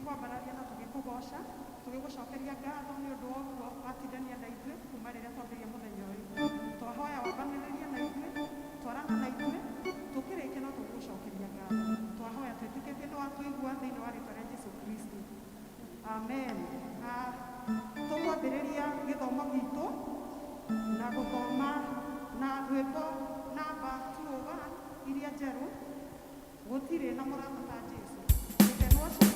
kwambararia na tugikugoca tugigucokeria ngatho ni undu wa guo watindania na ithuĩ kuma rĩrĩa twambĩrĩria mũthenya ũyũ. Twahoya wambanĩrĩrie na ithuĩ, twarana na ithuĩ, tũkĩrĩkia no tũgigucokeria ngatho. Twahoya twĩtĩkĩtie nĩ watũigua thĩinĩ wa rĩĩtwa rĩa Jesũ Kristo. Amen. Tũkwambĩrĩria gĩthomo gitũ na gũthoma na rwĩmbo namba 201 iria njerũ, gũtirĩ na mũrata ta Jesũ. Gĩkenwo cukuru.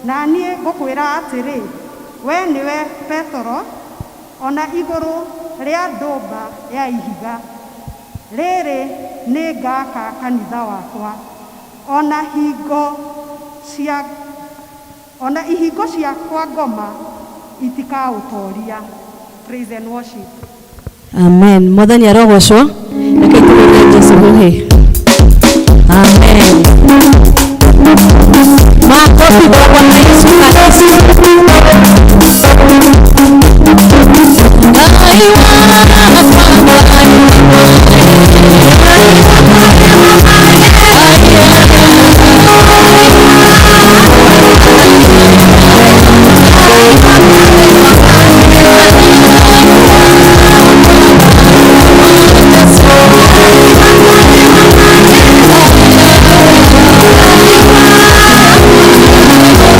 Na niĩ ngũkwĩra atĩrĩ, we nĩwe Petero, ona igũrũ rĩa ndũmba ya ihiga rĩrĩ nĩ ngaka kanitha wakwa, ona ihingo ciakwa ngoma itikaũtooria. Praise and worship. Amen. Mwathani arogocwo, reke tũgĩthiĩ Jesũ hũhĩ. Amen. Makofi kwa Bwana Yesu Kristo. Oh,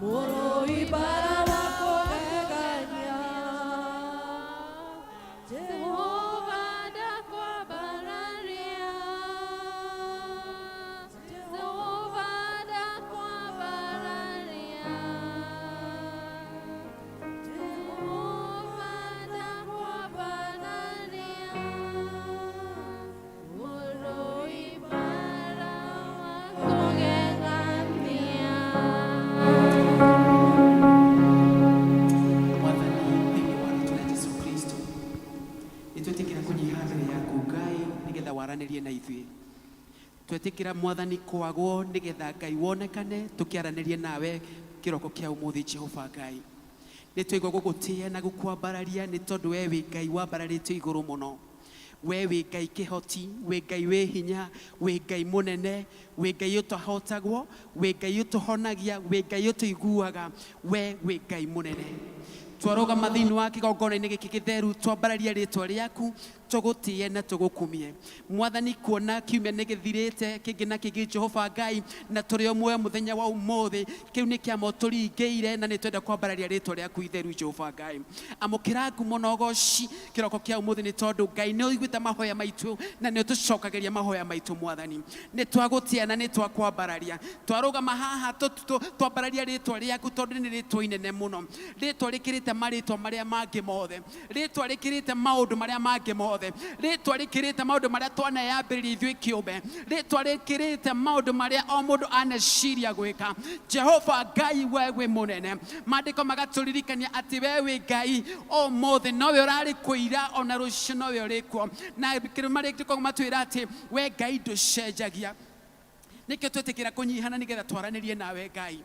Moro ibara wako gaganya Jehovah dakwa bararia Jehovah dakwa bararia Jehovah dakwa bararia Moro ibara wako gaganya waranirie na ithuĩ twetikira mwathani kwagwo nigetha Ngai wonekane tukiaranirie nawe kiroko kia umuthi Jehova Ngai ni twigwa gugutia na gukwambararia ni tondu we wi Ngai wambararĩtio iguru muno we wi Ngai kihoti wi Ngai wi hinya wi Ngai munene wi Ngai utahotagwo wi Ngai utuhonagia wi Ngai utuiguaga we wi Ngai munene twaroga mathini wa kigongona-inĩ gĩkĩ gĩtheru twambararia rĩtwa rĩaku tugutie na tugukumie mwathani kuona kiumia nĩ gĩthirĩte kĩngĩ na kĩngĩ Jehova Ngai na tũrĩ o muoyo mũthenya wa ũmũthĩ kĩu nĩ kĩama ũtũringĩire na nĩ twenda kwambararia rĩtwa rĩaku itheru Jehova Ngai amũkĩra ngumo na ũgooci kĩroko kĩa ũmũthĩ nĩ tondũ Ngai nĩ ũiguĩte mahoya maitũ na nĩ ũtũcokagĩria mahoya maitũ mwathani nĩ twagũtia na nĩ twakwambararia twarũgama haha twambararia rĩtwa rĩaku tondũ nĩ rĩtwa inene mũno rĩtwa rĩkĩrĩte marĩtwa marĩa mangĩ mothe rĩtwa rĩkĩrĩte maũndũ marĩa mangĩ mothe rĩtwa rĩkĩrĩte maũndũ marĩa twaneyambĩrĩria ithuĩ kĩũmbe rĩtwa rĩkĩrĩte maũndũ marĩa o mũndũ aneciria gwĩka Jehova Ngai we wĩ mũnene maandĩko magatũririkania atĩ we wĩ Ngai ũmũthĩ nowe ũrarĩ kũira ona rũciũ nowe ũrĩkuo na maandĩko matwĩra atĩ we Ngai ndũcenjagia nĩkĩo twetĩkĩra kũnyihana nĩgetha twaranĩrie nawe Ngai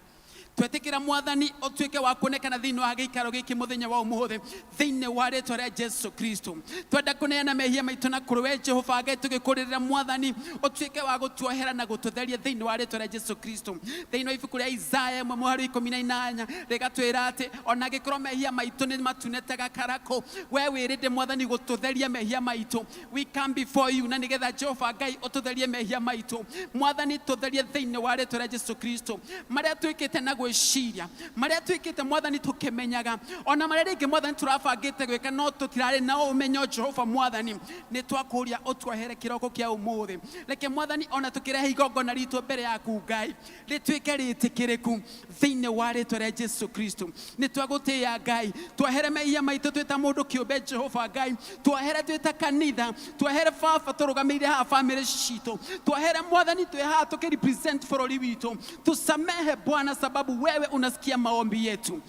twetikira mwathani otuike wa kuonekana thĩinĩ wa gĩikaro gĩkĩ mũthenya wa ũmũthĩ thĩinĩ wa rĩtwa rĩa Jesu Kristo twenda kũneana mehia maitũ na kũrĩ we Jehova Ngai tũgĩkũrĩrĩra mwathani otuike wa gũtuohera na gũtũtheria thĩinĩ wa rĩtwa rĩa Jesu Kristo thĩinĩ wa ibuku rĩa Isaya 1:18 rĩgatwĩra atĩ ona gĩkorwo mehia maitũ nĩ matunĩte gakarako we wĩrĩte mwathani gũtũtheria mehia maitũ we come before you na nĩgetha Jehova Ngai ũtũtherie mehia maitũ mwathani tũtherie thĩinĩ wa rĩtwa rĩa Jesu Kristo marĩa twĩkĩte na gwĩciria marĩa twĩkĩte mwathani tũkĩmenyaga ona marĩa rĩngĩ mwathani tũrabangĩte gwĩka no tũtirarĩ na ũmenyo Jehova mwathani nĩ twakũria ũtwehere kĩroko kĩa ũmũthĩ reke mwathani ona tũkĩrehe igongona ritũ mbere yaku Ngai rĩtuĩke rĩtĩkĩrĩku thĩinĩ wa rĩtwa rĩa Jesu Kristo nĩ twagũtĩĩa Ngai twehere mehia maitũ twĩta mũndũ kĩũmbe Jehova Ngai twehere twĩta kanitha twehere baba tũrũgamĩire haha family citũ twehere mwathani twĩ haha tũkĩrepresent bũrũri witũ tusamehe Bwana sababu wewe unasikia maombi yetu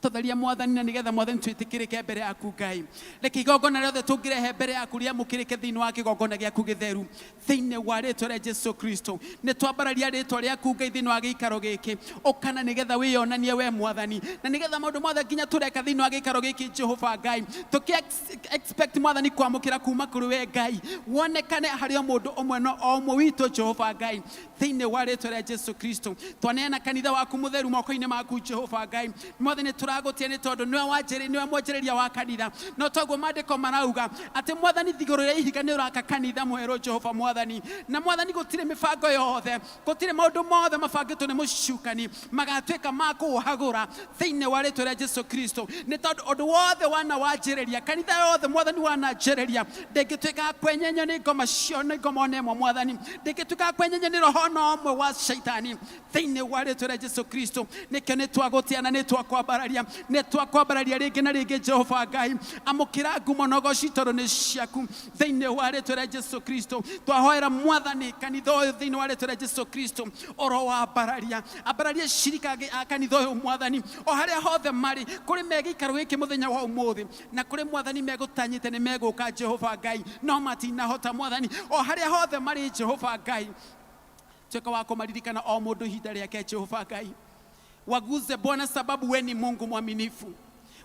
tũtheria mwathani na nĩgetha mwathani twĩtĩkĩrĩke mbere yaku Ngai reke igongona rĩothe tũngĩrehe mbere yaku rĩamũkĩrĩke thĩinĩ wa kĩgongona gĩaku gĩtheru thĩinĩ wa rĩtwa rĩa Jesu Kristo nĩ twambararia rĩtwa rĩaku Ngai thĩinĩ wa gĩikaro gĩkĩ ũkana nĩgetha wĩonanie we mwathani na nĩgetha maũndũ mothe nginya tũreka thĩinĩ wa gĩikaro gĩkĩ Jehova Ngai expect mwathani kwamũkĩra kuma kũrĩ we Ngai wonekane harĩ o mũndũ ũmwe no o ũmwe witũ Jehova Ngai thĩinĩ wa rĩtwa rĩa Jesu Kristo twaneana kanitha waku mũtheru moko-inĩ maku Jehova Ngai mwathani tũragũtia nĩ tondũ nĩwe mwonjereria wa kanitha no toguo maandĩko marauga atĩ mwathani igũrũ rĩa ihiga nĩ ũraka kanitha mwerũ Jehova mwathani na mwathani gũtirĩ mĩbango yothe gũtirĩ maũndũ mothe mabangĩtwo nĩ mũcukani magatuĩka ma kũũhagũra thĩinĩ wa rĩtwa rĩa Jesu Kristo nĩ tondũ ũndũ wothe wanawanjĩrĩria kanitha yothe mwathani wananjĩrĩria ndĩngĩtuĩka kwenyenyo nĩ ngoma cio nĩ ngoma ona ĩmwe mwathani ndĩngĩtuĩka kwenyenyo nĩ roho na ũmwe wa shaitani thĩinĩ wa rĩtwa rĩa Jesu Kristo nĩkĩo nĩ twagũtia na nĩ twakwambararia nĩ twakwambararia rĩngĩ na rĩngĩ Jehova Ngai amũkĩra ngumo na ũgooci tondũ nĩ ciaku thĩinĩ wa rĩtwa rĩa Jesu Kristo twahoera mwathani kanitha ũyũ thĩinĩ wa rĩtwa rĩa Jesu Kristo oro wambararia ambararia cirika a kanitha ũyũ mwathani o harĩa hothe marĩ kũrĩ megĩikaro gĩkĩ mũthenya wa ũmũthĩ na kũrĩ mwathani megũtanyĩte nĩ megũka Jehova Ngai no matinahota mwathani o harĩa hothe marĩ Jehova Ngai tuĩka wa kũmaririkana o mũndũ ihinda rĩake Jehova Ngai waguze Bwana sababu we ni Mungu mwaminifu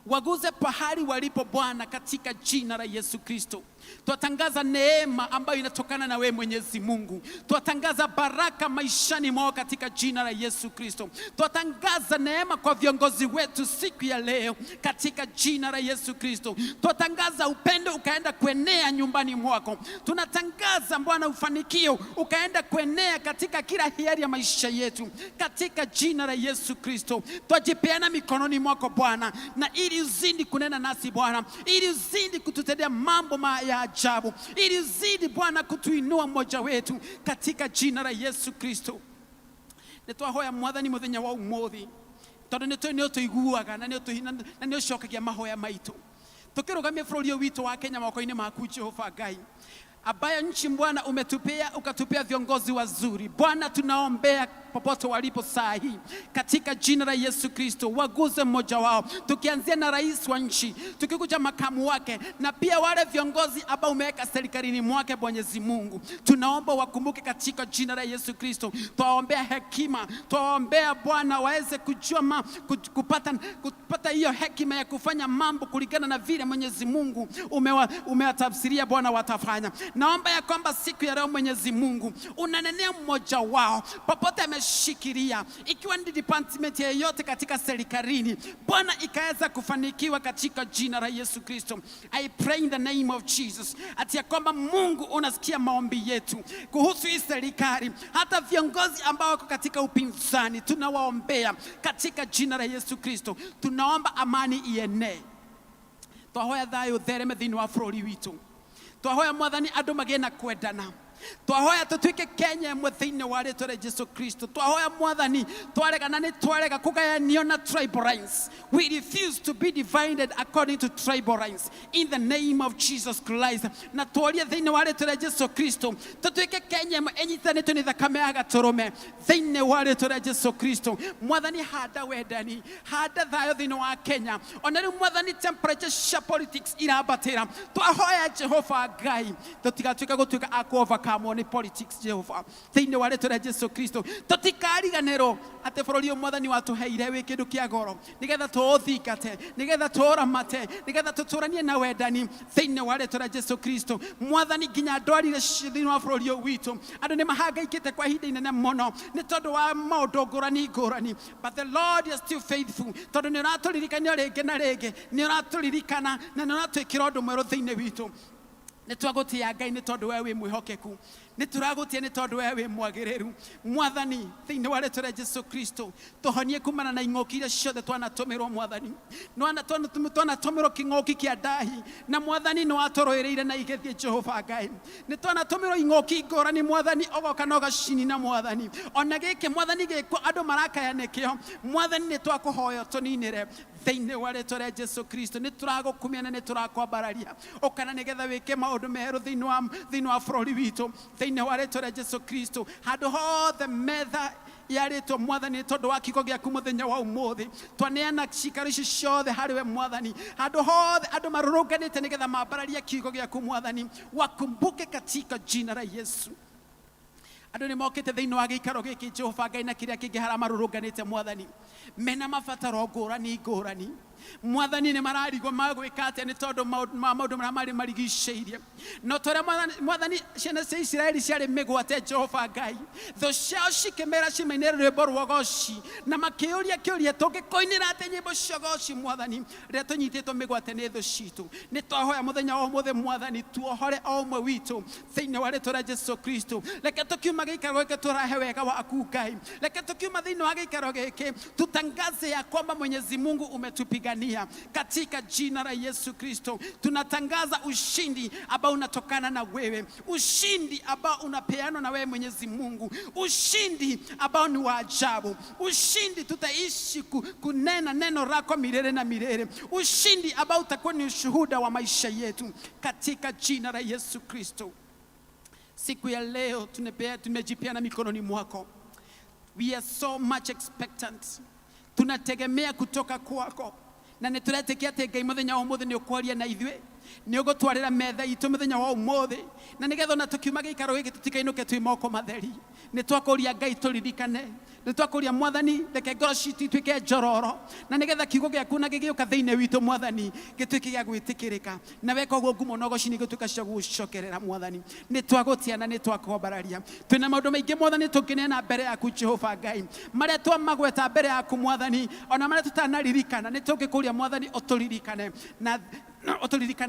waguze pahali walipo Bwana katika jina la Yesu Kristo Twatangaza neema ambayo inatokana na wewe Mwenyezi Mungu. Twatangaza baraka maishani mwao katika jina la Yesu Kristo. Twatangaza neema kwa viongozi wetu siku ya leo katika jina la Yesu Kristo. Twatangaza upendo ukaenda kuenea nyumbani mwako. Tunatangaza Bwana ufanikio ukaenda kuenea katika kila hiari ya maisha yetu katika jina la Yesu Kristo. Twajipeana mikononi mwako Bwana, na ili uzidi kunena nasi Bwana, ili uzidi kututendea mambo ya ajabu, ili uzidi Bwana kutuinua mmoja wetu katika jina la Yesu Kristo. Nitwahoya Mwathani muthenya wa umuthi tondu nitwe tuiguaga na nĩ ũcokagia mahoya maitu tukirugamia bũrũri witu wa Kenya moko-inĩ maku Jehova Ngai, ambayo nchi Bwana umetupea, ukatupea viongozi wazuri Bwana. Tunaombea popote walipo saa hii katika jina la Yesu Kristo, waguze mmoja wao, tukianzia na rais wa nchi, tukikuja makamu wake, na pia wale viongozi ambao umeweka serikalini mwake. Mwenyezi Mungu, tunaomba wakumbuke katika jina la Yesu Kristo. Tuwaombea hekima, tuwaombea Bwana waweze kujua kupata hiyo hekima ya kufanya mambo kulingana na vile Mwenyezi Mungu umewatafsiria Bwana watafanya. Naomba ya kwamba siku ya leo Mwenyezi Mungu unanenea mmoja wao popote ameshikilia, ikiwa ni department yoyote katika serikalini Bwana, ikaweza kufanikiwa katika jina la Yesu Kristo. I pray in the name of Jesus ati ya kwamba Mungu unasikia maombi yetu kuhusu hii serikali, hata viongozi ambao wako katika upinzani tunawaombea katika jina la Yesu Kristo. Tunaomba amani ienee, twahoya thayo thereme thĩinĩ wa bũrũri witũ. Twahoya Mwathani andũ magĩe na kwendana. Twahoya tutuike Kenya ĩmwe thĩinĩ wa rĩĩtwa rĩa Jesu Kristo. Twahoya Mwathani twaregana nĩ twarega kũgayanio na tribal lines. We refuse to be divided according to tribal lines in the name of Jesus Christ. Na tworia thĩinĩ wa rĩĩtwa rĩa Jesu Kristo tutuike Kenya ĩmwe ĩnyitanĩtwo nĩ thakame ya gatũrũme thĩinĩ wa rĩĩtwa rĩa Jesu Kristo. Mwathani handa wendani, handa thayo thĩinĩ wa Kenya. Ona rĩu Mwathani temperature cia politics irambatĩra, twahoya Jehova Ngai tũtigatuĩke gũtuĩka a overcome on politics Jehova thĩinĩ wa rĩĩtwa rĩa Jesu Kristo. Tũtikariganĩrwo atĩ bũrũri ũyũ Mwathani watũheire wĩ kĩndũ kĩa goro nĩgetha tũũthingate, nĩgetha tũũramate, nĩgetha tũtũranie na wendani thĩinĩ wa rĩĩtwa rĩa Jesu Kristo. Mwathani nginya ndwarire thĩinĩ wa bũrũri ũyũ witũ andũ nĩ mahangaikĩte kwa ihinda inene mũno nĩ tondũ wa maũndũ ngũrani, but the Lord is still faithful, tondũ nĩ ũratũririkania rĩngĩ na rĩngĩ, nĩ ũratũririkana na nĩ ũratwĩkĩra ũndũ mwerũ thĩinĩ witũ. Nĩtwagũtĩa Ngai nĩ tondũ wewe wĩ mwĩhokeku, nĩtũragũtĩa nĩ tondũ wewe wĩ mwagĩrĩru. Mwathani thĩinĩ wa rĩĩtwa rĩa Jesu Kristo tũhonie kumana na ing'ũki iria ciothe twanatũmĩrwo Mwathani, twanatũmĩrwo kĩng'ũki kĩa ndahi, na Mwathani nĩ watũrũĩrĩire na igĩthiĩ Jehova Ngai. Nĩ twanatũmĩrwo ing'ũki ngũrani Mwathani, ũgoka na ũgacinina Mwathani. Ona gĩkĩ Mwathani gĩkwo andũ marakaya nĩkĩo Mwathani nĩ twakũhoya tũninĩre thĩinĩ wa rĩĩtwa rĩa Jesu Kristo. Nĩ tũragũkumia na nĩ tũrakwambararia ũkana nĩgetha wĩke maũndũ merũ thĩinĩ wa bũrũri witũ thĩinĩ wa rĩĩtwa rĩa Jesu Kristo. Handũ hothe metha yarĩtwo Mwathani tondũ wa kiugo gĩaku mũthenya wa ũmũthĩ, twaneana cikaro ici ciothe harĩ we Mwathani. Handũ hothe andũ marũrũnganĩte nĩgetha mambararie kiugo gĩaku Mwathani, wakumbuke katika jina la Yesu. Andũ nĩ mokĩte thĩinĩ wa gĩikaro gĩkĩ Jehova Ngai na kĩrĩa kĩngĩ harĩa marũrũnganĩte Mwathani, mena mabataro ngũrani. Mwathani nĩ mararigwo magwĩka atĩa nĩ tondũ maũndũ marĩa marĩ marigicĩirie. No tũrĩa Mwathani ciana cia Isiraeli ciarĩ mĩgwate Jehova Ngai, thũ ciao cikĩmera cimainĩre rwĩmbo rwa goci na makĩũria kĩũria tũngĩkoinĩra atĩ nyĩmbo cia goci Mwathani rĩrĩa tũnyitĩtwo mĩgwate nĩ thũ citũ. Nĩ twahoya mũthenya wa ũmũthĩ Mwathani tuohore o ũmwe witũ thĩinĩ wa rĩĩtwa rĩa Jesu Kristo. Reke tũkiuma gĩikaro gĩkĩ tũrahe wega waku Ngai. Reke tũkiuma thĩinĩ wa gĩikaro gĩkĩ tutangaze ya kwamba Mwenyezi Mungu umetupigania katika jina la Yesu Kristo. Tunatangaza ushindi ambao unatokana na wewe, ushindi ambao unapeanwa na wewe Mwenyezi Mungu, ushindi ambao ni wa ajabu, ushindi tutaishi kunena neno lako milele na milele, ushindi ambao utakuwa ni ushuhuda wa maisha yetu katika jina la Yesu Kristo. Siku ya leo tumejipeana mikononi mwako. We are so much expectant. Tunategemea kutoka kwako. Na nĩtũretĩkia atĩ Ngai mũthenya wa ũmũthĩ nĩ ũkwaria na ithuĩ, nĩ ũgũtwarĩra metha itũ mũthenya wa ũmũthĩ na nĩgetha ona tũkiuma gĩikaro gĩkĩ tũtikainũke twĩ moko matheri. Nĩ twakũria Ngai tũririkane, nĩ twakũria Mwathani reke ngoro citũ ituĩke njororo na nĩgetha kiugo gĩaku na gĩgĩũka thĩinĩ witũ Mwathani gĩtuĩke gĩa gwĩtĩkĩrĩka na weka ũguo ngumo na ũgoci nĩ gũtuĩka cia gũgũcokerera Mwathani. Nĩ twagũtia na nĩ twakwambararia, twĩna maũndũ maingĩ Mwathani tũngĩneana mbere yaku Jehova Ngai, marĩa twamagweta mbere yaku Mwathani, ona marĩa tũtanaririkana nĩ tũngĩkũria Mwathani ũtũririkane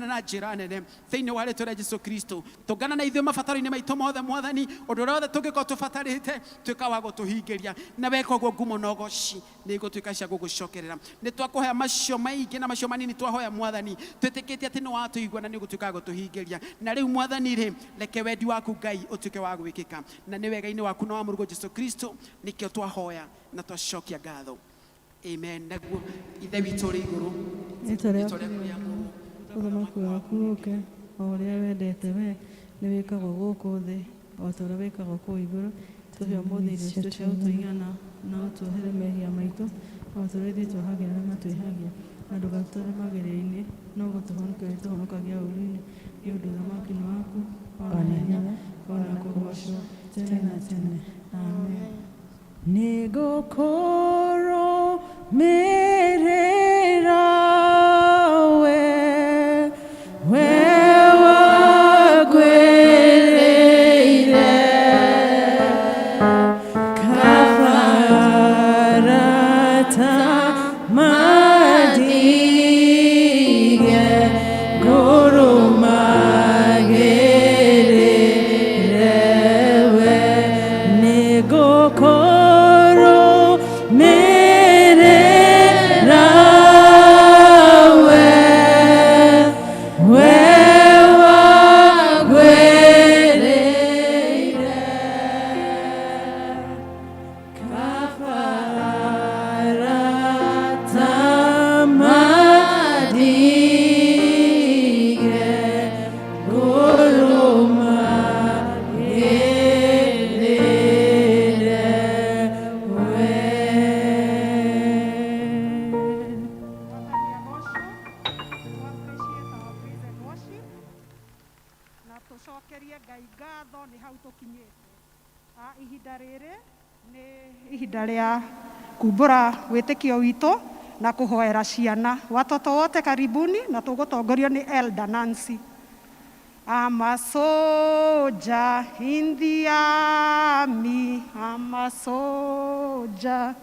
na njĩra nene thĩinĩ wa rĩĩtwa rĩa Jesũ Kristo. Tũngana na ithuĩ mabataro-inĩ maitũ mothe Mwathani, ũndũ ũrĩa wothe tũngĩkorwo tũbatarĩte tuĩka wa gũtũhingĩria na weka ũguo ngumo na ũgoci nĩ igũtuĩka cia gũgũcokerera. Nĩ twakũhoya macio maingĩ na macio manini twahoya Mwathani, twĩtĩkĩtie atĩ nĩ watũigua na nĩ ũgũtuĩka gũtũhingĩria. Na rĩu Mwathani rĩ, reke wendi waku Ngai ũtuĩke wa gwĩkĩka na nĩ wega-inĩ waku na wa mũrigo Jesũ Kristo nĩkĩo twahoya na twacokia ngatho. Amen. Naguo ithe witũ ũrĩ igũrũ, rĩĩtwa rĩaku rĩamũrwo, ũthamaki waku ũke, o ũrĩa wendete we nĩ wĩkagwo gũkũ thĩ o ta ũrĩa wĩkagwo kũu igũrũ. Tũhe ũmũthĩ irio citũ cia gũtũigana na ũtuohere mehia maitũ o ta ũrĩa ithuĩ tuohagĩra arĩa matwĩhagia, na ndũgatũtware magerio-inĩ no gũtũhonokia ũrĩa tũhonokagia ũũru-inĩ, nĩ ũndũ ũthamaki nĩ waku ona hinya ona kũgocwo tene na tene. Amen. Nĩngũkũrũmĩrĩra we wagwĩrĩire kabarata madige ngũrũmagĩrĩre we. Nĩngũkũrũmĩrĩra tũcokerie Ngai ngatho nĩ hau tũkinyĩte. Ihinda rĩrĩ nĩ ihinda rĩa kumbũra wĩtĩkio witũ na kũhoera ciana. Watoto wote karibuni na tũgũtongorio nĩ Elder Nancy. I'm a soldier in the army, I'm a soldier.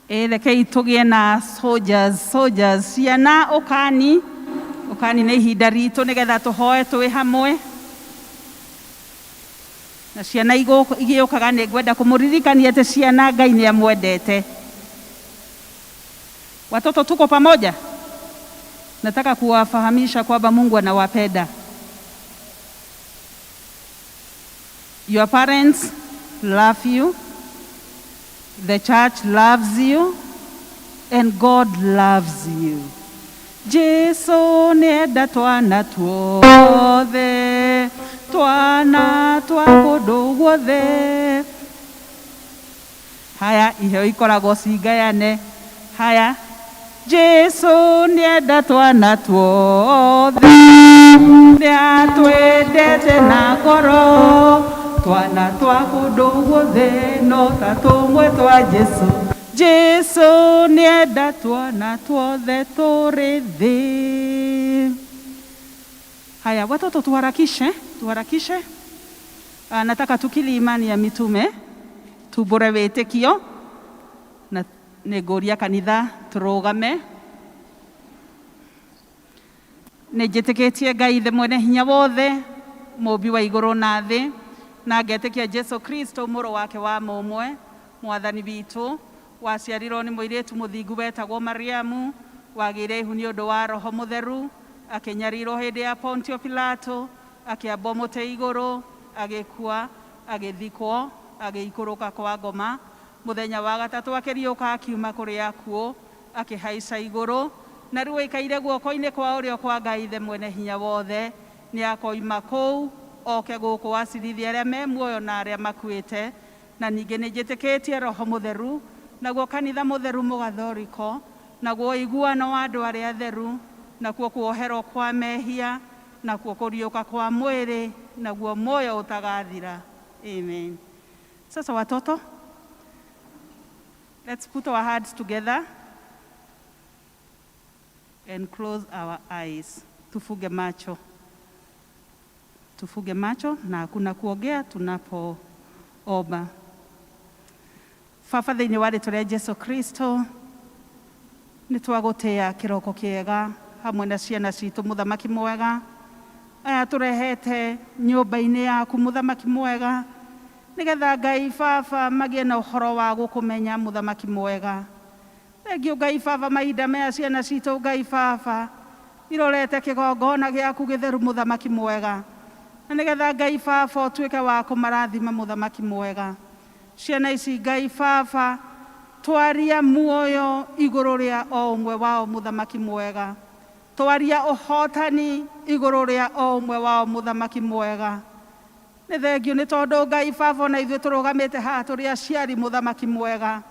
Rekei tũgĩe na soldiers. Ciana ũkani nĩ ihinda ritũ nĩgetha tũhoe twĩ hamwe. Na ciana igĩũkaga nĩ ngwenda kũmũririkania atĩ ciana Ngai nĩ amwendete. Watoto tuko pamoja. Nataka kuwafahamisha kwamba Mungu anawapenda. Your parents love you. The church loves you and God loves you. Jesu nĩenda twana tuothe, twana twa kũndũ guothe. Haya, iheo ikoragwo cingayane. Haya, Jesu nĩenda twana tuothe, nĩatwendete na ngoro. Twana twa kũndũ guothe no ta tũmwe twa Jesu. Jesu nĩenda twana tuothe tũrĩ thĩ. Haya, watoto tuharakishe. Nataka tukili imani ya mitume tumbũre wĩtĩkio na nĩngũria kanitha tũrũgame. Nĩnjĩtĩkĩtie Ngai Ithe mwene hinya wothe, mũmbi wa igũrũ na thĩ, na ngetĩkia Jesu Kristo mũrũ wake wa mũmwe, mwathani witũ, waciarirwo nĩ mũirĩtu mũthingu wetagwo Mariamu, wagĩire ihu nĩ ũndũ wa Roho Mũtheru, akĩnyarirwo hĩndĩ ya Pontio Pilato, akĩambwo mũtĩ igũrũ, agĩkua, agĩthikwo, agĩikũrũka kwa ngoma, mũthenya wa gatatũ akĩriũka akiuma kũrĩ akuũ, akĩhaica igũrũ, na rĩu aikaire guoko-inĩ kwa ũrĩo kwa Ngai Ithe mwene hinya wothe. Nĩ akoima kũu oke gũkũ acirithia arĩa me muoyo na arĩa makuĩte, na ningĩ nĩ njĩtĩkĩtie Roho Mũtheru, naguo kanitha mũtheru mũgathoriko, naguo iguano wa andũ arĩa atheru, nakuo kuoherwo kwa mehia, nakuo kũriũka kwa mwĩrĩ, naguo muoyo ũtagathira. Amen. Sasa watoto, let's put our hearts together and close our eyes. Tufunge macho. Tufunge macho na hakuna kuongea tunapoomba. Baba, thĩinĩ wa rĩĩtwa rĩa Jesu Kristo, nĩ twagũtĩa kĩroko kĩega hamwe na ciana citũ, mũthamaki mwega. Aya tũrehete nyũmba-inĩ yaku, mũthamaki mwega, nĩgetha Ngai Baba magĩe na ũhoro wa gũkũmenya, mũthamaki mwega. Thengiũ Ngai Baba, mahinda maya ciana citũ Ngai Baba irorete kĩgongona gĩaku gĩtheru, mũthamaki mwega, na nĩgetha Ngai Baba ũtuĩke wa kũmarathima, mũthamaki mwega. Ciana ici Ngai Baba twaria muoyo igũrũ rĩa o ũmwe wao, mũthamaki mwega. Twaria ũhotani igũrũ rĩa o ũmwe wao, mũthamaki mwega. Nĩ thengiũ nĩ tondũ Ngai Baba na ithuĩ tũrũgamĩte haha tũrĩ aciari, mũthamaki mwega.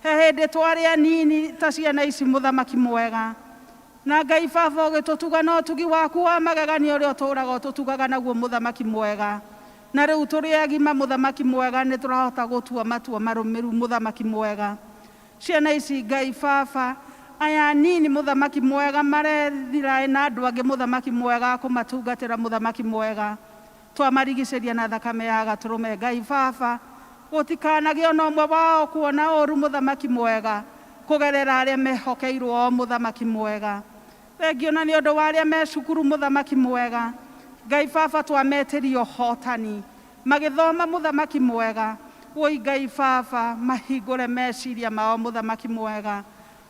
He hĩndĩ twarĩ anini ta ciana ici, mũthamaki mwega, na Ngai Baba ũgĩtũtuga na ũtugi waku wa magegania ũrĩa ũtũũraga ũtũtugaga naguo, mũthamaki mwega. Na rĩu tũrĩ agima, mũthamaki mwega, nĩ tũrahota gũtua matua marũmĩru, mũthamaki mwega. Ciana ici Ngai Baba aya nini, mũthamaki mwega, marethira na andũ angĩ, mũthamaki mwega, kũmatungatĩra, mũthamaki mwega. Twamarigicĩria na thakame ya Gatũrũme, Ngai Baba gũtikanagĩe ona ũmwe wao kuona ũũru, mũthamaki mwega, kũgerera arĩa mehokeirwo o, mũthamaki mwega. Thengiũ na nĩ ũndũ wa arĩa me cukuru, mũthamaki mwega. Ngai Baba twametĩria ũhotani magĩthoma, mũthamaki mwega. Woi Ngai Baba mahingũre meciria mao, mũthamaki mwega.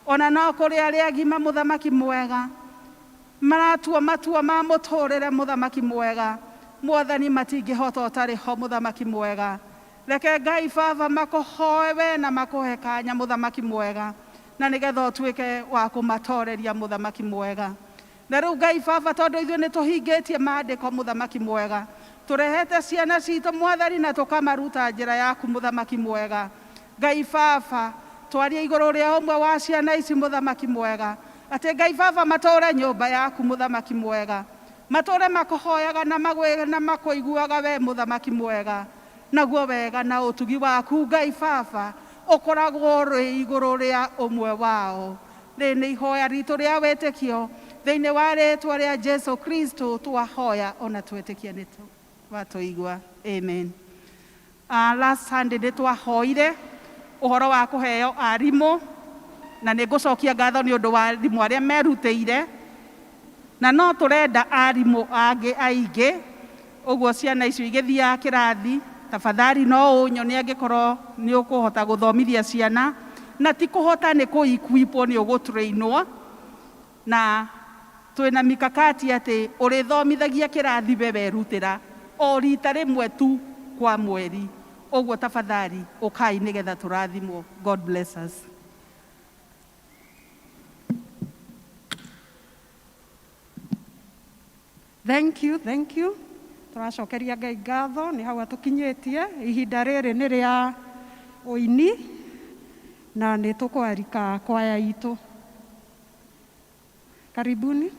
Ona no kũrĩ arĩa agima, mũthamaki mwega, maratua matua ma mũtũrĩre, mũthamaki mwega. Mwathani matingĩhota ũtarĩ ho, mũthamaki mwega. Reke Ngai Baba makũhoe we na makũhe kanya, mũthamaki mwega, na nĩgetha ũtuĩke wa kũmatoreria, mũthamaki mwega. Na rĩu Ngai Baba tondũ ithuĩ nĩ tũhingĩtie maandĩko, mũthamaki mwega, tũrehete ciana citũ, Mwathani, na tũkamaruta njĩra yaku, mũthamaki mwega. Ngai Baba twaria igũrũ rĩa ũmwe wa ciana ici, mũthamaki mwega, atĩ Ngai Baba matũũre nyũmba yaku, mũthamaki mwega, matũũre makũhoyaga na makũiguaga we, mũthamaki mwega. Naguo wega na ũtugi waku Ngai Baba ũkoragwo rĩ igũrũ rĩa ũmwe wao. Rĩ nĩ ihoya ritũ rĩa wĩtĩkio thĩinĩ wa rĩĩtwa rĩa Jesu Kristo twahoya ona twĩtĩkia nĩ watũigua. Amen. Last Sunday nĩ twahoire ũhoro wa kũheo arimũ, na nĩ ngũcokia ngatho nĩ ũndũ wa arimũ arĩa merutĩire, na no tũrenda arimũ angĩ aingĩ. Ũguo ciana icio igĩthiaga kĩrathi, tafadhali no ũnyonie angĩkorwo nĩ ũkũhota gũthomithia ciana, na ti kũhota nĩ kũ-equipwo, nĩ ũgũtrainwo, na twĩna mikakati atĩ ũrĩthomithagia kĩrathi we werutĩra o rita rĩmwe tu kwa mweri. Ũguo tafadhali ũkai nĩgetha tũrathimwo. God bless us. Thank you. Tũracokeria Ngai ngatho, nĩ hau atũkinyĩtie. Ihinda rĩrĩ nĩ rĩa ũini na nĩ tũkwarika kwaya itũ. Karibuni.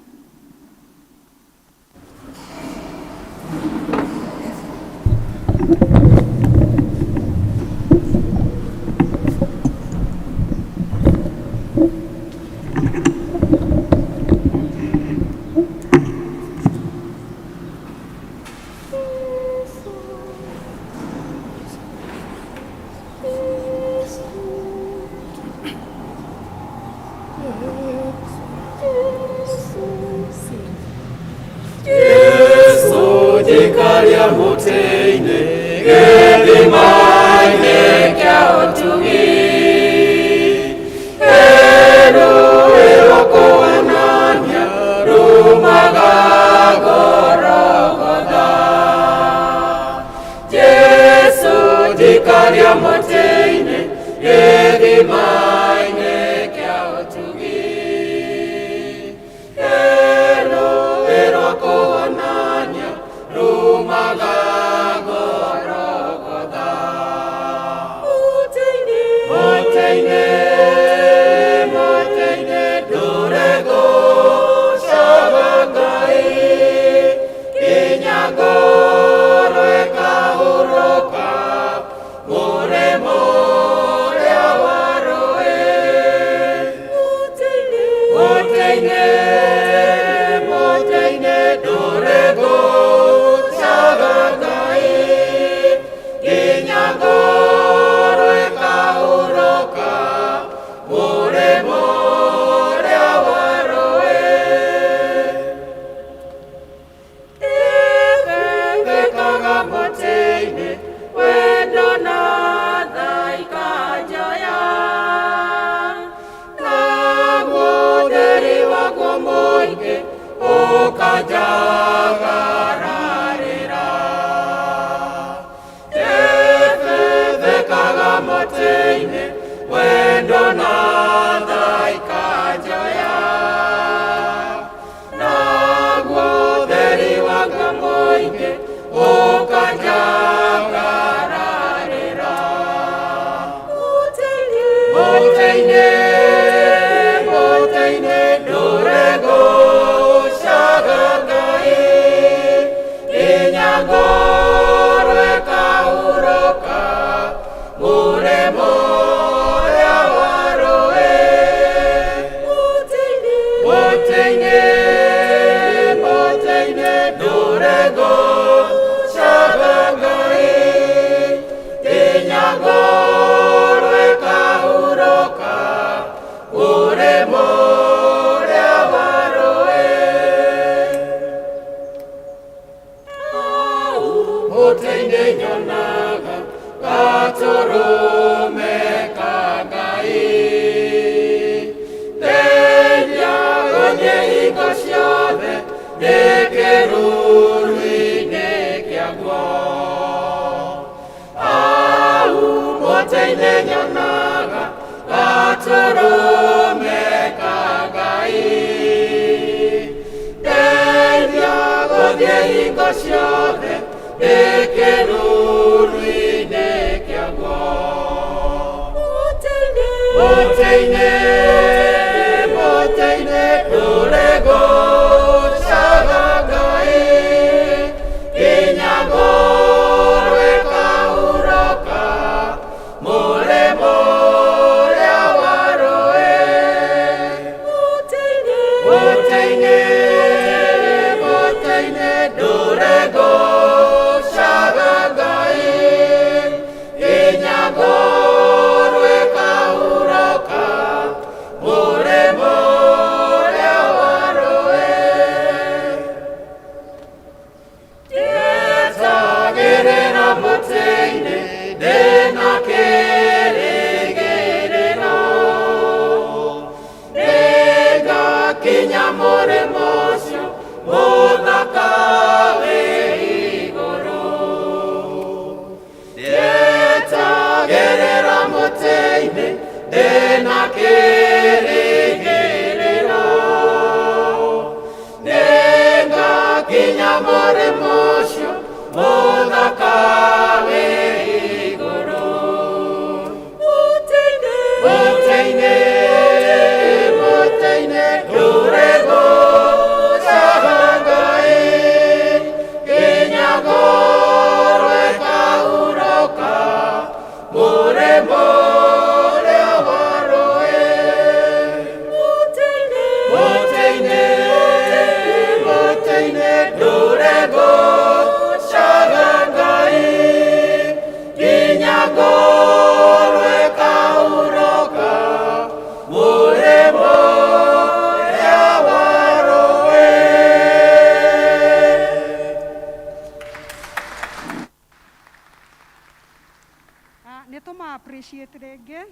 appreciate rege.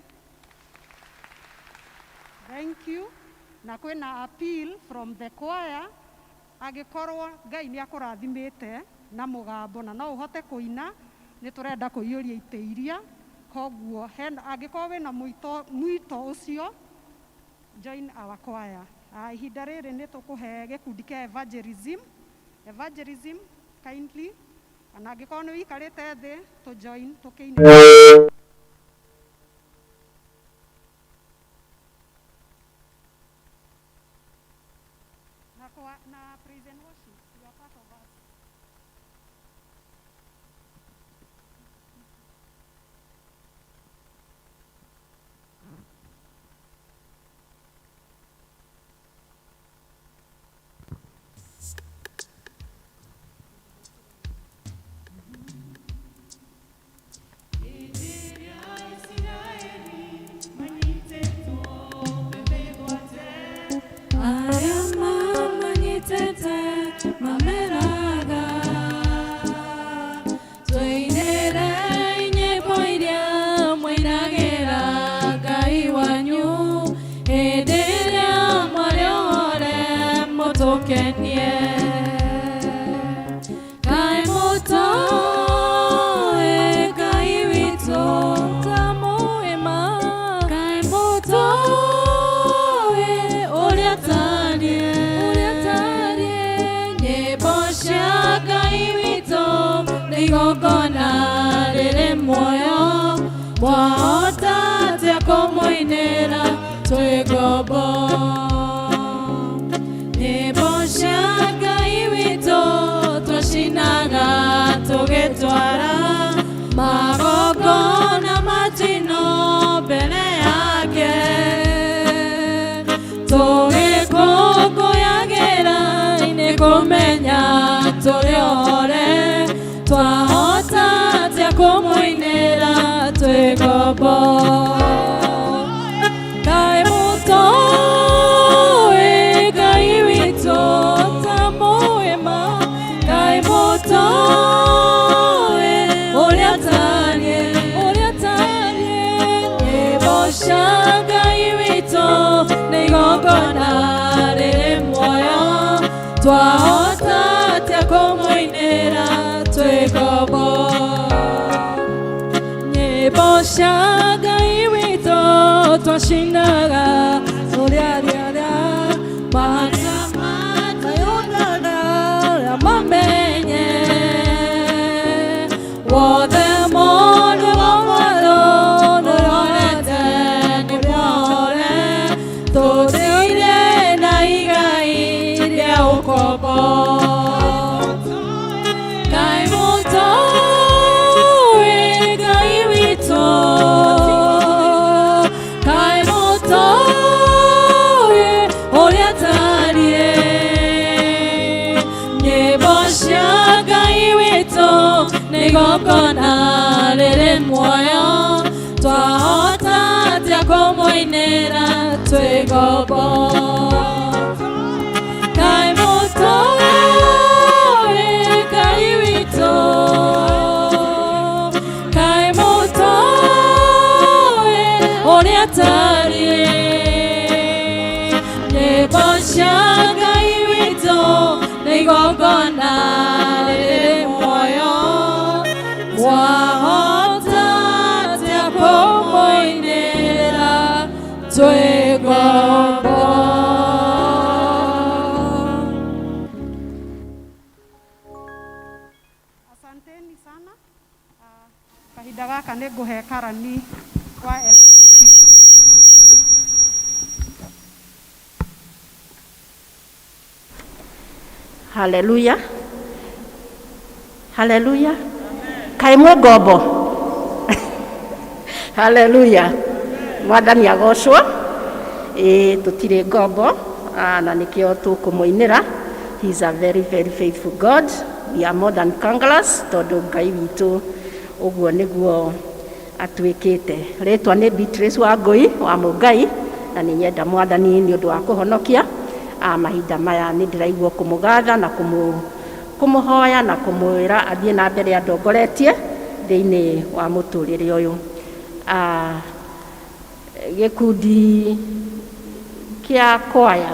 Thank you. Na kwina appeal from the choir. Agikorwo Ngai ni akurathimite na mugambo na no uhote kuina ni turenda kuiyuria iteiria koguo agikorwo wina mwito ucio join our choir. Ihinda riri ni tukuhe gikundi kia evangelism kindly na agikorwo ni wikarite thi to join tukiine na praise and worship. You are part of us. Tore muore twahota atia kumuinira twi ngombo Ngai mũtũĩ Ngai witũ ta mũhĩma Ngai mũtũĩ ũrĩa tariĩ nyĩmbo cia Ngai witũ nĩ igongona rĩrĩ muoyo twahota atia kũmũinĩra twĩ ngombo nyĩmbo cia Ngai witũ twacinaga ũrĩa mahana matayonana ũrĩa mamenye wothe mũndũ wa mwaro nĩorete nĩ muore tũthiire na igai rĩa ũkombo Ngai mũtũĩ Ngai witũ Ngai mũtũĩ ũrĩa tariĩ nyĩmbo cia Ngai witũ nĩ igongona rĩrĩ muoyo twahota atia kũmũinĩra twĩ ngombo Ngai mũtũĩ Ngai witũ Ngai mũtũĩ ũrĩa tariĩ nyĩmbo cia Ngai witũ nĩ igongona rĩrĩ muoyo twahota atia kũmũinĩra twĩ ngombo Asanteni sana. Kahinda gaka nĩ ngũhe karani wa LCC. Haleluya. Haleluya. Kaimwe ngombo. Haleluya. Mwathani agocwo. Tutire ngombo na nikio tukumuinira. He is a very very faithful God. We are more than conquerors tondu Ngai witu uguo niguo atwikite. Ritwa ni Beatrice wa Ngui wa Mungai na ni nyenda Mwathani ni undu wa kuhonokia mahinda maya ni ndiraigua kumugatha na kumuhoya na kumwira athie na mbere andongoretie thiini wa muturire uyu gikundi kia choir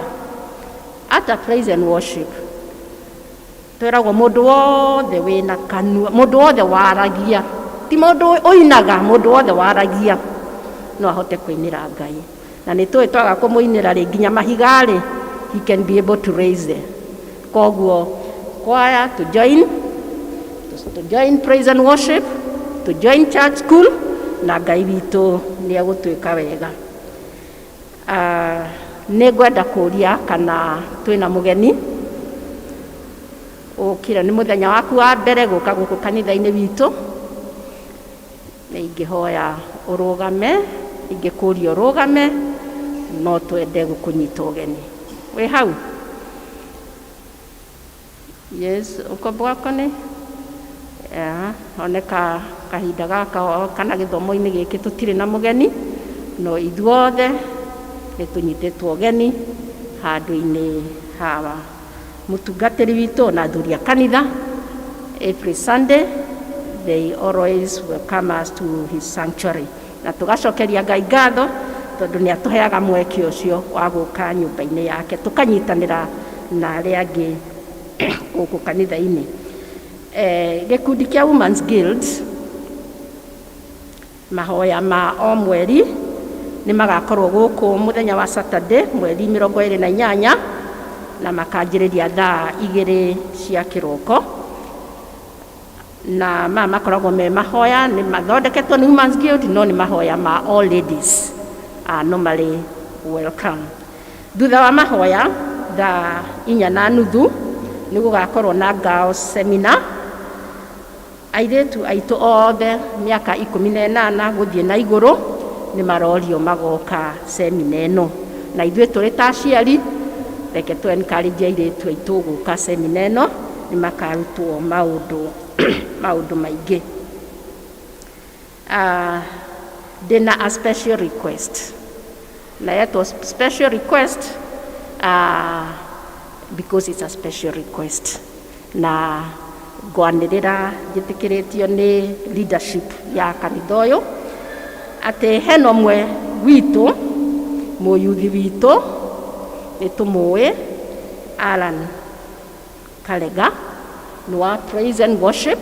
ata praise and worship twiragwo mundu wothe wina kanua mundu wothe waragia ti mundu uinaga mundu wothe waragia no ahote kuinira Ngai na ni twaga kumuinira ri nginya mahigari he can be able to raise them koguo choir to join praise and worship to join church school na Ngai witu ni agutwika wega ni ngwenda kuria kana twina mugeni ukira ni muthenya waku wa mbere guka guku kanitha-ini witu ni ingihoya urugame ingikuria urugame no twende gukunyita ugeni we hau yes ukombo wako ni oneka kahinda gaka kana githomo-ini giki tutire na mugeni no ithuothe ni tunyitetwo ugeni handu-ini hawa mutungatiri witu na athuri a kanitha every Sunday they always welcome us to his sanctuary na tugacokeria Ngai ngatho tondu ni atuheaga mweke ucio wa guka nyumba-ini yake tukanyitanira na aria angi guku kanitha-ini gikundi kia Women's Guild mahoya ma o mweri ni magakorwo guku muthenya wa Saturday mweri 28 na makanjiriria thaa 2 cia kiroko na makoragwo me mahoya ni mathondeketwo ni Women's Guild no ni mahoya ma all ladies normally welcome thutha wa mahoya thaa 4:30 ni gugakorwo na girls seminar airetu aitu othe miaka 18 guthie na iguru ni marorio magoka seminar ino na ithue turi ta aciari reke tu encourage airetu aitu guka seminar ino nĩ makarutwo maũndũ maingĩ. Ndĩna a special request, na yetwo special request because it's a special request, na ngwanĩrĩra njĩtĩkĩrĩtio nĩ leadership ya kanitha ũyũ atĩ hena ũmwe witũ mũyuthi witũ nĩ tũmũĩ Alan Kalega nĩ wa praise and worship,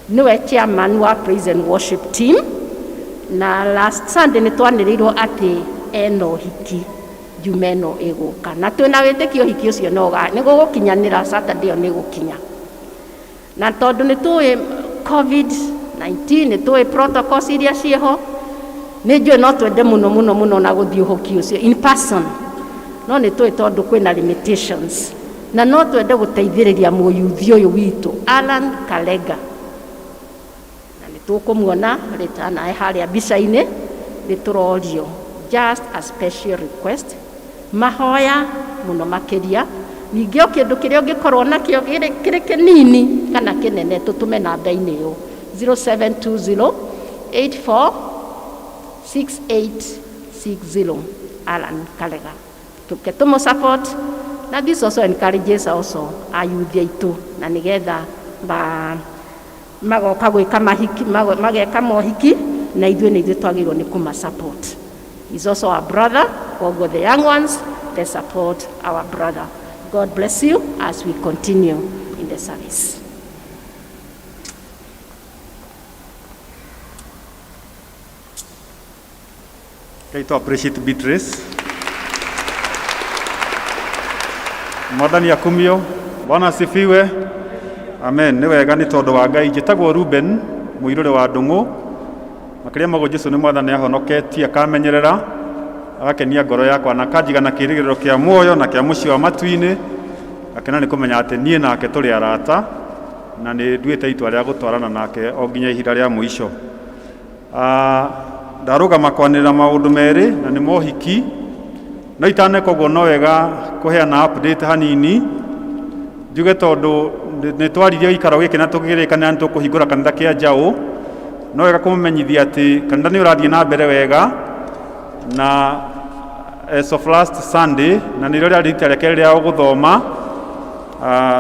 niwe chairman wa praise and worship team, na last Sunday nĩ twanĩrĩirwo atĩ ena ũhiki juma ĩno ĩgũka, na twĩna wĩtĩkio ũhiki ũcio nĩ gũgũkinyanĩra Saturday ĩyo nĩ gũkinya, na tondũ nĩ tũĩ COVID-19 nĩ tũĩ protocols iria ciĩho, nĩ njũĩ no twende mũno na gũthiĩ ũhiki ũcio in person, no nĩ tũĩ tondũ kwĩna limitations, na no twende gũteithĩrĩria mũyuthi ũyũ witũ Alan Kalega, na nĩ tũkũmuona rĩtana harĩa mbica-inĩ nĩ tũrorio just a special request, mahoya mũno makĩria. Ningĩ kĩndũ kĩrĩa ũngĩkorwo nakĩo kĩrĩ kĩnini kana kĩnene tũtũme namba-inĩ ĩyo 0720846860 Alan Kalega, tũke tũmũ-support, na this also encourages also ayuthi aitũ, na nĩgetha magoka gwĩka mahiki mageka mohiki, na ithuĩ nĩ ithuĩ twagĩrĩirwo nĩ kũma-support. He's also our brother, koguo the young ones, they support our brother. God bless you as we continue in the service. Okay, to appreciate Beatrice. Mwathani akumio, Bwana asifiwe. Amen. Nĩ wega nĩ tondũ wa Ngai. Njĩtagwo Ruben mũirũrĩ wa Ndung'u. Makĩria mago Jesũ nĩ Mwathani ahonoketie, akamenyerera, agakenia ngoro yakwa, na akanjiga na kĩĩrĩgĩrĩro kĩa muoyo na kĩa mũciĩ wa matu-inĩ, akena nĩ kũmenya atĩ niĩ nake tũrĩ arata, na nĩ nduĩte itua rĩa gũtwarana nake o nginya ihinda rĩa mũico. Ndarũgama kwanĩrĩra maũndũ merĩ, na nĩ mohiki, no itaneka ũguo no wega kũheana update hanini, njuge tondũ nĩ twaririe gĩikaro gĩkĩ na tũkĩrĩkanĩra nĩ tũkũhingũra kanitha kĩa njaũ, no wega kũmũmenyithia atĩ kanitha nĩ ũrathiĩ na mbere wega, na as of last Sunday, na nĩ rĩrĩa rita rĩa kerĩ rĩa gũthoma,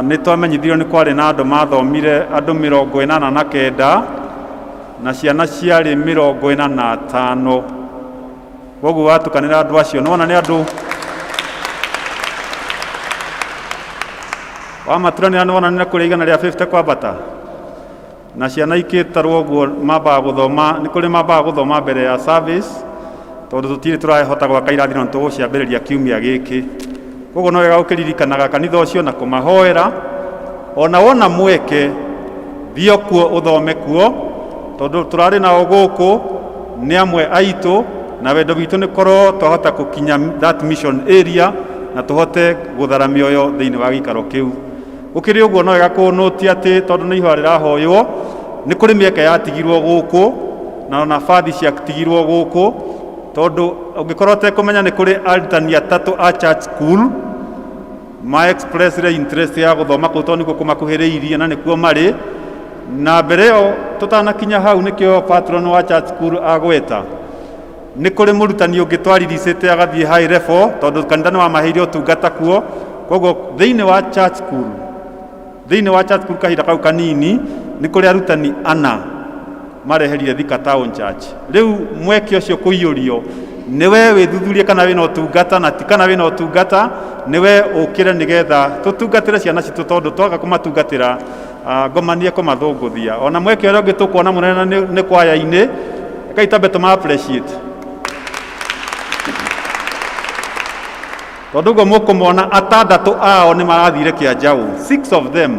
nĩ twamenyithirio nĩ kwarĩ na andũ mathomire andũ 89 na ciana ciarĩ 45. Koguo watukanĩra andũ acio nĩ wona nĩ andũ wamaturanĩra, nĩ wona nĩ kũrĩ igana rĩa 50 kwambata, na ciana ikĩtarwo ũguo mambaga gũthoma, nĩ kũrĩ mambaga gũthoma mbere ya service, tondũ tũtirĩ tũrahota gwaka irathi na tũgũciambĩrĩria kiumia gĩkĩ. Koguo no wega ũkĩririkanaga kanitha ũcio na kũmahoera, ona wona mweke thiĩ kuo ũthome kuo, tondũ tũrarĩ nao gũkũ nĩ amwe aitũ, na wendo witũ nĩ korwo twahota gũkinya that mission area na tũhote gũthara mĩoyo thĩinĩ wa gĩikaro kĩu. Gũkĩrĩ ũguo no wega kũnũti atĩ tondũ nĩ ihoya rĩrahoywo, nĩ kũrĩ mĩeke yatigirwo gũkũ na nabathi ciatigirwo gũkũ, tondũ ũngĩkorwo ũtekũmenya nĩ kũrĩ aritani 3 a church school ma express interest ya gũthoma kũu, tondũ nĩkuo kũmakuhĩrĩirie na nĩkuo marĩ, na mbere ĩyo tũtanakinya hau nĩkĩo patron wa church school agweta. Nĩ kũrĩ mũrutani ũngĩtwariricĩte agathiĩ high level, tondũ kanitha nĩ wamaheire ũtungata kuo. Koguo thĩinĩ wa church school kahinda kau kanini nĩ kũrĩ arutani 4 mareherire Thika Town Church. Rĩu mweke ũcio kũiyũrio, nĩwe wĩthuthurie kana wĩna ũtungata, na ti kana wĩna ũtungata, nĩwe ũkĩre nĩgetha tũtungatĩre ciana citũ, tondũ twaga kũmatungatĩra ngomanie kũmathũngũthia. Ona mweke ũrĩa ũngĩ tũkuona mũnene nĩ kwaya-inĩ, reke itambe tũma appreciate, tondũ ũguo mũkũmona 6 ao nĩ marathire kĩanjaũ, 6 of them.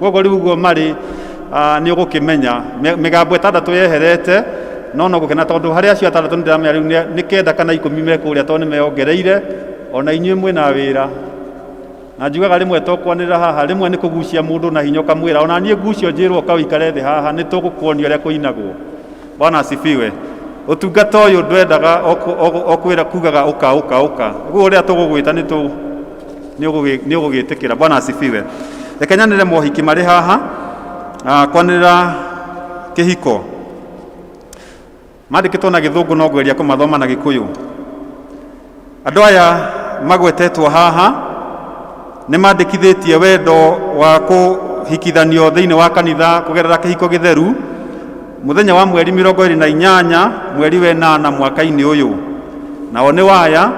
Koguo rĩu ũguo marĩ nĩ ũgũkĩmenya mĩgambo 6 yeherete, no gũkena, tondũ harĩa acio 6 nĩ ndĩramenya rĩu nĩ 9 kana 10 mekũrĩa, tondũ nĩ meongereire, ona inyuĩ mwĩna wĩra. Na njugaga rĩmwe tũkwanĩrĩra haha, rĩmwe nĩ kũgucia mũndũ na hinya ũkamwĩra, ona niĩ ngucio njĩrwo ũkawĩikare thĩ haha, nĩ tũgũkuonia ũrĩa kũinagwo. Bwana asifiwe. Ũtungata ũyũ ndwendaga okwĩra kugaga ũka. Ũguo ũrĩa tũgũgwĩta nĩ ũgũgĩtĩkĩra. Bwana asifiwe. reke nyanire mohiki marĩ haha kwanĩrĩra kĩhiko. Mandĩkĩtwo na Gĩthũngũ no ngweria kũmathoma na Gĩkũyũ. Andũ aya magwetetwo haha nĩ mandĩkithĩtie wendo wa kũhikithanio thĩinĩ wa kanitha kũgerera kĩhiko gĩtheru mũthenya wa mweri 28 mweri wa 8 mwaka-inĩ ũyũ. Nao nĩ waya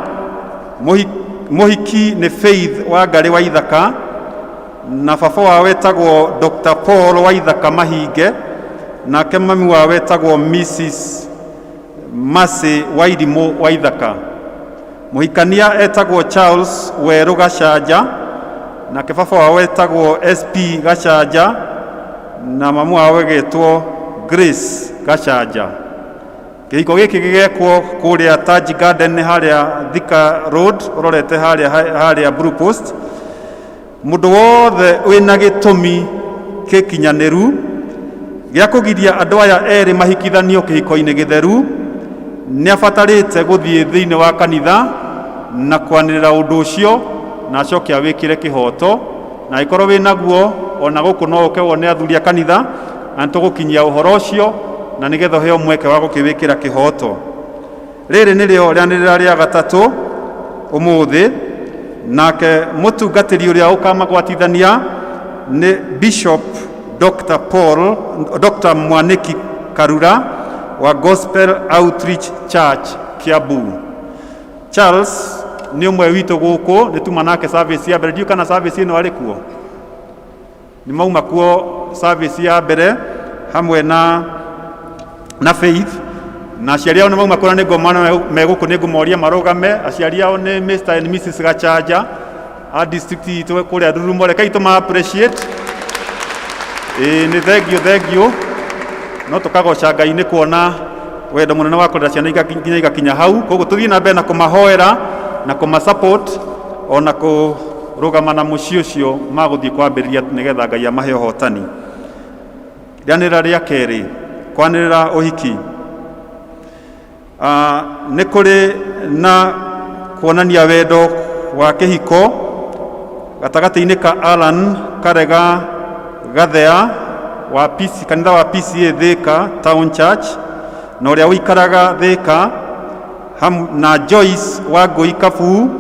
mũhiki nĩ Faith wa Ngarĩ wa Ithaka na baba wa wetagwo Dr. Paul wa Ithaka Mahinge, nake mami wa wetagwo Mrs. Mercy wa Irimũ wa Ithaka. Mũhikania etagwo Charles Werũ Gacanja, nake baba wa wetagwo SP Gacanja na mamu wa wetagwo Grace Gacanja. Kĩhiko gĩkĩ gĩgekwo kũrĩa Taj Garden harĩa Thika Road ũrorete harĩa Blue Post. Mũndũ wothe wĩna gĩtũmi kĩkinyanĩru gĩa kũgiria andũ aya erĩ mahikithanio kĩhiko-inĩ gĩtheru nĩ abatarĩte gũthiĩ thĩinĩ wa kanitha na kwanĩrĩra ũndũ ũcio na acoke awĩkĩre kĩhoto, na ikorwo wĩna guo ona gũkũ no ũke wone athuri a kanitha na tũgũkinyia ũhoro ũcio na nĩgetha ũheo mweke wa gũkĩwĩkĩra kĩhoto. Rĩrĩ nĩrĩo rĩanĩrĩra rĩa gatatũ ũmũthĩ, nake mũtungatĩri ũrĩa ũkamagwatithania nĩ Bishop Dr. Mwaniki Karura wa Gospel Outreach Church Kiambu. Charles nĩ ũmwe witũ gũkũ, nĩ tuma nake service ya mbere. Ndiũ kana service ĩno arĩ kuo, nĩ mauma kuo service ya mbere hamwe na Faith, na aciari ao nĩ mauma kuo na nĩ ngomana megũkũ nĩ ngũmoria marũgame. Aciari ao nĩ Mr. and Mrs. Gachanja a district itũ kũrĩa Rurumo. Rekei tũma appreciate. Nĩ thengiũ no tũkagoca Ngai nĩ kuona wendo mũnene wa kũrera ciana nginya igakinya hau. Koguo tũthiĩ na mbere na kũmahoera na kũmasupport ona kũrũgama na mũciĩ ũcio magũthiĩ kwambĩrĩria nĩgetha Ngai amahe ũhotani. Rĩanĩrĩra rĩa kerĩ, kwanĩrĩra ũhiki. Nĩ kũrĩ na kuonania wendo wa kĩhiko gatagatĩ-inĩ ka Alan Karega Gathea wa kanitha wa P.C.E.A Thika Town Church na ũrĩa ũikaraga Thika, na Joyce wa Ngũi Kabu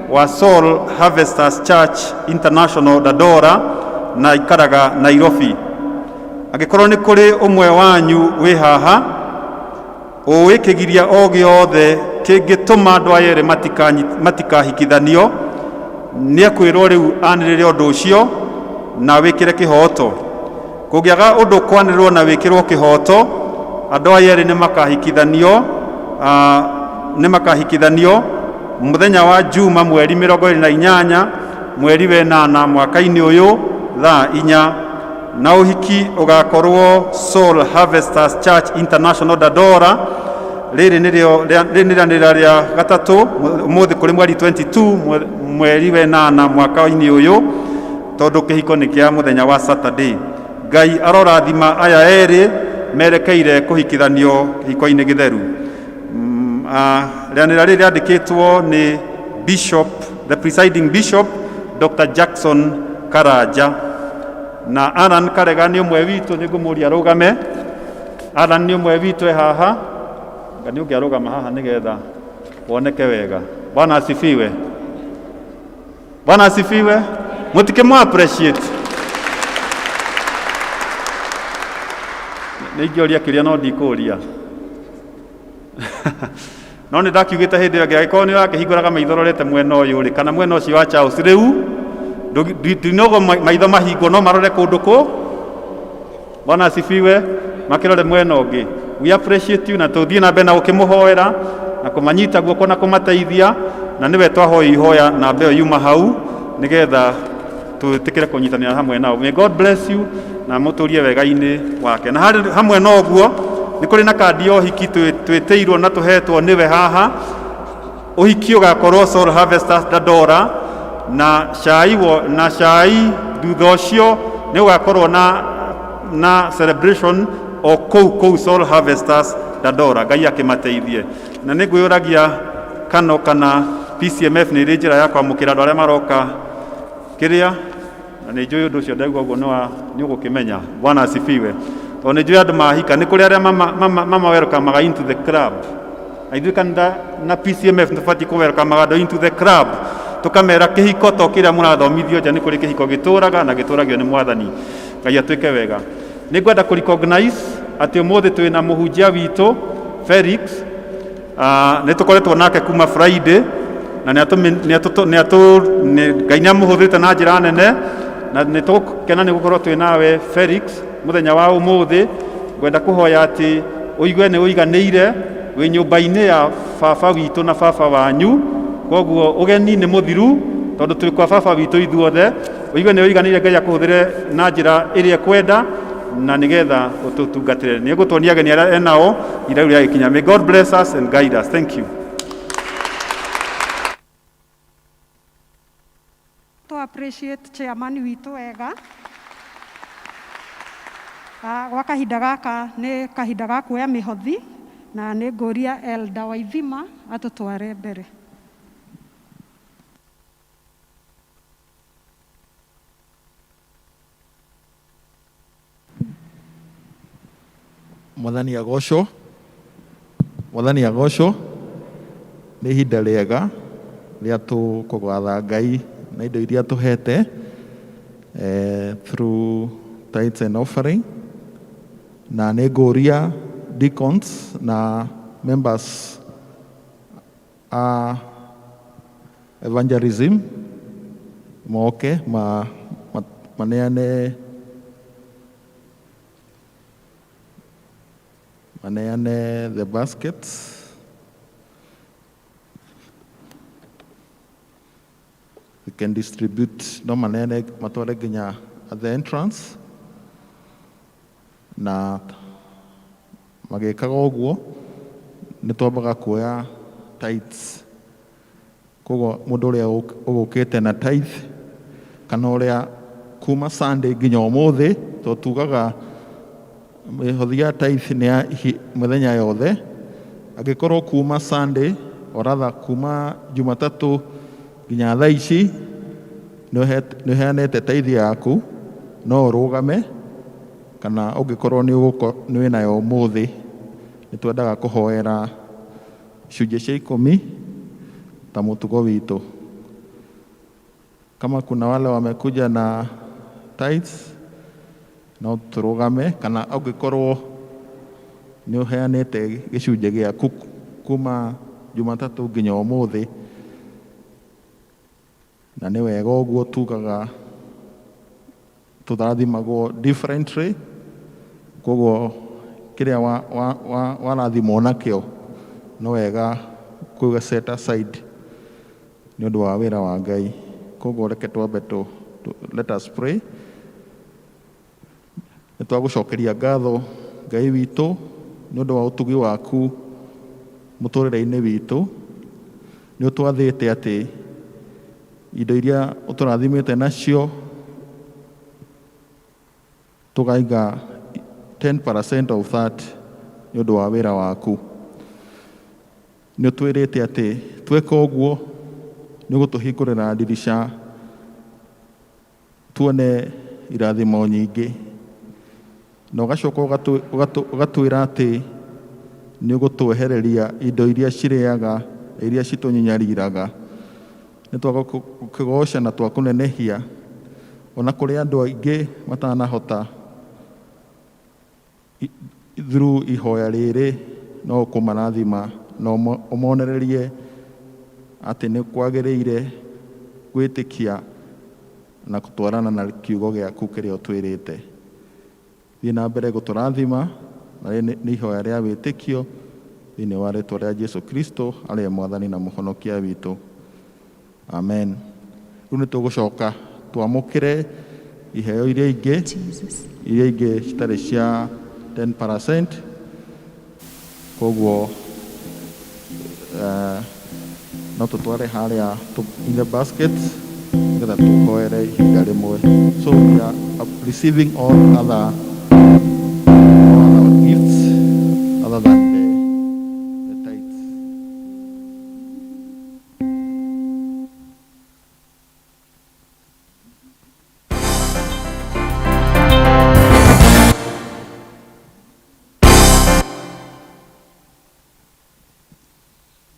wa Soul Harvesters Church International Dandora na ikaraga Nairobi. Angĩkorwo nĩ kũrĩ ũmwe wanyu wĩ haha ũĩ kĩgiria o gĩothe kĩngĩtũma andũ aya erĩ matikahikithanio, nĩ akwĩrwo rĩu anĩrĩre ũndũ ũcio na wĩkĩre kĩhoto. Kũngĩaga ũndũ kwanĩrĩrwo na wĩkĩrwo kĩhoto, andũ aya erĩ nĩ makahikithanio mũthenya wa Juma mweri 28 mweri wa 8 mwaka-inĩ ũyũ thaa 4, na ũhiki ũgakorwo Soul Harvesters Church International Dandora. Rĩrĩ nĩrĩo rĩanĩrĩra rĩa gatatũ ũmũthĩ kũrĩ mweri 22 mweri wa 8 mwaka-inĩ ũyũ, tondũ kĩhiko nĩ kĩa mũthenya wa Saturday. Ngai arorathima aya erĩ merekeire kũhikithanio kĩhiko-inĩ gĩtheru. Rĩanĩrĩra rĩrĩ rĩandĩkĩtwo nĩ the presiding bishop Dr. Jackson Karanja, na Alan Karega nĩ ũmwe witũ. Nĩ ngũmũria arũgame. Alan nĩ ũmwe witũ haha, nĩ ũngĩarũgama haha nĩgetha woneke wega. Bwana asifiwe. Bwana asifiwe. Mũtikĩmũ appreciate. Nĩ ingĩoria kĩrĩa no ndikũria. No nĩ ndakiugĩte hĩndĩ ĩyo angĩkorwo nĩ ũrakĩhingũraga maitho rorete mwena ũyũ rĩ kana mwena ũcio wa Charles, rĩu ndinogo maitho mahingwo no marore kũndũ kũ. Bwana asifiwe. Makĩrore mwena ũngĩ. We appreciate you na tũthiĩ na mbere na gũkĩmũhoera na kũmanyita guoko na kũmateithia, na nĩwe twahoya ihoya na mbeo yuma hau nĩgetha twĩtĩkĩre kũnyitanĩra hamwe nao. May God bless you na mũtũrie wega-inĩ wake. Na hamwe na ũguo nĩ kũrĩ na kandi ya ũhiki twĩtĩirwo na tũhetwo nĩwe haha. Ũhiki ũgakorwo Soul Harvesters Dandora, na cai thutha ũcio nĩ ũgakorwo na celebration o kũu Soul Harvesters Dandora. Ngai akĩmateithie. Na nĩ ngwĩyũragia kana PCMF nĩ ĩrĩ njĩra ya kwamũkĩra andũ arĩa maroka kĩrĩa na nĩ njũĩ ũndũ ũcio ndaigua ũguo nĩ ũgũkĩmenya. Bwana asifiwe. Tondũ nĩ njũĩ andũ mahika nĩ kũrĩ arĩa mama welcome into the club. Na ithuĩ kanitha na PCMF tũbatiĩ kũ welcome andũ into the club, tũkamera kĩhiko to kĩrĩa mũrathomithio nja, nĩ kũrĩ kĩhiko gĩtũraga na gĩtũragio nĩ Mwathani. Ngai atwĩke wega. Nĩ ngwenda kũ recognize atĩ ũmũthĩ twĩ na mũhunjia witũ Felix. Nĩ tũkoretwo nake kuma Friday na Ngai nĩ amũhũthĩte na njĩra nene, na nĩ tũgũkena nĩ gũkorwo twĩ nawe Felix mũthenya wa ũmũthĩ. Ngwenda kũhoya atĩ ũigue nĩ ũiganĩire wĩ nyũmba-inĩ ya baba witũ na baba wanyu, koguo ũgeni nĩ mũthiru tondũ tũrĩ kwa baba witũ ithuothe. Ũigue nĩ ũiganĩire, Ngai akũhũthĩre na njĩra ĩrĩa kwenda na nĩgetha ũtũtungatĩre. Nĩ gũtuonia ageni arĩa enao ira rĩu rĩagĩkinya. May God bless us and guide us. Thank you. To appreciate chairman witũ wega. Gwa kahinda gaka nĩ kahinda ga kuoya mĩhothi, na nĩ ngũria Elda Waithima atũtware mbere. Mwathani agocwo. Mwathani agocwo. Nĩ ihinda rĩega rĩa tũkũgatha Ngai na indo iria tũhete through tithes and offering. Na nĩ ngũria deacons na members a evangelism moke maneane the baskets. We can distribute no maneane matware nginya at the entrance. Na magĩkaga ũguo nĩ twambaga kuoya tithes. Koguo mũndũ ũrĩa ũgũkĩte na tithe kana ũrĩa kuma Sunday nginya ũmũthĩ, to tugaga mĩhothi ya tithe nĩ ya mĩthenya yothe. Angĩkorwo kuma Sunday oratha kuma Jumatatũ nginya thaa ici nĩ ũheanĩte tithe yaku, no ũrũgame, kana ũngĩkorwo nĩ wĩnayo ũmũthĩ nĩ twendaga kũhoera icunjĩ cia 10 ta mũtugo witũ. Kama kuna wale wamekuja na tithes no tũrũgame, kana ũngĩkorwo nĩ ũheanĩte gĩcunjĩ gĩaku kuma Jumatatũ nginya ũmũthĩ na nĩ wega ũguo, tugaga tũrathimagwo differently. Koguo kĩrĩa warathimwo nakĩo no wega kuga set aside nĩ ũndũ wa wĩra wa Ngai. Koguo reke twambe let us pray. Nĩ twagũcokeria ngatho Ngai witũ nĩ ũndũ wa ũtugi waku mũtũrĩre-inĩ witũ. Nĩ ũtwathĩte atĩ indo iria ũtũrathimĩte nacio tũkaiga 10% of that nĩ ũndũ wa wĩra waku. Nĩ ũtwĩrĩte atĩ tweka ũguo nĩ ũgũtũhingũrĩra ndirica tuone irathimo nyingĩ, na ũgacoka ũgatwĩra atĩ nĩ ũgũtwehereria indo iria cirĩaga, iria citũnyinyariraga. Nĩ twagũkĩgoca na twakũnenehia ona kũrĩ andũ aingĩ matanahota through ihoya rĩrĩ, no kũmarathima na ũmonererie atĩ nĩ kwagĩrĩire gwĩtĩkia na gũtwarana na kiugo gĩaku kĩrĩa ũtwĩrĩte. Thiĩ na mbere gũtũrathima, na nĩ ihoya rĩa wĩtĩkio thĩinĩ wa rĩĩtwa rĩa Jesũ Kristo arĩ Mwathani na Mũhonokia witũ. Amen. Rĩu nĩ tũgũcoka twamũkĩre iheo iria ingĩ citarĩ cia 10%. Koguo no tũtware harĩa in the baskets nĩgetha tũhoere ihinda rĩmwe. So we are receiving all other gifts other than the tithes.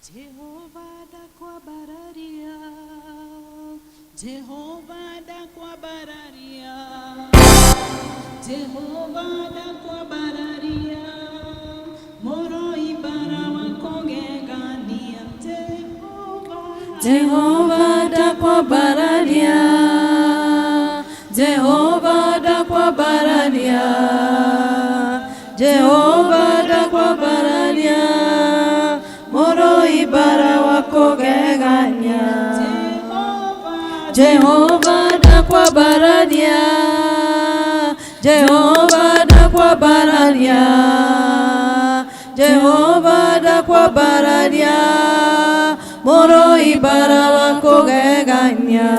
Jehova ndakwambararia, Jehova ndakwambararia, Jehova ndakwambararia, moroi bara wakongegania. Jehova ndakwambararia, Jehova ndakwambararia, Jehova ndakwambararia, moroi bara wakongegania. Jehova ndakwambararia, Jehova ndakwambararia, Jehova ndakwambararia, moroi bara wakongegania.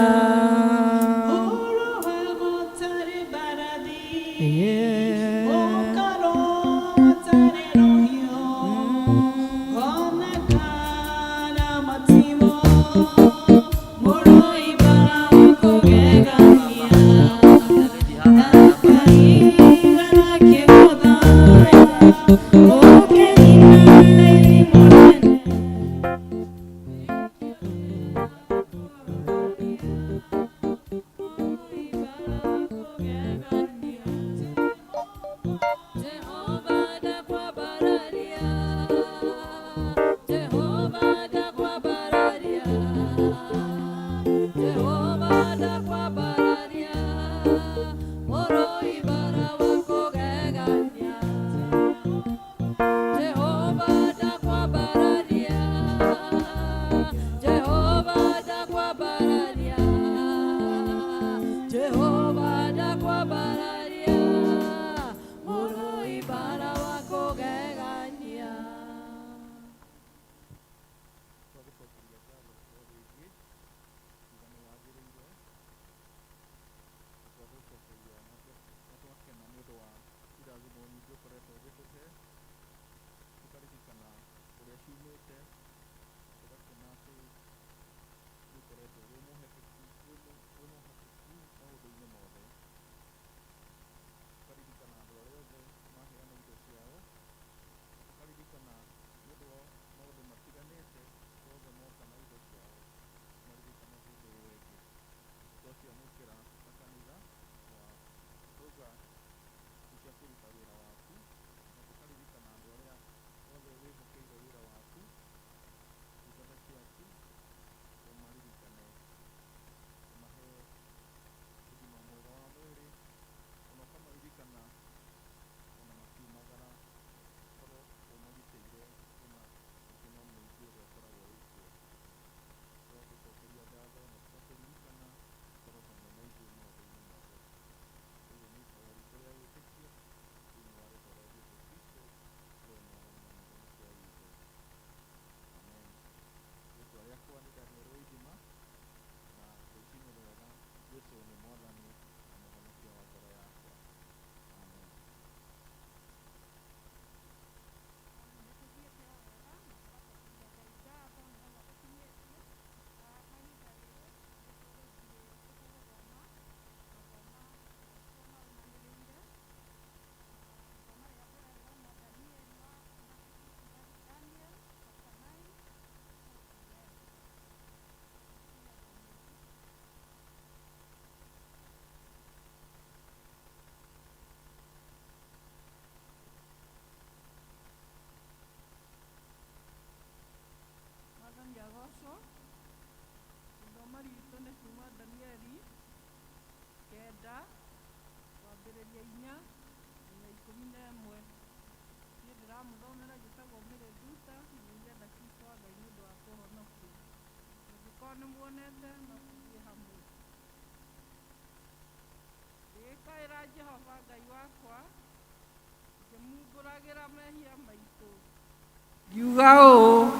Ngiuga ũũ,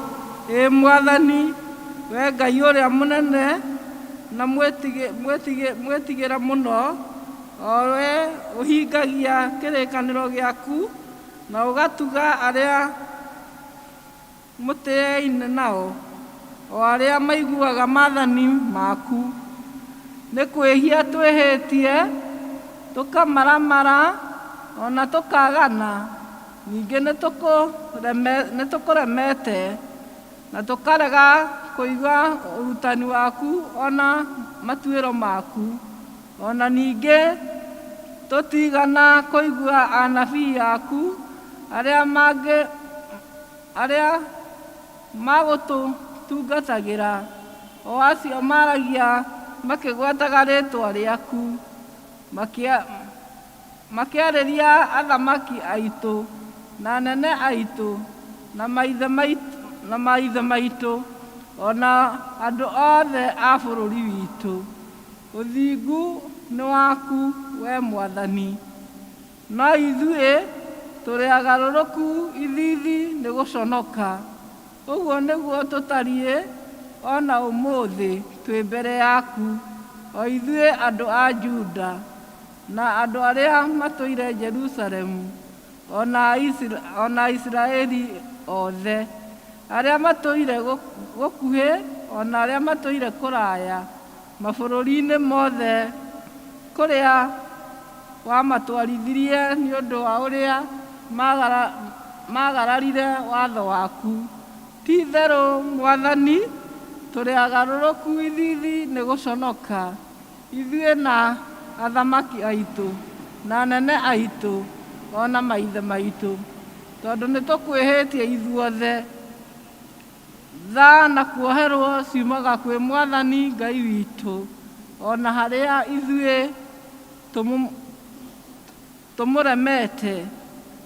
ĩ Mwathani, we Ngai ũrĩa mũnene na mwĩtigĩra mũno, o we ũhingagia kĩrĩkanĩro gĩaku na ũgatuga arĩa mũtĩĩaine nao, o arĩa maiguaga maathani maku. Nĩ kwĩhia twĩhĩtie, tũkamaramara, ona tũkagana, ningĩ nĩ tũkũremete, na tũkarega kũigua ũrutani waku ona matuĩro maku. Ona ningĩ tũtigana kũigua anabii aku arĩa magũtũtungatagĩra, o acio maragia makĩgwetaga rĩĩtwa rĩaku, makĩarĩria athamaki aitũ na anene aitũ na maithe maitũ ona andũ othe a bũrũri witũ. Ũthingu nĩ waku we Mwathani, no ithuĩ tũrĩ agarũrũku ithiithi nĩ gũconoka. Ũguo nĩguo tũtariĩ ona ũmũthĩ twĩ mbere yaku, o ithuĩ andũ a Juda na andũ arĩa matũire Jerusalemu, ona Isiraeli othe, arĩa matũire gũkuhĩ ona arĩa matũire kũraya, mabũrũri-inĩ mothe kũrĩa wamatwarithirie nĩ ũndũ wa ũrĩa magararire watho waku. Ti-itherũ Mwathani, tũrĩ agarũrũku ithiithi nĩ gũconoka, ithuĩ na athamaki aitũ na anene aitũ ona maithe maitũ, tondũ nĩ tũkwĩhĩtie ithuothe. Tha na kuoherwo ciumaga kwĩ Mwathani Ngai witũ, ona harĩa ithuĩ tũmũremete.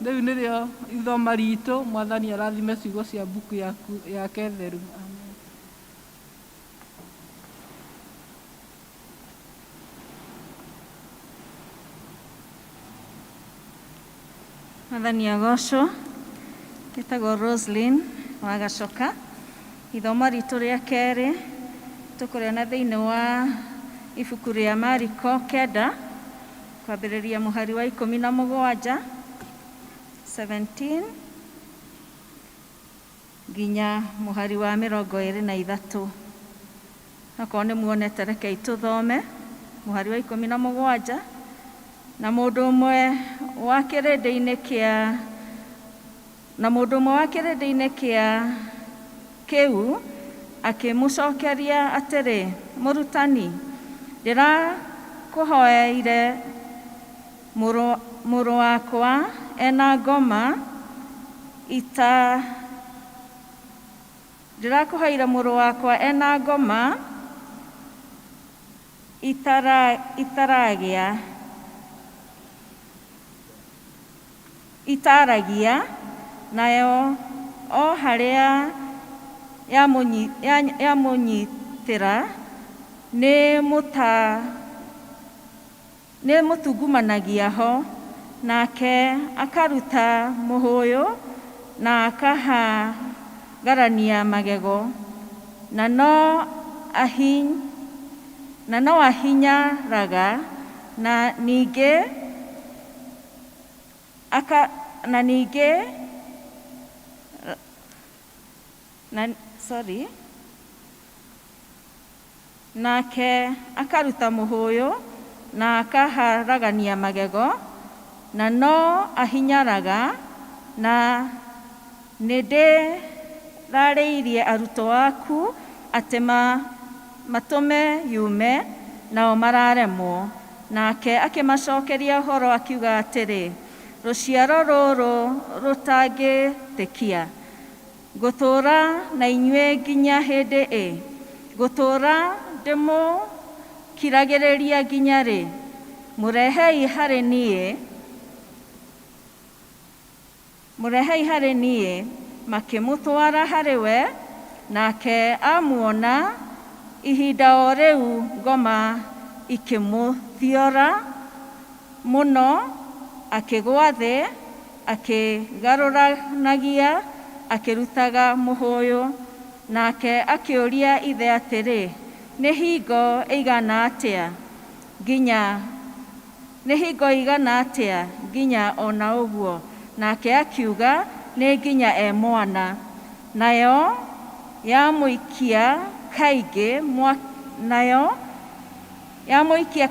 Rĩu nĩrĩo ithoma ritũ. Mwathani arathime ciugo cia mbuku yake theru. Amen. Mwathani agocwo. Gĩtagwo Roslyn wa Gacoka. Ithoma ritũ rĩa kerĩ tũkũrĩona thĩinĩ wa ibuku rĩa Mariko 9 kwambĩrĩria mũhari wa 17 17 nginya mũhari wa 23. Akorwo nĩ muonete rekei tũthome mũhari wa 17. Na mũndũ ũmwe wa kĩrĩndĩ-inĩ kĩa kĩu akĩmũcokeria atĩrĩ, Mũrutani, ndĩrakũhoeire mũrũ wakwa ena ngoma itaragia, nayo o harĩa yamũnyitĩra nĩ mũtungumanagia ho, nake akaruta mũhũyũ na akahagarania magego, na no ahinyaraga, na nake akaruta mũhũyũ na akaharagania magego, na no ahinyaraga, na nĩndĩrarĩirie arutwo aku atĩ matũme yume, nao mararemwo. Nake akĩmacokeria ũhoro akiuga atĩrĩ, rũciaro rũrũ rũtangĩtĩkia, ngũtũũra na inyuĩ nginya hĩndĩ ĩ? Ngũtũũra ndĩmũkiragĩrĩria nginya rĩ? Mũrehei harĩ niĩ. Makĩmũtwara harĩ we, nake amuona, ihinda o rĩu ngoma ikĩmũthiora mũno, akĩgwa thĩ, akĩgarũranagia, akĩrutaga mũhũyũ. Nake akĩũria ithe atĩrĩ, nĩ hingo igana atĩa nginya ona ũguo? Nake akiuga, nĩ nginya e mwana. Nayo yamũikia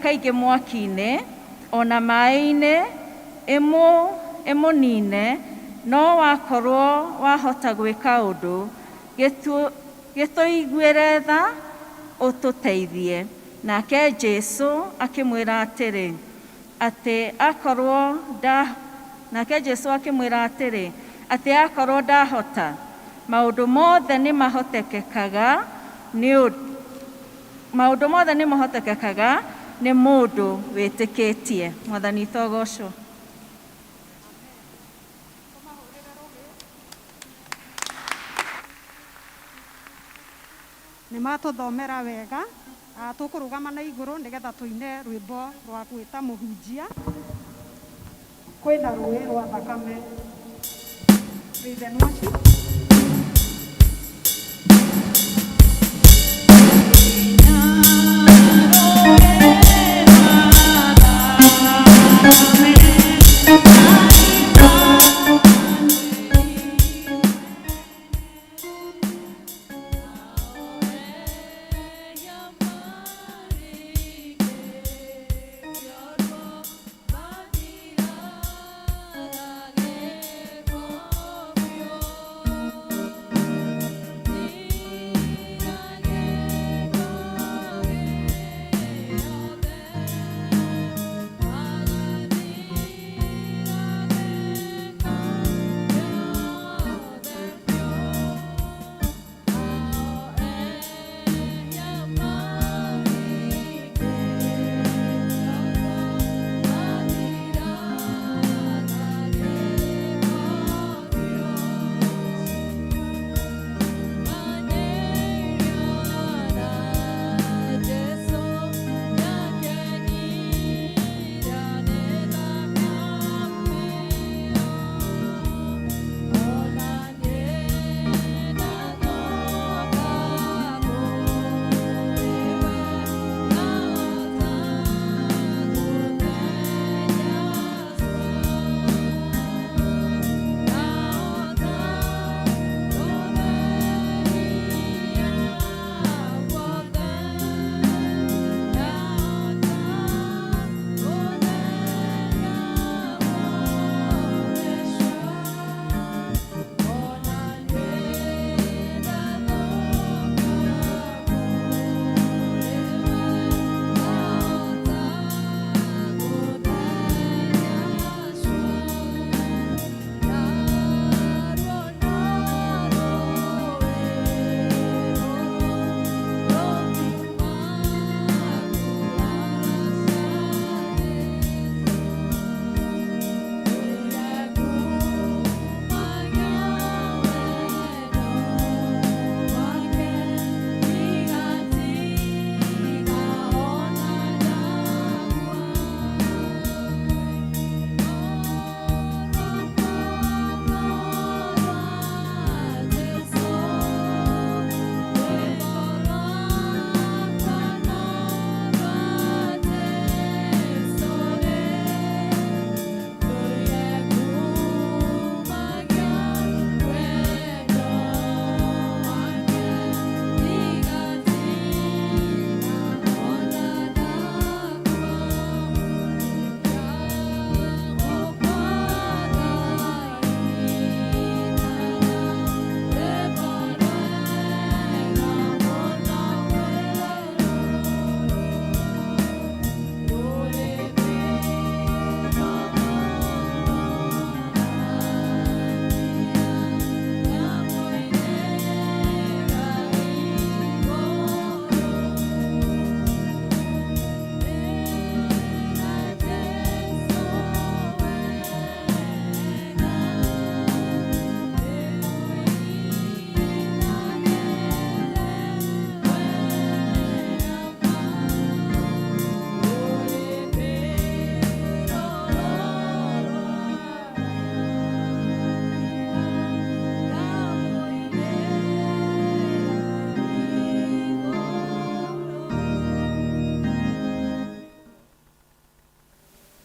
kaingĩ mwaki-inĩ, ona maaĩ-inĩ ĩmũnine, no wakorwo wahota gwĩka ũndũ, gĩtũiguĩre tha ũtũteithie. Nake Jesũ akĩmwĩra atĩrĩ, atĩ akorwo ndahota, maũndũ mothe nĩ mahotekekaga nĩ mũndũ wĩtĩkĩtie. Mwathani togocwo. Nĩ matũthomera wega. Tũkũrũgama na igũrũ nĩgetha tũine rwĩmbo rwa gwĩta mũhunjia. Kwĩna rũĩ rwa thakame. Praise and worship.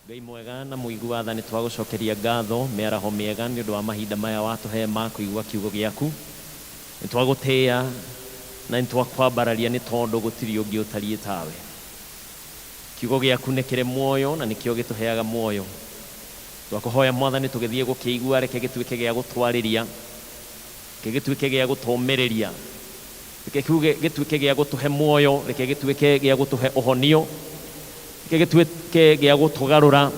Ngai mwega na mũigu wa tha nĩ twagũcokeria ngatho mĩaraho mĩega nĩ ũndũ wa mahinda maya watũhe ma kũigua kiugo gĩaku. Nĩ twagũtĩĩa na nĩ twakwambararia nĩ tondũ gũtirĩ ũngĩ ũtariĩ tawe. Kiugo gĩaku nĩ kĩrĩ muoyo na nĩkĩo gĩtũheaga muoyo. Twakũhoya Mwathani tũgĩthiĩ gũkĩigua reke gĩtuĩke gĩa gũtwarĩria reke gĩtuĩke gĩa gũtũũmĩrĩria, reke gĩtuĩke gĩa gũtũhe muoyo, reke gĩtuĩke gĩa gũtũhe ũhonio, reke gĩtuĩke gĩa gũtũgarũra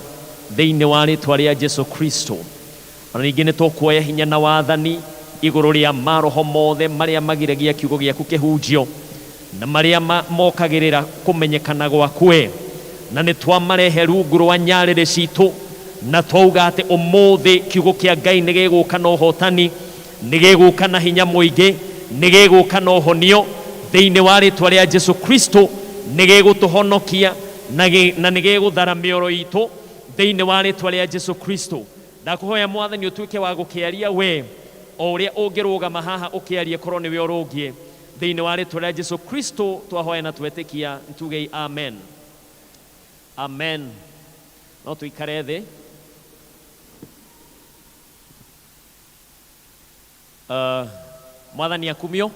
thĩinĩ wa rĩĩtwa rĩa Jesũ Kristo. Ona ningĩ nĩ tũkuoya hinya na wathani igũrũ rĩa maroho mothe marĩa magiragia kiugo gĩaku kĩhunjio na marĩa mokagĩrĩra kũmenyekana gwaku we, na nĩ twamarehe rungu rwa nyarĩrĩ citũ, na twauga atĩ ũmũthĩ kiugo kĩa Ngai nĩ gĩgũka na ũhotani, nĩ gĩgũka na hinya mũingĩ, nĩ gĩgũka na ũhonio thĩinĩ wa rĩĩtwa rĩa Jesũ Kristo, nĩ gĩgũtũhonokia na nĩ gĩgũthara mĩoro itũ thĩinĩ wa rĩĩtwa rĩa Jesũ Kristo. Ndakũhoya Mwathani ũtuĩke wa gũkĩaria we o ũrĩa ũngĩrũgama haha ũkĩarie korwo nĩwe ũrũngiĩ thĩinĩ wa rĩĩtwa rĩa Jesũ Kristo twahoya na twetĩkia, ntuge amen. Amen. No tũikare thĩ. Mwathani akumio.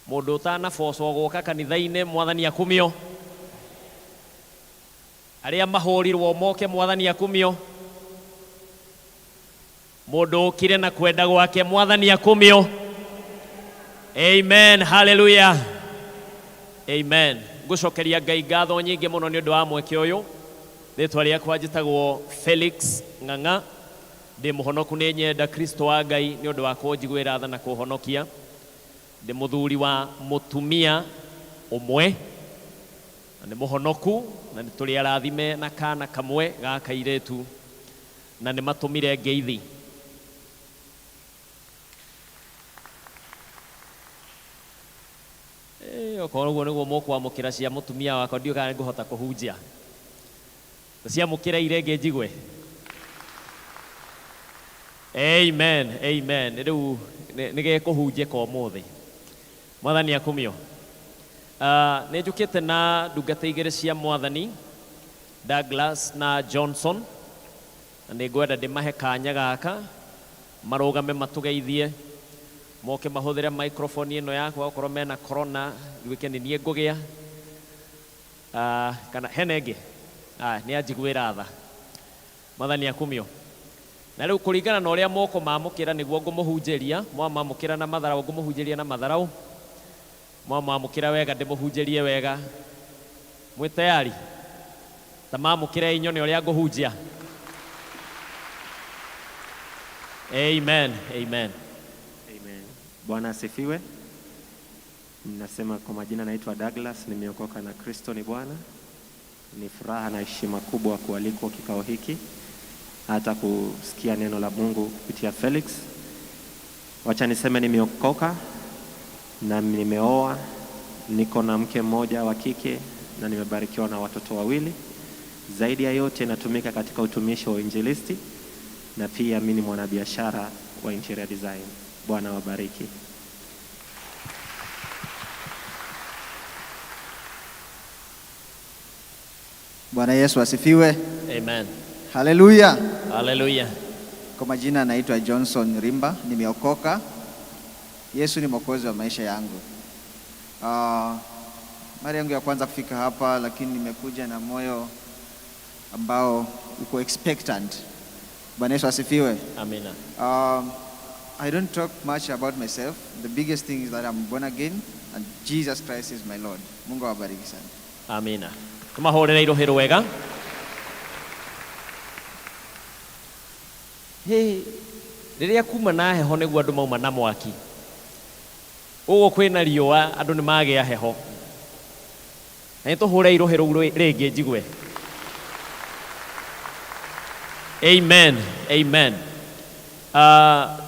Mũndũ ũtanabocwo gũka kanitha-inĩ, Mwathani akumio. Arĩa mahũrirwo moke, Mwathani akumio. Mũndũ ũkire na kwenda gwake, Mwathani akumio. Amen. Hallelujah. Amen. Ngũcokeria Ngai ngatho nyingĩ mũno nĩ ũndũ wa mweke ũyũ. Rĩĩtwa rĩakwa njĩtagwo Felix Ng'ang'a. Ndĩ mũhonoku nĩ nyenda Kristo wa Ngai nĩ ũndũ wa kũnjiguĩra tha na kũhonokia. Ndĩ mũthuri wa mũtumia ũmwe na nĩ mũhonoku, na nĩ tũrĩ arathime na kana kamwe ga kairĩtu, na nĩ matũmire ngeithi. Okorwo ũguo nĩguo mũkwamũkĩra cia mũtumia wakwa, ndiũĩ kana ngũhota kũhunjia. Ciamũkĩra irenge njigwe. Amen. Amen. Rĩu nĩ gekũhunjĩka ũmũthĩ. Mwathani akumio. Nĩ njũkĩte na ndungata igĩrĩ cia Mwathani, Douglas na Johnson, na nĩ ngwenda ndĩmahe kanya gaka marũgame matũgeithie, moke mahũthĩre microphone ĩno yakwa okorwo mena corona, nduĩke nĩ niĩ ngũgĩa kana hena ĩngĩ nĩ anjiguĩra tha. Mwathani akumio. Na rĩu kũringana na ũrĩa moko mamũkĩra nĩguo ngũmũhunjĩria, mwamamũkĩra na matharaũ ngũmũhunjĩria na matharaũ, mwamamũkĩra wega ndĩmũhunjĩrie wega. Mwĩ tayari? Ta mamũkĩra inyone ũrĩa ngũhunjia. Amen. Amen. Amen. Bwana asifiwe. Ninasema kwa majina naitwa Douglas, nimeokoka na Kristo ni Bwana. Ni furaha na heshima kubwa kualikwa kikao hiki, hata kusikia neno la Mungu kupitia Felix. Wacha niseme nimeokoka na nimeoa, niko na mke mmoja wa kike na nimebarikiwa na watoto wawili. Zaidi ya yote natumika katika utumishi wa injilisti na pia mimi ni mwanabiashara wa interior design. Bwana wabariki. Bwana Yesu asifiwe. Amen. Haleluya. Haleluya. Kwa majina naitwa Johnson Rimba, nimeokoka. Yesu ni mwokozi wa maisha yangu. Mara yangu ya kwanza kufika hapa, lakini nimekuja na moyo ambao uko expectant. Bwana Yesu asifiwe. Amina. I don't talk much about myself. The biggest thing is that I'm born again and Jesus Christ is my Lord. Mungu awabariki sana. Amina. Tumahorera irohero wega. Rĩrĩa kuma na heho nĩguo andũ mauma na mwaki. Ũguo kwĩna riũa andũ nĩ magĩa heho. Na nĩtũhũre irohero rĩngĩ njigwe. Amen. Amen.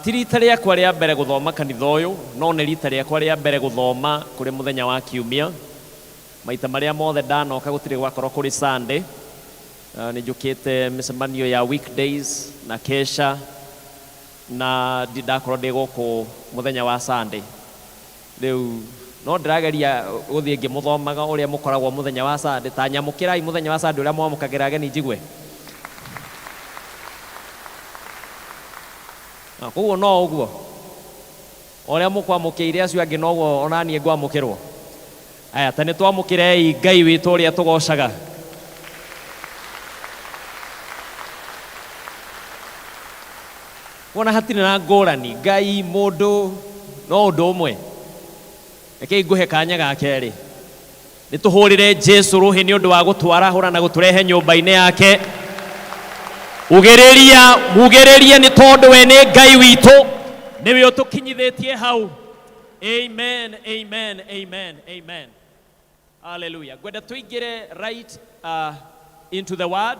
Ti rita rĩakwa rĩa mbere gũthoma kanitha ũyũ, no nĩ rita rĩakwa rĩa mbere gũthoma kũrĩ mũthenya wa kiumia. Maita marĩa mothe ndanoka gũtirĩ gwakorwo kũrĩ Sunday. Nĩ njũkĩte mĩcemanio ya weekdays na kesha, na ndakorwo ndĩ gũkũ mũthenya wa Sunday. Rĩu no ndĩrageria gũthiĩ ngĩmũthomaga ũrĩa mũkoragwo mũthenya wa Sunday, ta nyamũkĩrai mũthenya wa Sunday ũrĩa mwamũkagĩra ageni njigwe. Koguo no ũguo ũrĩa mũkwamũkĩire acio angĩ noguo ona niĩ ngwamũkĩrwo. Aya ta nĩ twamũkĩrei Ngai witũ ũrĩa tũgocaga. wona hatirĩ na ngũrani Ngai mũndũ no ũndũ ũmwe reke ngũhe kanya ga kerĩ nĩ tũhũrĩre Jesu rũhĩ nĩ ũndũ wa gũtwarahũra na gũtũrehe nyũmba-inĩ yake mugĩrĩrie nĩ tondũ we nĩ Ngai witũ nĩwe ũtũkinyithĩtie hau. Amen, amen, amen, amen. Hallelujah. Gwenda tuingire right into the word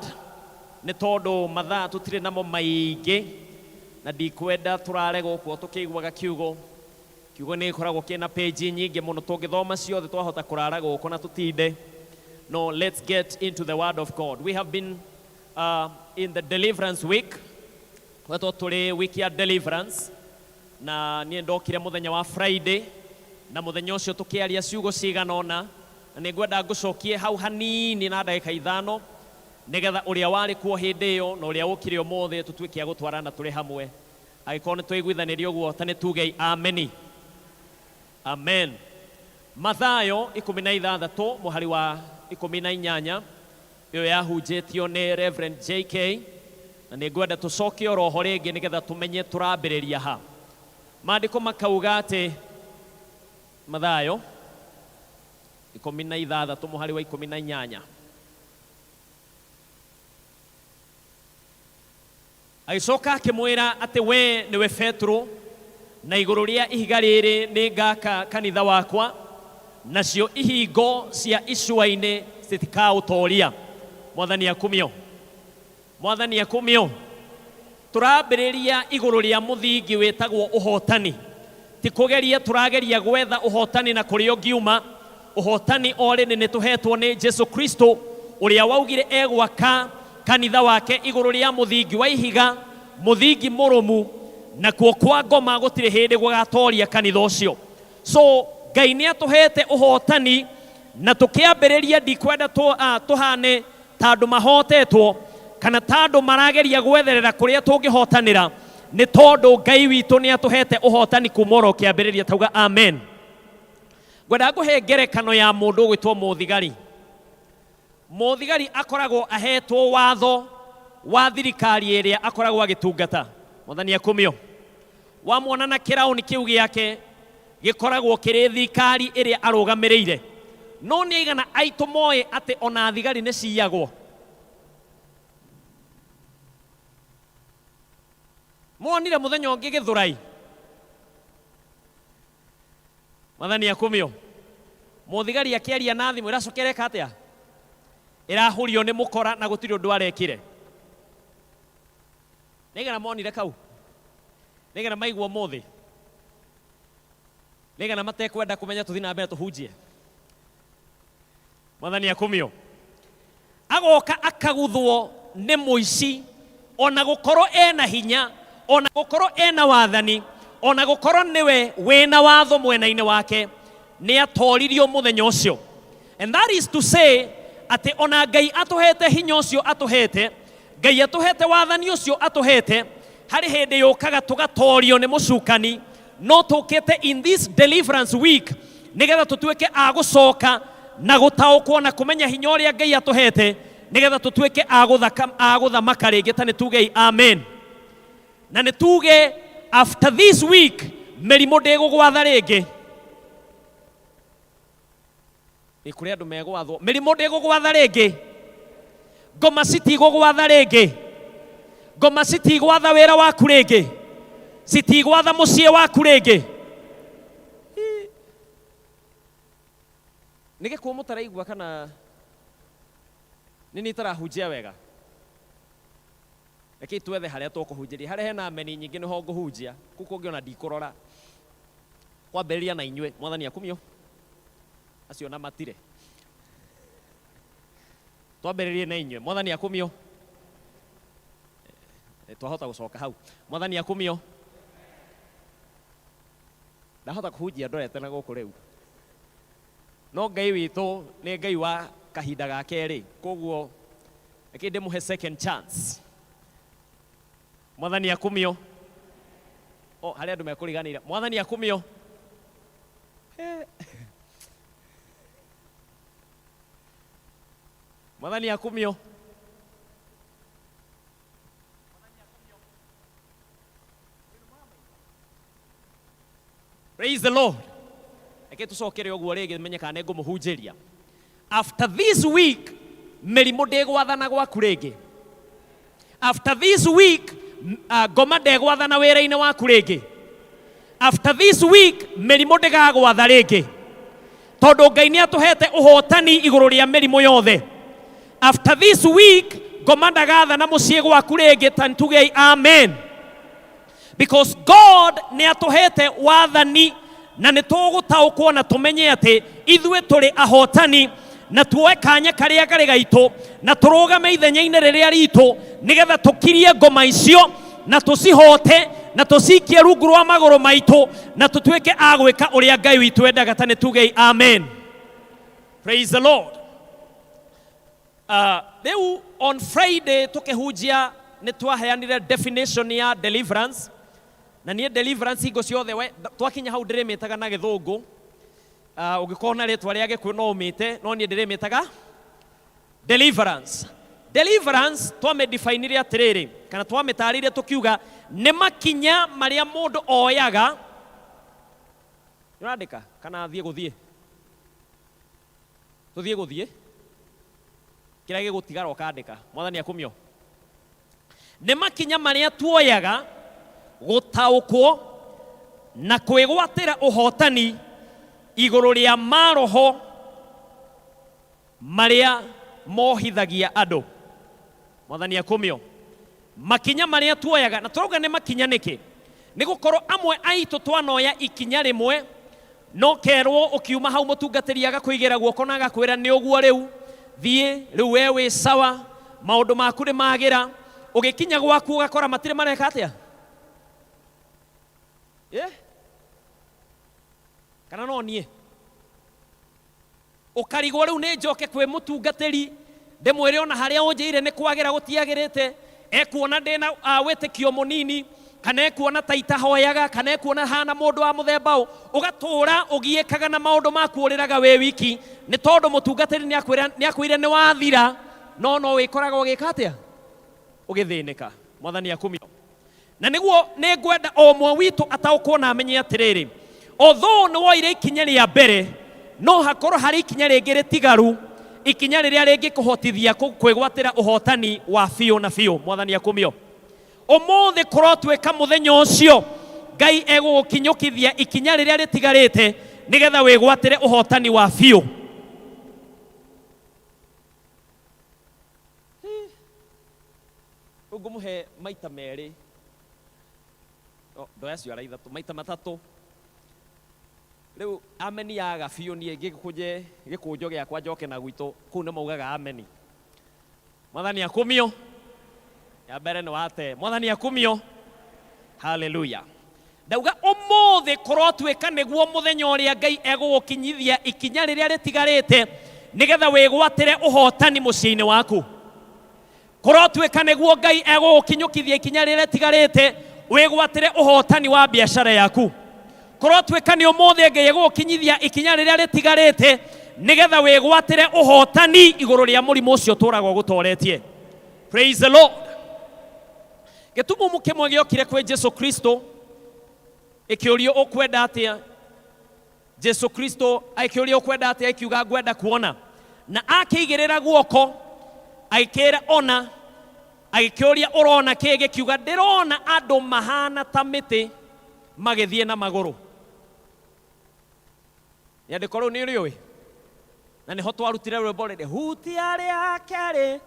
nĩ tondũ mathaa tũtirĩ namo maingĩ na ndikwenda tũrare gũkũ tũkĩiguaga kiugo nĩ gĩkoragwo kĩna page nyingĩ mũno tũngĩthoma ciothe twahota kũrara gũkũ na tũtinde. No, let's get into the word of God. We have been in the Deliverance week. Wetwo tũrĩ wiki ya Deliverance na niĩ ndokire mũthenya wa Friday na mũthenya ũcio tũkĩaria ciugo cigana ũna na nĩ ngwenda ngũcokie hau hanini na ndagĩka ithano nĩgetha ũrĩa warĩ kuo hĩndĩ ĩyo na ũrĩa ũkire ũmũthĩ tũtuĩke a gũtwarana tũrĩ hamwe. Angĩkorwo nĩ tũiguithanĩria ũguo ta nĩ tugei ameni. Amen. Mathayo 16 mũhari wa 18 ĩyo yahunjĩtio nĩ Reverend JK na nĩ ngwenda tũcokie oroho rĩngĩ nĩgetha tũmenye tũrambĩrĩria ha. Maandĩko makauga atĩ Mathayo 16 mũhari wa 18 agĩcoka akĩmwĩra atĩ we nĩwe Petro na igũrũ rĩa ihiga rĩrĩ nĩ ngaka kanitha wakwa nacio ihingo cia icua-inĩ citikaũtooria. Mwathani akumio tũrambĩrĩria igũrũ rĩa mũthingi wĩtagwo ũhotani. Ti kũgeria tũrageria gwetha ũhotani na kũrĩa ũngiuma. Ũhotani orĩnĩ nĩ tũhetwo nĩ Jesu Kristo ũrĩa waugire egwaka kanitha wake igũrũ rĩa mũthingi wa ihiga, mũthingi mũrũmu na kuo kwa ngoma gũtirĩ hĩndĩ gũgatoria kanitha ũcio. So Ngai nĩ atũhete ũhotani na tũkĩambĩrĩria ndikwenda tũhane ta andũ mahotetwo kana ta andũ marageria gwetherera kũrĩa tũngĩhotanĩra nĩ tondũ Ngai witũ nĩ atũhete ũhotani kuma oro kĩambĩrĩria. Tauga amen. Ngwenda ngũhe ngerekano ya mũndũ ũgwĩtwo mũthigari. Mũthigari akoragwo ahetwo watho wa thirikari ĩrĩa akoragwo agĩtungata. Mwathani akumio. Wamwona na kĩraũni kĩu gĩake gĩkoragwo kĩrĩ thirikari ĩrĩa arũgamĩrĩire. No nĩ aigana aitũ moĩ atĩ ona thigari nĩ ciyagwo. Mwonire mũthenya ũngĩ Gĩthũrai. Mwathani akumio. Mũthigari akĩaria na thimũ ĩracokereka atĩa? Ĩrahũrio nĩ mũkora na gũtirĩ ũndũ arekire. Nĩgana monire kau. Nĩgana maigua mũthĩ. Nĩgana matekwenda kũmenya tũthiĩ na mbere tũhunjie. Mwathani akumio. Agoka akaguthwo nĩ mũici ona gũkorwo ena hinya ona gũkorwo ena wathani ona gũkorwo nĩwe wĩna watho mwena-inĩ wake nĩ atoririo mũthenya ũcio. And that is to say atĩ ona Ngai atũhete hinya ũcio atũhete, Ngai atũhete wathani ũcio atũhete, harĩ hĩndĩ yũkaga tũgatorio nĩ mũcukani. No tũkĩte in this Deliverance week nĩgetha tũtuĩke a gũcoka na gũtaũkwo na kũmenya hinya ũrĩa Ngai atũhete nĩgetha tũtuĩke a gũthamaka rĩngĩ. Ta nĩ tugei amen. Na nĩ tuge after this week mĩrimũ ndĩgũgwatha rĩngĩ. Nĩ kũrĩ andũ megwathwo. Mĩrimũ ndĩgũgwatha rĩngĩ. Ngoma citigũgwatha rĩngĩ. Ngoma citigwatha wĩra waku rĩngĩ. Citigwatha mũciĩ waku rĩngĩ. Nĩ gĩkuũ mũtaraigua kana nĩ niĩ itarahunjia wega? Rekei twethe harĩa tũkũhunjĩria. Harĩa hena ameni nyingĩ nĩho ngũhunjia. Kũu kũngĩ ona ndikũrora. Kwambĩrĩria na inyuĩ. Mwathani akumio. Acio na matire. Twambĩrĩrie na inyuĩ. Mwathani akumio. Twahota gũcoka hau. Mwathani akumio. Ndahota kũhunjia ndorete na gũkũ rĩu. No Ngai witũ nĩ Ngai wa kahinda ga kerĩ. Koguo rekei ndĩmũhe second chance. Mwathani akumio. Harĩ andũ mekũriganĩra. Mwathani akumio. Mwathani akumio. Praise the Lord. Eke tucokere oguo rege menye kana ngumuhunjiria. After this week merimu ndegwathana gwaku rege. After this week ngoma ndegwathana wira-ini waku rege. After this week merimu ndigagwatha rege. Tondu Ngai ni atuhete uhotani iguru ria merimu yothe. After this week ngoma ndagathana mucii gwaku rege, tantugei amen. Because God ni atuhete wathani na nĩ tũgũtaũkwo na tũmenye atĩ ithuĩ tũrĩ ahotani na tuoe kanya karĩa karĩ gaitũ na tũrũgame ithenya-inĩ rĩrĩa ritũ nĩgetha tũkirie ngoma icio na tũcihote na tũcikie rungu rwa magũrũ maitũ na tũtuĩke a gwĩka ũrĩa Ngai witũ endaga. Ta nĩ tugei amen. Praise the Lord. Rĩu on Friday tũkĩhunjia nĩ twaheanire definition ya deliverance. Na niĩ deliverance hingo ciothe twakinya hau ndĩrĩmĩtaga na gĩthũngũ. Ũngĩkorwo na rĩtwa rĩa gĩkũyũ no ũmĩte, no niĩ ndĩrĩmĩtaga deliverance. Deliverance twamĩdefinire atĩrĩrĩ, kana twamĩtarĩire tũkiuga nĩ makinya marĩa mũndũ oyaga. Nĩũrandĩka kana thiĩ gũthiĩ? Tũthiĩ gũthiĩ? Kĩrĩa gĩgũtigara ũkandĩka. Mwathani akũmio. Nĩ makinya marĩa tuoyaga gũtaũkwo na kwĩgwatĩra ũhotani igũrũ rĩa maroho marĩa mohithagia andũ. Mwathani akũmio. Makinya marĩa tuoyaga, na tũrauga nĩ makinya nĩkĩ? Nĩ gũkorwo amwe aitũ twanoya ikinya rĩmwe no kerwo ũkiuma hau mũtungatĩri agakũigĩra guoko na agakwĩra nĩ ũguo rĩu thiĩ rĩu we wĩ sawa maũndũ maku nĩ magĩra. Ũgĩkinya gwaku ũgakora matirĩ mareka atĩa? Kana no niĩ ũkarigwo rĩu nĩ njoke kwĩ mũtungatĩri ndĩmwĩre ona harĩa ũnjĩire nĩ kwagĩra gũtiagĩrĩte, ekuona ndĩna wĩtĩkio mũnini, kana ekuona ta itahoyaga, kana ekuona hana mũndũ wa mũthemba ũũ, ũgatũũra ũgiĩkaga na maũndũ maku ũrĩraga wĩ wiki nĩ tondũ mũtungatĩri nĩ akwĩire nĩ wathira, no wĩkoraga ũgĩka atĩa? Ũgĩthĩnĩka. Mwathani akũmio. Na nĩguo nĩ ngwenda o ũmwe witũ ataũkwo na amenye atĩrĩrĩ, although nĩ woire ikinya rĩa mbere no hakorwo harĩ ikinya rĩngĩ rĩtigaru, ikinya rĩrĩa rĩngĩkũhotithia kwĩgwatĩra ũhotani wa biũ na biũ. Mwathani akũmio. Ũmũthĩ kũrotwĩka mũthenya ũcio Ngai egũgũkinyũkithia ikinya rĩrĩa rĩtigarĩte nĩgetha wĩgwatĩre ũhotani wa biũ. Ũngĩmũhe maita merĩ ndoya ciara ithatũ maita matatũ rĩu ameni yaga biũ niĩ ngĩkũnje gĩkũnjo gĩakwa njoke na gwitũ kũu nĩ maugaga ameni. Mwathani akũmio. Ya mbere nĩ wate. Mwathani akũmio. Hallelujah. Ndauga ũmũthĩ kũrotwĩka nĩguo mũthenya ũrĩa Ngai egũgũkinyithia ikinya rĩrĩa rĩtigarĩte nĩgetha wĩgwatĩre ũhotani mũciĩ-inĩ waku. Kũrotwĩka nĩguo Ngai egũgũkinyũkithia ikinya rĩrĩa rĩtigarĩte wĩgwatĩre ũhotani wa biacara yaku. Kũrotwĩka nĩ ũmũthĩ Ngai egũgũkinyithia ikinya rĩrĩa rĩtigarĩte nĩgetha wĩgwatĩre ũhotani igũrũ rĩa mũrimũ ũcio tũragwo gũtoretie. Praise the Lord. Gĩtumumu kĩmwe gĩokire kwĩ Jesu Kristo ĩkĩũrio ũkwenda atĩa. Jesu Kristo akĩũrio ũkwenda atĩa, akiuga ngwenda kuona, na akĩigĩrĩra guoko agĩkĩra ona, agĩkĩũria ũrona kĩ, gĩkiuga ndĩrona andũ mahana ta mĩtĩ magĩthiĩ na magũrũ. Nyandĩko rĩu nĩ rĩũĩ na nĩho twarutire rwĩmbo rĩrĩ hutia rĩa kerĩ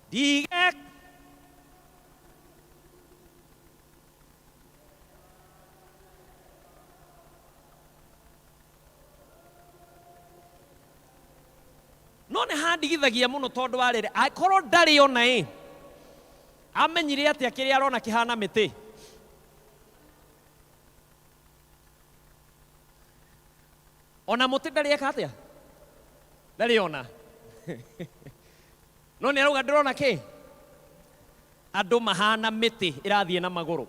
ndige no nĩ handigithagia mũno tondũ wa rĩrĩ akorwo ndarĩ ona amenyire atĩa kĩrĩa arona kĩhana mĩtĩ. Ona mũtĩ ndarĩ eka atĩa? Ndarĩ ona. No nĩ arauga ndĩrona kĩ? Andũ mahana mĩtĩ ĩrathiĩ na magũrũ.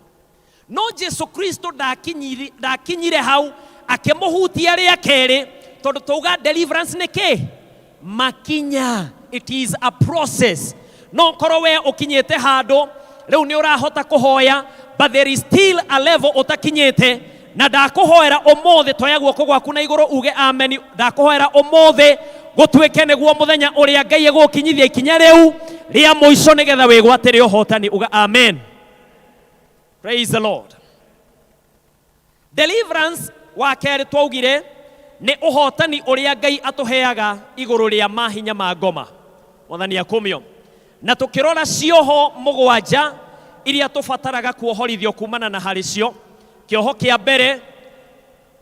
No Jesu Kristo ndakinyire hau akĩmũhutia rĩa kerĩ tondũ tauga deliverance nĩ kĩ? Makinya. It is a process. No korwo we ũkinyĩte handũ rĩu nĩ ũrahota kũhoya, but there is still a level ũtakinyĩte na ndakuhoera umuthi toya guoko gwaku na iguru uge amen. Ndakuhoera umuthi gutwike niguo muthenya uria Ngai egukinyithia ikinya riu ria muico nigetha wigwatire uhotani uga amen. Praise the Lord. Deliverance wa keri twaugire ni uhotani uria Ngai atuheaga iguru ria mahinya ma ngoma. Mwathani akumio. Na tukirora cioho mugwanja iria tubataraga kuohorithio kumana na hari cio. Kioho kia mbere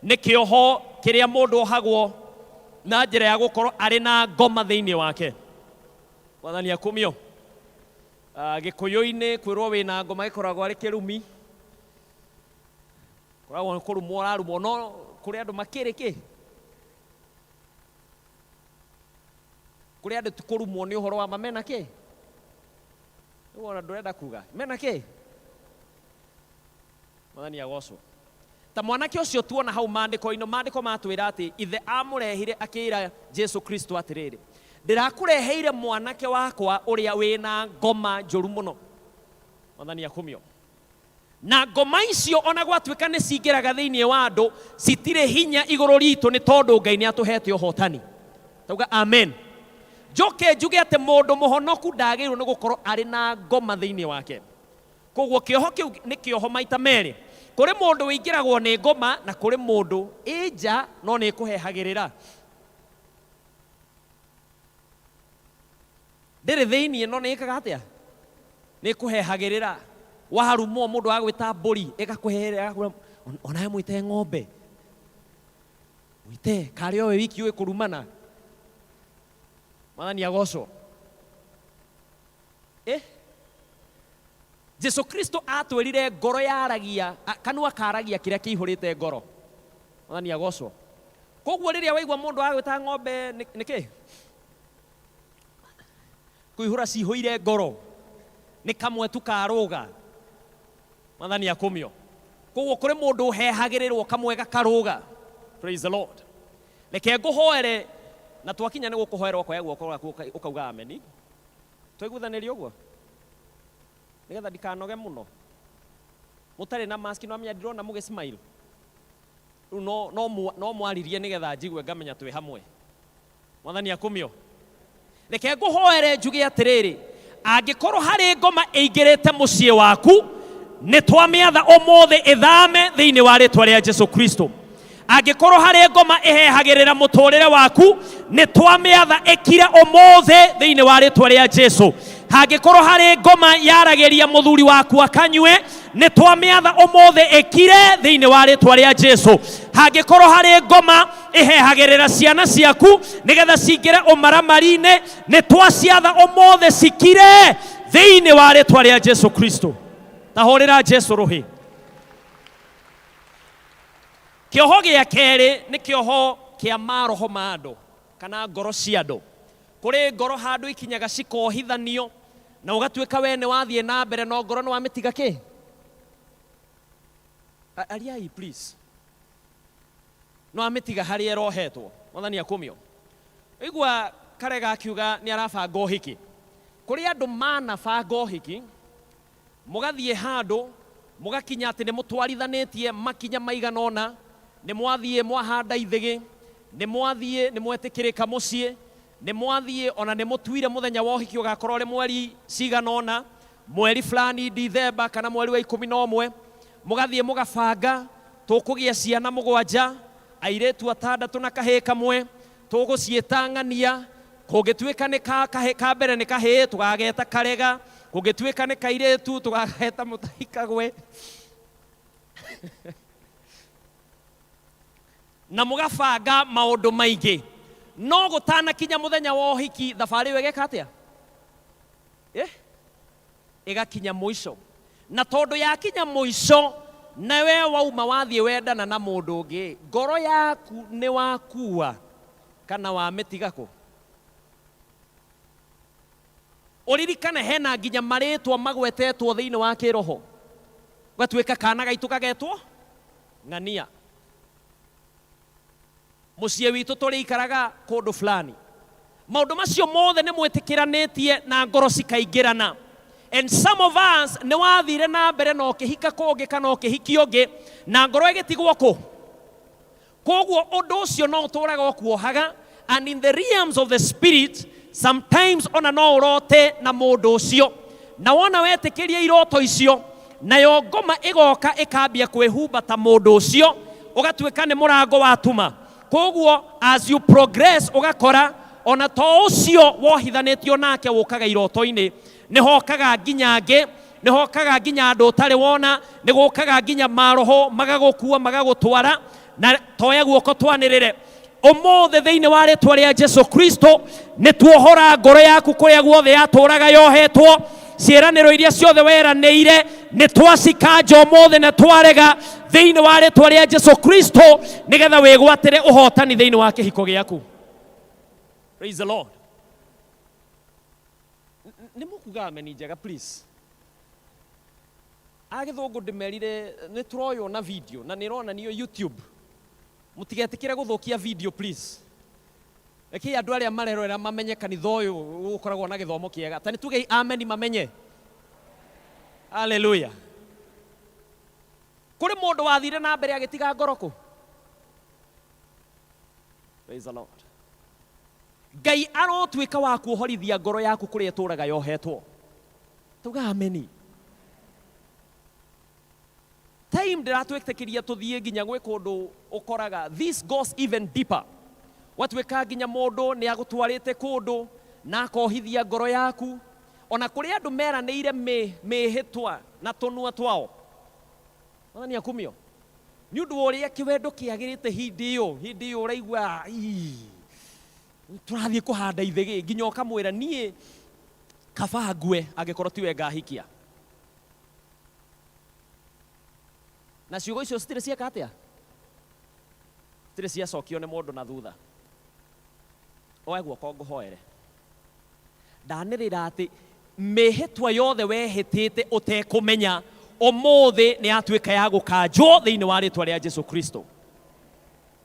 ni kioho kiria mundu ohagwo na njira ya gukorwo ari na ngoma thiini wake. Mwathani akumio. Gikuyu-ini kwirwo wina ngoma ikoragwo ari kirumi. Koragwo kurumwo ararumwo no kuri andu makiri ki. Kuri andu tukurumwo ni uhoro wa mamena ki. Wona ndurenda kuga mena ki. Mwathani agocwo. Ta mwanake ucio tuona hau mandiko matwira ati ithe amurehire akira Jesu Kristo atiriri, ndirakureheire mwanake wakwa uria wina ngoma njuru muno. Mwathani akumio. Na ngoma icio ona gwatuika ni cingiraga thiini wa andu citire hinya iguru ritu ni tondu Ngai ni atuhete uhotani. Tauga amen. Joke njuge ati mundu muhonoku ndagirwo ni gukorwo ari na ngoma thiini wake. Koguo kioho kiu ni kioho maita meri. Kuri mundu wingiragwo ni ngoma na kuri mundu ija no ni kuhehagirira. Ndiri thiini no ni ikaga atia ni kuhehagirira. Waharumwo mundu agwita mburi igakuhehera ona mwite ng'ombe mwite kari owe wiki uwe kurumana. Mwathani agocwo. Jesu Kristo atwirire ngoro yaragia kanua karagia kiria kiihurite ngoro. Mwathani agocwo. Koguo riria waigwa mundu agwita ng'ombe niki kuihura cihuire ngoro ni kamwe tu karuga. Mwathani akumio. Koguo kuri mundu hehagirirwo kamwe gakaruga. Praise the Lord. Reke nguhoere na twakinya ni gukuhoerwo kwa guoko gwaku ukauga amen. Twiguthanirio uguo nigetha ndikanoge muno. Mutari na mask no amenya ndirona muge smile. No mwaririe nigetha njigwe ngamenya twi hamwe. Mwathani akumio. Reke nguhoere njuge atiriri, angikorwo hari ngoma ingirite mucie waku ni twamiatha umuthi ithame thiini wa ritwa ria Jesu Kristo. Angikorwo hari ngoma ihehagirira muturire waku ni twamiatha ikire umuthi thiini wa ritwa ria Jesu. Hangikorwo hari ngoma yaragiria muthuri waku akanywe ni twamiatha umuthi ikire thiini wa ritwa ria Jesu. Hangikorwo hari ngoma ihehagirira ciana ciaku nigetha cingire umaramarine ni twaciatha umuthi cikire thiini wa ritwa ria Jesu Kristo. Tahorera Jesu ruhi. Kioho gia keri ni kioho kia maroho ma andu kana ngoro cia andu. Kuri ngoro handu ikinyaga cikohithanio na ugatuika we ni wathie na mbere no ngoro ni wamitiga ki. Ariai please. No amitiga hari erohetwo. Mwathani akumio. Igua karega akiuga ni arabanga uhiki. Kuri andu manabanga uhiki mugathie handu mugakinya ati ni mutwarithanitie makinya maiganona, ni mwathie mwahanda ithigi, ni mwathie ni mwetikirika mucie, ni mwathie ona ni mutuire muthenya wa uhiki ugakorwo ri mweri ciganona, mweri fulani Dithemba kana mweri wa 11, mugathie mugabanga tukugia ciana mugwanja, airetu 6 na kahii kamwe, tugucietangania, kungituika ni ka mbere ni kahii tugageta karega, kungituika ni kairetu tugageta mutaikagwe. Na mugabanga maundu maingi no gutana kinya muthenya wa uhiki thabari wegeka atia igakinya muico. Na tondu yakinya muico nawe wauma wathie wendana na mundu ungi, ngoro yaku ni wakua kana wamitiga ku. Uririkane hena nginya maritwa magwetetwo thiini wa kiroho, gatuika kana gaitu kagetwo ng'ania. Mucie witu turi ikaraga kundu fulani, maundu macio mothe ni mwitikiranĩtie na ngoro cikaingĩrana. And some of us ne wathire na mbere no kihika konge kana kihiki onge na ngoro igitigwo ku koguo undu ucio no uturaga okuohaga. And in the realms of the spirit sometimes ona no urote na mundu ucio na wona wetikiria iroto icio nayo ngoma igoka ikambia kwihumba ta mundu ucio ugatwika ni murango watuma. Koguo as you progress ugakora ona to ucio wohithanitio nake wukaga iroto-ini ni hokaga nginya nge ni hokaga nginya andu utari wona ni gukaga nginya maroho magagukua magagutwara na toya guoko twanirire. Omothe thiini wa ritwa ria Jesu Kristo ni tuohora ngoro yaku kuria guothe yaturaga yohetwo ciiraniro iria ciothe weraniire ni twacikanja omothe na twarega thiini wa ritwa ria Jesu Kristo nigetha wigwatire uhotani thiini wa kihiko giaku. Praise the Lord. Ni mukuga ameni njega please. Agithungu ndimerire ni turoyo na video na nirona niyo YouTube. Mutigetikire guthukia video please. Eki andu aria marerorera mamenye kanitha uyu ukoragwo na githomo kiega. Tani tuge amen mamenye. Hallelujah. Kuri mundu wathire na mbere agitiga ngoroku. Praise the Lord. Ngai arotwika wa kuohorithia ngoro yaku kuria turaga yohetwo. Tuga ameni. Time ndiratwiktekiria tuthie nginya gwe kundu ukoraga this goes even deeper. Watwika nginya mundu ni agutwarite kundu na akohithia ngoro yaku ona kuri andu meraniire mihitwa na tunua twao. Ni akumio. Ni undu uria kiwendo kiagirite hindi iyo uraigua turathie kuhanda ithegi nginya ukamwira nie kabangwe agikorwo tiwe ngahikia. Na ciugo icio citire cieka atia citire ciacokio ni mundu na thutha. Oe guoko nguhoere ndanirira ati mihitwa yothe wehitite utekumenya omothe ni atwika ya gukanjwo thiini wa ritwa ria Jesu Kristo.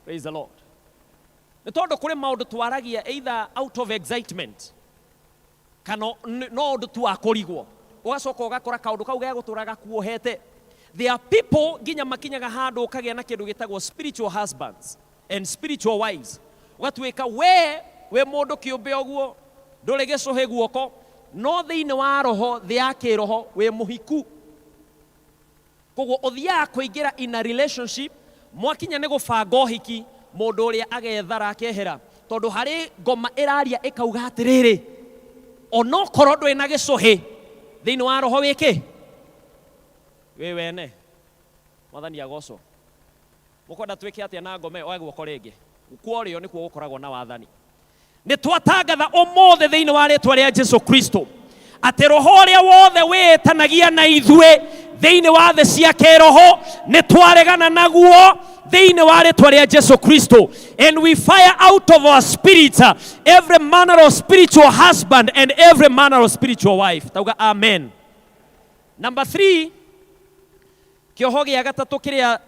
Praise the Lord. Ni tondu kuri maundu twaragia either out of excitement kana no ndu tu akorigwo ugacoka ugakora kaundu kau ga guturaga kuohete. There are people ginya makinyaga handu ukagia na kindu gitagwo spiritual husbands and spiritual wives. Ugatwika we mundu kiumbe oguo nduri gicuhi guoko no thiini wa roho thia kiroho we muhiku. Koguo uthia kuingira in a relationship mwakinya ni gubanga uhiki mundu uria agethara akehera tondu hari ngoma iraria ikauga atiriri onokorwo ndwi na gicuhi thiini wa roho wiki we wene mwathani agocwo mukwenda twike atia na ngome oe guoko ringi ukworio nikuo gukoragwo na wathani. Ni twatangatha omothe thiini wa ritwa ria Jesu Kristo ati roho uria wothe witanagia na ithue thiini wa the cia kiroho ni twaregana naguo thiini wa ritwa ria Jesu Kristo. And we fire out of our spirits every manner of spiritual husband and every manner of spiritual wife. Tauga amen. Number 3, kioho gia gatatu kiria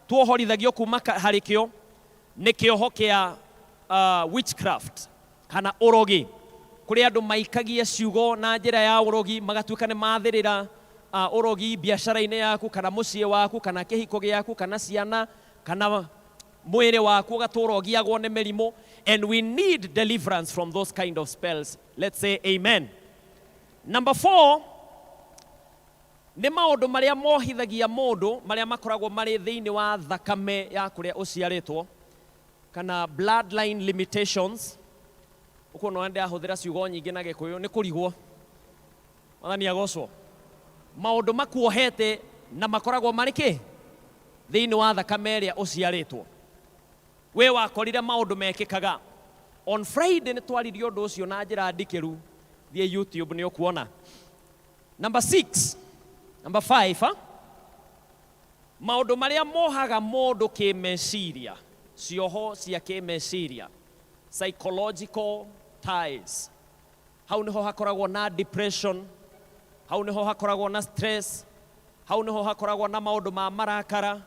tuohorithagio kuma hari kio ni kioho kia witchcraft kana urogi. Kuri andu maikagia ciugo na njira ya urogi magatuika ni mathirira urogi biashara-ini yaku kana mucii waku kana kihiko giaku kana ciana kana mwiri waku ugaturogiagwo ni mirimo. And we need deliverance from those kind of spells. Let's say amen. Number 4, ni maundu maria mohithagia mundu maria makoragwo mari thiini wa thakame ya kuria uciaritwo kana bloodline limitations. Uko no ande ahuthira ciugo nyingi na Gikuyu ni kurigwo mwathani agocwo maundu makuohete na makoragwo mari ki thiini wa thakame iria uciaritwo. We wakorire maundu mekikaga. On Friday ni twaririo undu ucio na njira ndikiru thie YouTube ni ukuona. Number 5 maundu maria mohaga mundu kimeciria cioho cia kimeciria psychological ties. Hau niho hakoragwo na depression, hau niho hakoragwo na stress, hau niho hakoragwo na maundu ma marakara.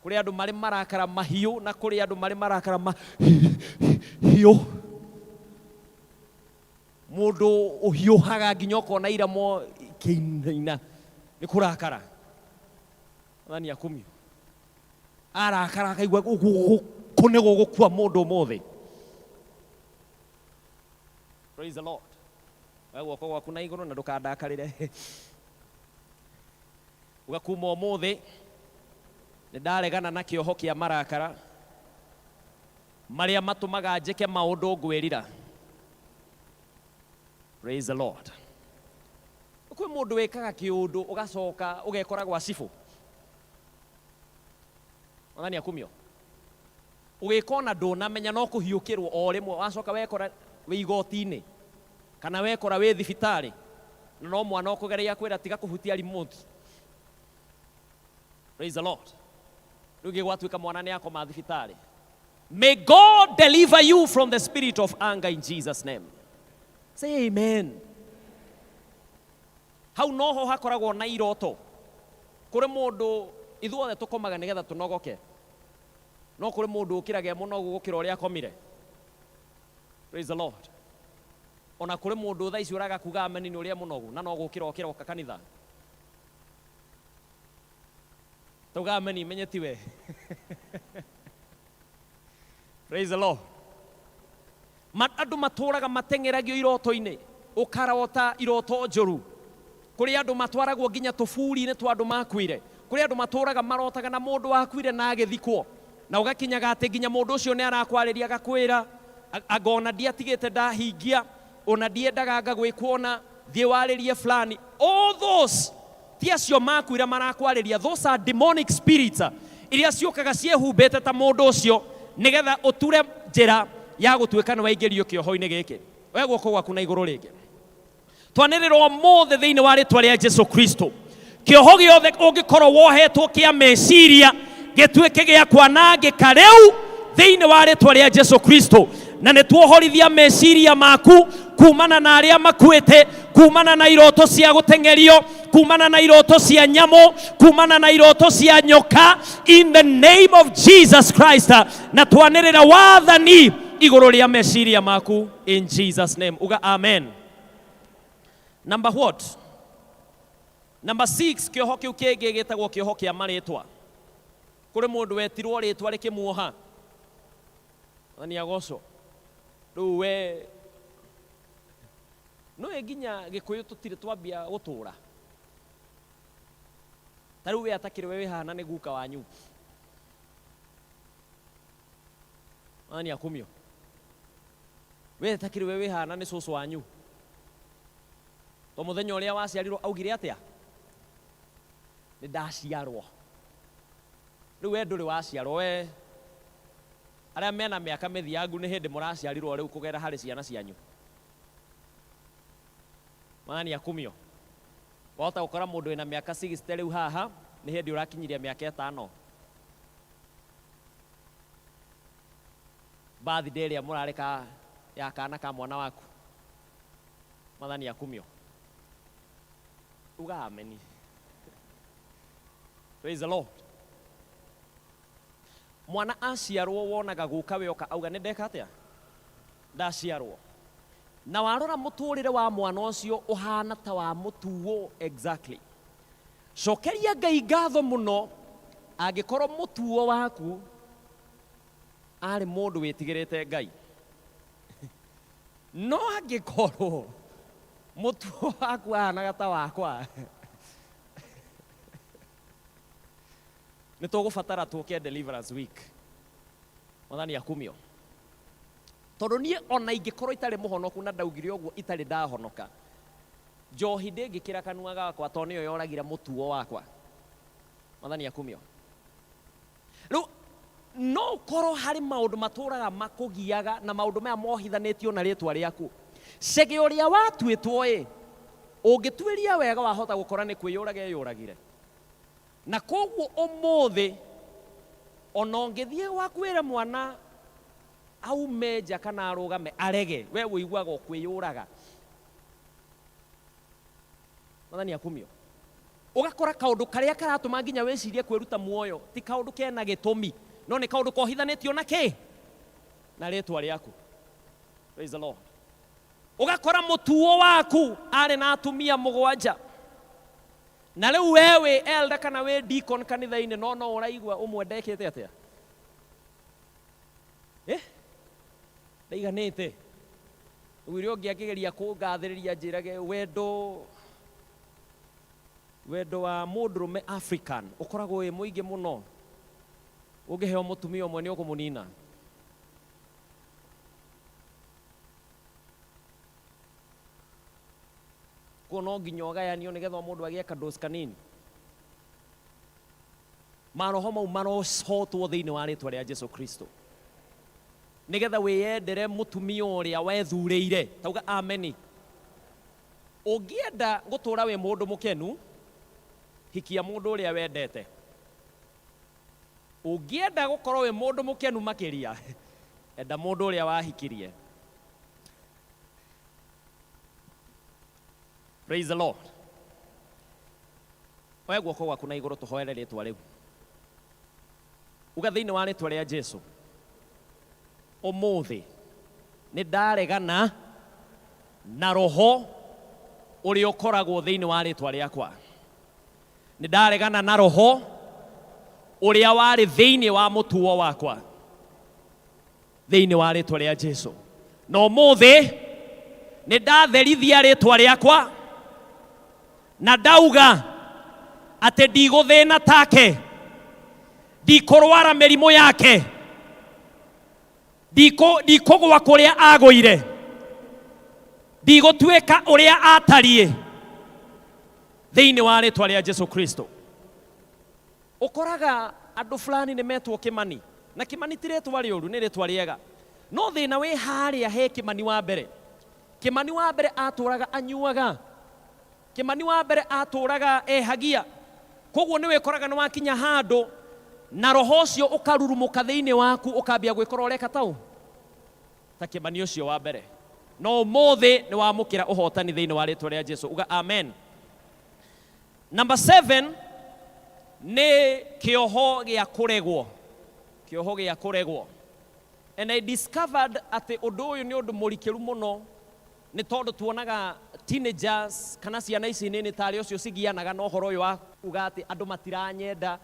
Kuri andu mari marakara mahiu na kuri andu mari marakara mahiu. Mundu uhiuhaga nginya ukona iramo akĩinaina nĩ kũrakara. Mwathani akumio arakara akaigua kũnegwo gũkua mũndũ ũmũthĩ. Praise the Lord. Wewe guoko gwaku na igũrũ na ndũkandakarĩre. Ugakuma ũmũthĩ nĩ ndaregana na kĩoho kĩa marakara marĩa matũmaga njĩke maũndũ ngwĩrira. Praise the Lord. Kwĩ mũndũ wĩkaga kĩũndũ ũgacoka ũgekora gwa cibũ. Mwathani akumio ũgĩkona ndũnamenya no kũhiũkĩrwo o rĩmwe wacoka wekora wĩ igoti-inĩ kana wekora wĩ thibitarĩ na no mwana ũkũgeria kwĩra tiga kũhutia remote. Praise the Lord. Rĩu gĩgwatuĩka mwana nĩ akoma thibitarĩ. May God deliver you from the spirit of anger in Jesus' name. Say amen. Hau noho hakoragwo na iroto. Kũrĩ mũndũ ithuothe tũkomaga nĩgetha tũnogoke. No kũrĩ mũndũ ũkĩragia mũno gũkĩra ũrĩa akomire. Praise the Lord. Ona kũrĩ mũndũ thaa ici ũraga kuga ameni nĩ ũrĩa mũnogu na no gũkĩra ũkĩroka kanitha. Tuga ameni menye tiwe. Praise the Lord. Andũ matũraga mateng'eragio iroto-inĩ ũkarota iroto njũru. Kũrĩ andũ matwaragwo nginya tũburi-inĩ twa andũ makuire. Kũrĩ andũ matũraga marotaga na mũndũ wakuire na agĩthikwo. Na ũgakinyaga atĩ nginya mũndũ ũcio nĩ arakwarĩria agakwĩra agona ndiatigĩte ndahingia ona ndiendaga ngagwĩkuona thiĩ warĩrie fulani. All those ti acio makuire marakwarĩria. Those are demonic spirits iria ciũkaga ciĩhumbĩte ta mũndũ ũcio nĩgetha ũture njĩra ya gũtuĩka nĩ waingĩrio kĩoho-inĩ gĩkĩ. We guoko gwaku na igũrũ rĩngĩ. Twanĩrĩrwo mothe thĩinĩ wa rĩtwa rĩa Jesu Kristo. Kĩoho gĩothe ũngĩkorwo wohetwo kĩa meciria gĩtuĩke gĩa kwanangĩka rĩu thĩinĩ wa rĩtwa rĩa Jesu Kristo. Na nĩ tuohorithia meciria maku kumana na arĩa makuĩte, kumana na iroto cia gũteng'erio, kumana na iroto cia nyamũ, kumana na iroto cia nyoka, in the name of Jesus Christ. Na twanĩrĩra wathani igũrũ rĩa meciria maku in Jesus name. Uga amen. Number what? Number 6, kĩoho kĩu kĩngĩ gĩtagwo kĩoho kĩa marĩtwa. Kũrĩ mũndũ wetirwo rĩtwa rĩkĩmuoha. Ani agocwo. Rĩu we no nginya Gĩkũyũ tũtirĩ twambia gũtũra. Ta rĩu we atakĩrĩ we wĩhana nĩ guka wanyu. Ani akumio. We atakĩrĩ we wĩhana nĩ cũcũ wanyu. To mũthenya ũrĩa waciarirwo augire atĩa? Nĩ ndaciarwo. Rĩu we ndũrĩ waciarwo we. Arĩa mena mĩaka mĩthiangu nĩ hĩndĩ mũraciarirwo rĩu kũgera harĩ ciana cianyu. Mani akumio. Wahota gũkora mũndũ wĩna mĩaka 60 rĩu haha nĩ hĩndĩ ũrakinyiria mĩaka 5. Birthday ĩrĩa mũrarĩka ya kana ka mwana waku. Mwathani akumio. Uga ameni. Praise the Lord. Mwana aciarwo wonaga guka wĩoka auga nĩ ndeka atĩa? Ndaciarwo. Na warora mũtũrĩre wa mwana ũcio ũhana ta wa mũtuo exactly. Cokeria Ngai ngatho mũno angĩkorwo mũtuo waku arĩ mũndũ wĩtigĩrĩte Ngai. No angĩkorwo mũtuo waku ahanaga ta wakwa nĩ tũgũbatara tũke Deliverance Week. Mwathani akumio. Tondũ niĩ ona ingĩkorwo itarĩ mũhonoku na ndaugire ũguo itarĩ ndahonoka. Njohi ndĩngĩkĩra kanua gakwa tondũ nĩyo yoragire mũtuo wakwa. Mwathani akumio. Rĩu no korwo harĩ maũndũ matũraga makũgiaga na maũndũ maya mohithanĩtio na rĩtwa rĩaku. Cege ũrĩa watuĩtwo ũngĩtuĩria wega wahota gũkora nĩ kwĩyũraga yũragire. Na koguo ũmũthĩ ona ũngĩthiĩ wakwĩra mwana aume nja kana arũgame arege we ũiguaga kwĩyũraga. Mwathani akumio. Ũgakora kaũndũ karĩa karatũma nginya wĩcirie kwĩruta muoyo ti kaũndũ kena gĩtũmi no nĩ kaũndũ kohithanĩtio na kĩ? Na rĩtwa rĩaku. Praise the Lord. Ũgakora mũtuo waku arĩ na atumia 7 Na rĩu wewe elder kana we deacon kanitha-inĩ no ũraigua ũmwe ndekĩte atĩa? Ndaiganĩte. Ũrĩa ũngĩ akĩgeria kũngathĩrĩria njĩrage wendo wa mũndũrũme African ũkoragwo wĩ mũingĩ mũno. Ũngĩheo mũtumia ũmwe nĩ ũkũmũnina. No nginya ũgayanio nĩgetha mũndũ agĩe kadosi kanini. Maroho mau marohotwo thĩinĩ wa rĩtwa rĩa Jesu Kristo, nĩgetha wĩyendere mũtumia ũrĩa wethurĩire. Tauga ameni. Ũngĩenda gũtũũra wĩ mũndũ mũkenu, hikia mũndũ ũrĩa wendete. Ũngĩenda gũkorwo wĩ mũndũ mũkenu makĩria, enda mũndũ ũrĩa wahikirie. Praise the Lord. Oya guoko gwaku na igũrũ tũhoere rĩtwa rĩu. Uga thĩinĩ wa rĩtwa rĩa Jesu, ũmũthĩ nĩ ndaregana na roho ũrĩa ũkoragwo thĩinĩ wa rĩtwa rĩakwa. Nĩ ndaregana na roho ũrĩa warĩ thĩinĩ wa mũtuo wakwa, thĩinĩ wa rĩtwa rĩa Jesu. Na ũmũthĩ nĩ ndatherithia rĩtwa rĩakwa na ndauga atĩ ndigũthĩna take, ndikũrwara mĩrimũ yake, ndikũgwa kũrĩa agũire, ndigũtuĩka ũrĩa atariĩ, thĩinĩ wa rĩtwa rĩa Jesu Kristo. Ũkoraga andũ fulani nĩ metwo Kĩmani, na Kĩmani ti rĩtwa rĩũru, nĩ rĩtwa rĩega. No thĩna wĩ harĩa he Kĩmani wa mbere. Kĩmani wa mbere atũraga anyuaga. Kĩmani wa mbere atũraga ehagia. Koguo nĩ wĩkoraga nĩ wakinya handũ na roho ũcio ũkarurumũka thĩinĩ waku ũkambia gwĩkora ũreka tau ta Kĩmani ũcio wa mbere. No ũmũthĩ nĩ wamũkĩra ũhotani thĩinĩ wa rĩtwa rĩa Jesu. Uga amen. Number 7 nĩ kĩoho gĩa kũregwo. Kĩoho gĩa kũregwo. And I discovered atĩ ũndũ ũyũ nĩ ũndũ mũrikĩru mũno, nĩ tondũ tuonaga teenagers kana ciana ici nini tarĩ ũcio cigianaga na ũhoro ũyũ wa kuga atĩ andũ matiranyenda,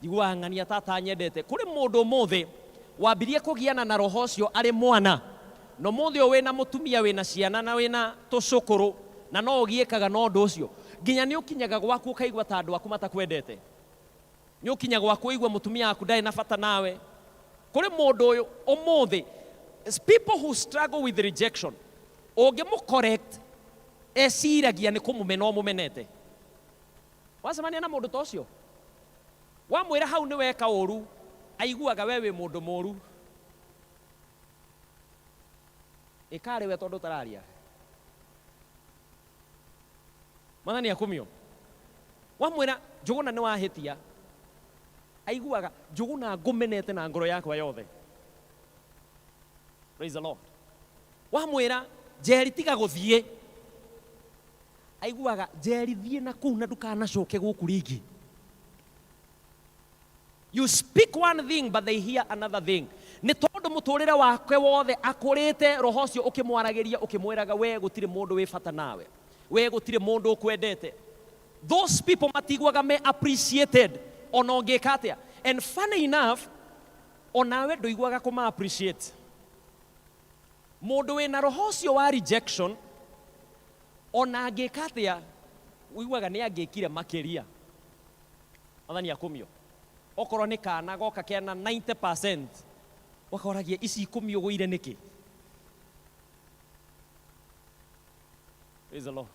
njiguaga ng'ania tata nyendete. Kũrĩ mũndũ ũmũthĩ wambirie kũgiana na roho ũcio arĩ mwana, na ũmũthĩ ũyũ wĩna mũtumia, wĩna ciana na wĩna tũcũkũrũ, na no ũgiĩkaga na ũndũ ũcio. Nginya nĩ ũkinyaga gwaku ũkaigua ta andũ aku matakwendete. Nĩ ũkinya gwaku ũigua mũtumia waku ndarĩ na bata nawe. Kũrĩ mũndũ ũyũ ũmũthĩ, people who struggle with rejection, ũngĩmũ-correct eciragia nĩ kũmũmena ũmũmenete. Wacemania na mũndũ ta ũcio, wamwĩra hau nĩ weka ũru, aiguaga we wĩ mũndũ mũru. Ĩkarĩ we tondũ ũtararia. Mwathani akumio. Wamwĩra Njũgũna nĩ wahĩtia, aiguaga Njũgũna ngũmenete na ngoro yakwa yothe. Praise the Lord. Wamwĩra Njeri tiga gũthiĩ, aiguaga Njeri thiĩ na kũu na ndũkanacoke gũkũ rĩngĩ. You speak one thing but they hear another thing. Nĩ tondũ mũtũrĩre wake wothe akũrĩte roho ũcio ũkĩmwaragĩria ũkĩmwĩraga we gũtirĩ mũndũ wĩ bata nawe, we gũtirĩ mũndũ ũkwendete. Those people matiguaga me appreciated ona ũngĩka atĩa. And funny enough, onawe ndũiguaga kũma appreciate. Mũndũ wĩna roho ũcio wa rejection ona angĩka atĩa ũiguaga nĩ angĩkire makĩria. Mwathani akumio. Okorwo nĩ kana goka kena 90%, wakaoragia ici 10 ũgũire nĩkĩ? Praise the Lord.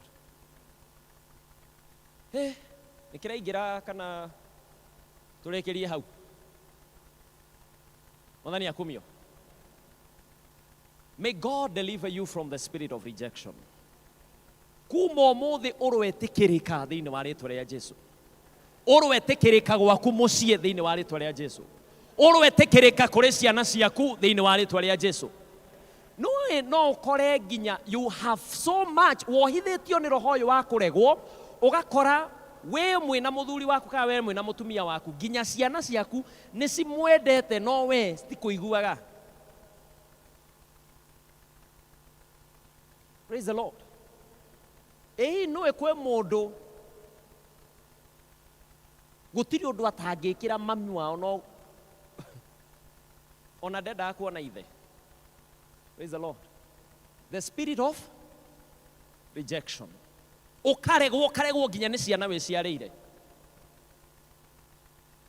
Nĩkĩraingĩra kana tũrĩkĩrie hau? Mwathani akumio. May God deliver you from the spirit of rejection. Kuma ũmũthĩ ũrwetĩkĩrĩka thĩinĩ wa rĩtwa rĩa Jesu. Ũrwetĩkĩrĩka gwaku mũciĩ thĩinĩ wa rĩtwa rĩa Jesu. Ũrwetĩkĩrĩka kũrĩ ciana ciaku thĩinĩ wa rĩtwa rĩa Jesu. No ũkore nginya you have so much wohithĩtio nĩ roho ũyũ wa kũregwo, ũgakora we mwĩna mũthuri waku kana we mwĩna mũtumia waku, nginya ciana ciaku nĩ cimwendete no we citikũiguaga. Praise the Lord. No ekwe mũndũ gutiri undu atangikira mami wao no ona deda kuona ithe. Praise the Lord. The spirit of rejection. Ukaregwo nginya ni ciana we ciarĩire.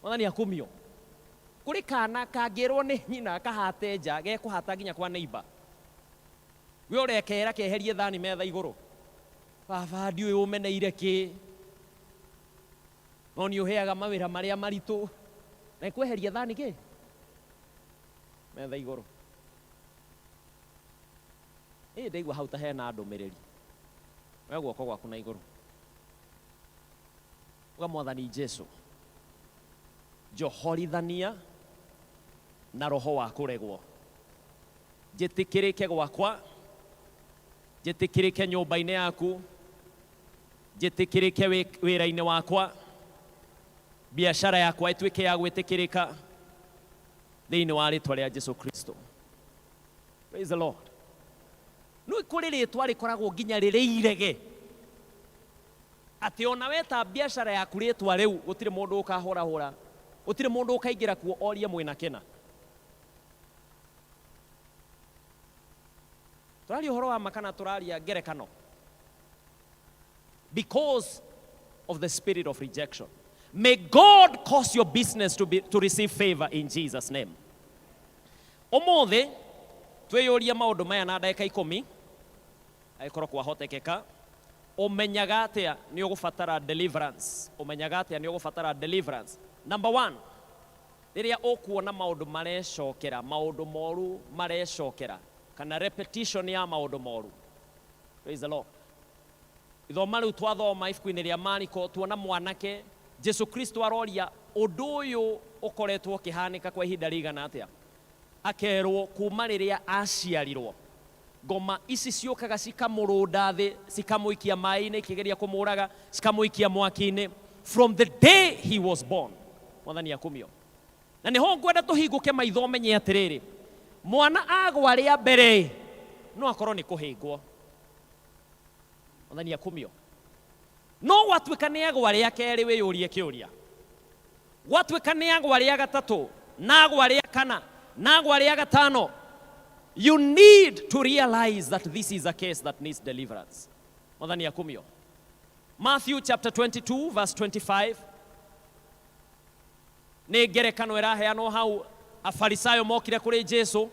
Mwathani akumio. Kuri kana kangirwo ni nyina kahate nja gekuhata nginya kwa neighbor. We urekera keherie thani metha iguru. Baba ndiũĩ ũmeneire kĩ. No nĩ ũheaga mawĩra marĩa maritũ. Na ikweheria thani kĩ? Metha iguru. Ndaigua hau ta hena ndũmĩrĩri. We guoko gwaku na iguru. Uga Mwathani Jesu. Njohorithania na roho wa kuregwo. Njĩtĩkĩrĩke gwakwa. Njĩtĩkĩrĩke nyũmba-inĩ yaku. Njĩtĩkĩrĩke wĩra-inĩ wakwa. Biashara yakwa ĩtuĩke ya gwĩtĩkĩrĩka thĩinĩ wa rĩtwa rĩa Jesu Kristo. Praise the Lord. Nĩ kũrĩ rĩtwa rĩkoragwo nginya rĩrĩ irege. Atĩ ona weta biashara yaku rĩtwa rĩu gũtirĩ mũndũ ũkahũrahũra. Gũtirĩ mũndũ ũkaingĩra kuo orie mwĩna kĩna. Tũraria ũhoro wa makana tũraria ngerekano. Because of the spirit of rejection. May God cause your business to receive favor in Jesus' name. Ũmũthĩ twĩyũria maũndũ maya na ndagĩka 10 agĩkorwo kwahotekeka. Ũmenyaga atĩa nĩ ũgũbatara deliverance. Ũmenyaga atĩa nĩ ũgũbatara deliverance. Number 1, rĩrĩa ũkuona maũndũ marecokera, maũndũ moru marecokera, kana repetition ya maũndũ moru. Praise the Lord. Ithoma rĩu twathoma ibuku-inĩ rĩa Mariko tuona mwanake Jesu Kristo aroria ũndũ ũyũ ũkoretwo ũkĩhanĩka kwa ihinda rĩigana atĩa. Akerwo kuma rĩrĩa aciarirwo. Ngoma ici ciũkaga cikamũrũnda thĩ, cikamũikia maĩ-inĩ ikĩgeria kũmũraga, cikamũikia mwaki-inĩ. From the day he was born. Mwathani akumio. Na nĩho ngwenda tũhingũke maitho menye atĩrĩrĩ. Mwana agwa rĩa mbere no akorwo nĩ kũhĩngwo. Mwathani akumio. No gwatuĩka nĩ agwa rĩa kerĩ wĩyũrie kĩũria. Gwatuĩka nĩ agwa rĩa gatatũ, na agwa rĩa kana, na agwa rĩa gatano. You need to realize that this is a case that needs deliverance. Mwathani akumio. Matthew chapter 22 verse 25. Nĩ ngerekano ĩraheanwo hau Afarisayo mokire kũrĩ Jesu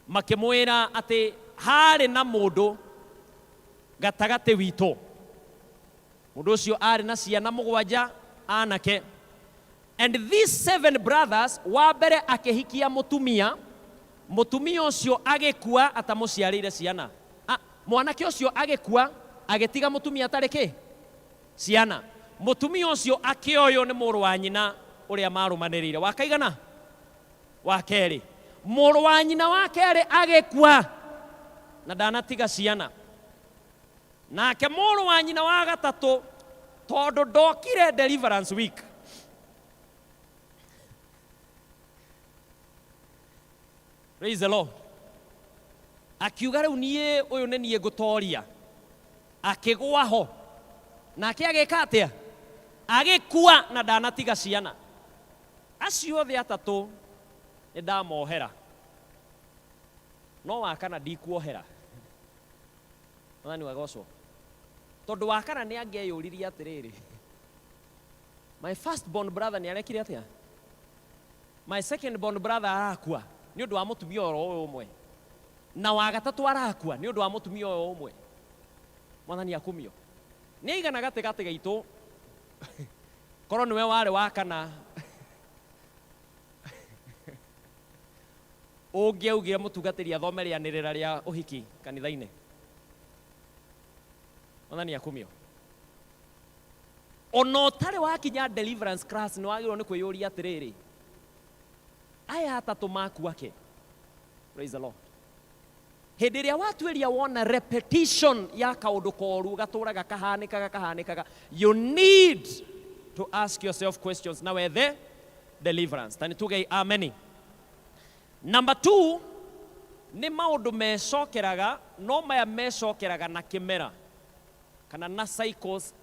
makĩmwĩra atĩ harĩ na mũndũ gatagatĩ witũ. Mũndũ ũcio arĩ na ciana 7 anake. And these 7 brothers wa mbere akĩhikia mũtumia. Mũtumia ũcio agĩkua atamũciarĩire ciana. Mwanake ũcio agĩkua agĩtiga mũtumia atarĩ kĩ? Ciana. Mũtumia ũcio akĩoywo nĩ mũrũ wa nyina ũrĩa marũmanĩrĩire. Wa kaigana? Wa kerĩ. Mũrũ wa nyina wa kerĩ agĩkua na ndanatiga ciana. Nake mũrũ wa nyina wa gatatũ tondũ ndokire deliverance week. Praise the Lord. Akiuga rĩu niĩ ũyũ nĩ niĩ ngũtoria. Akĩgwa ho. Nake agĩka atĩa? Agĩkua na ndanatiga ciana. Acio othe atatũ nĩ ndamohera. No wa kana ndikuohera. Mwathani wagocwo. Tondũ wa kana nĩ angĩeyũririe atĩrĩrĩ. My first born brother nĩ arekire atĩa? My second born brother arakua nĩ ũndũ wa mũtumia o ũmwe. Na wa gatatũ arakua nĩ ũndũ wa mũtumia o ũmwe. Mwathani akumio. Nĩ aigana gatĩ gaitũ. Korwo nĩwe warĩ wa kana. Ũngĩaugire mũtungatĩri athome rĩanĩrĩra rĩa ũhiki kanitha-inĩ. Mwathani akumio. Ona ũtarĩ wakinya deliverance class nĩ wagĩrĩirwo nĩ kwĩyũria atĩrĩrĩ. Aya atatũ makua kĩ? Praise the Lord. Hĩndĩ ĩrĩa watuĩria wona repetition ya kaũndũ koru gatũraga kahanĩkaga. You need to ask yourself questions. Na wethe deliverance. Tani tuge amen. Number 2, nĩ maũndũ mecokeraga, no maya mecokeraga na kĩmera. Kana na cycles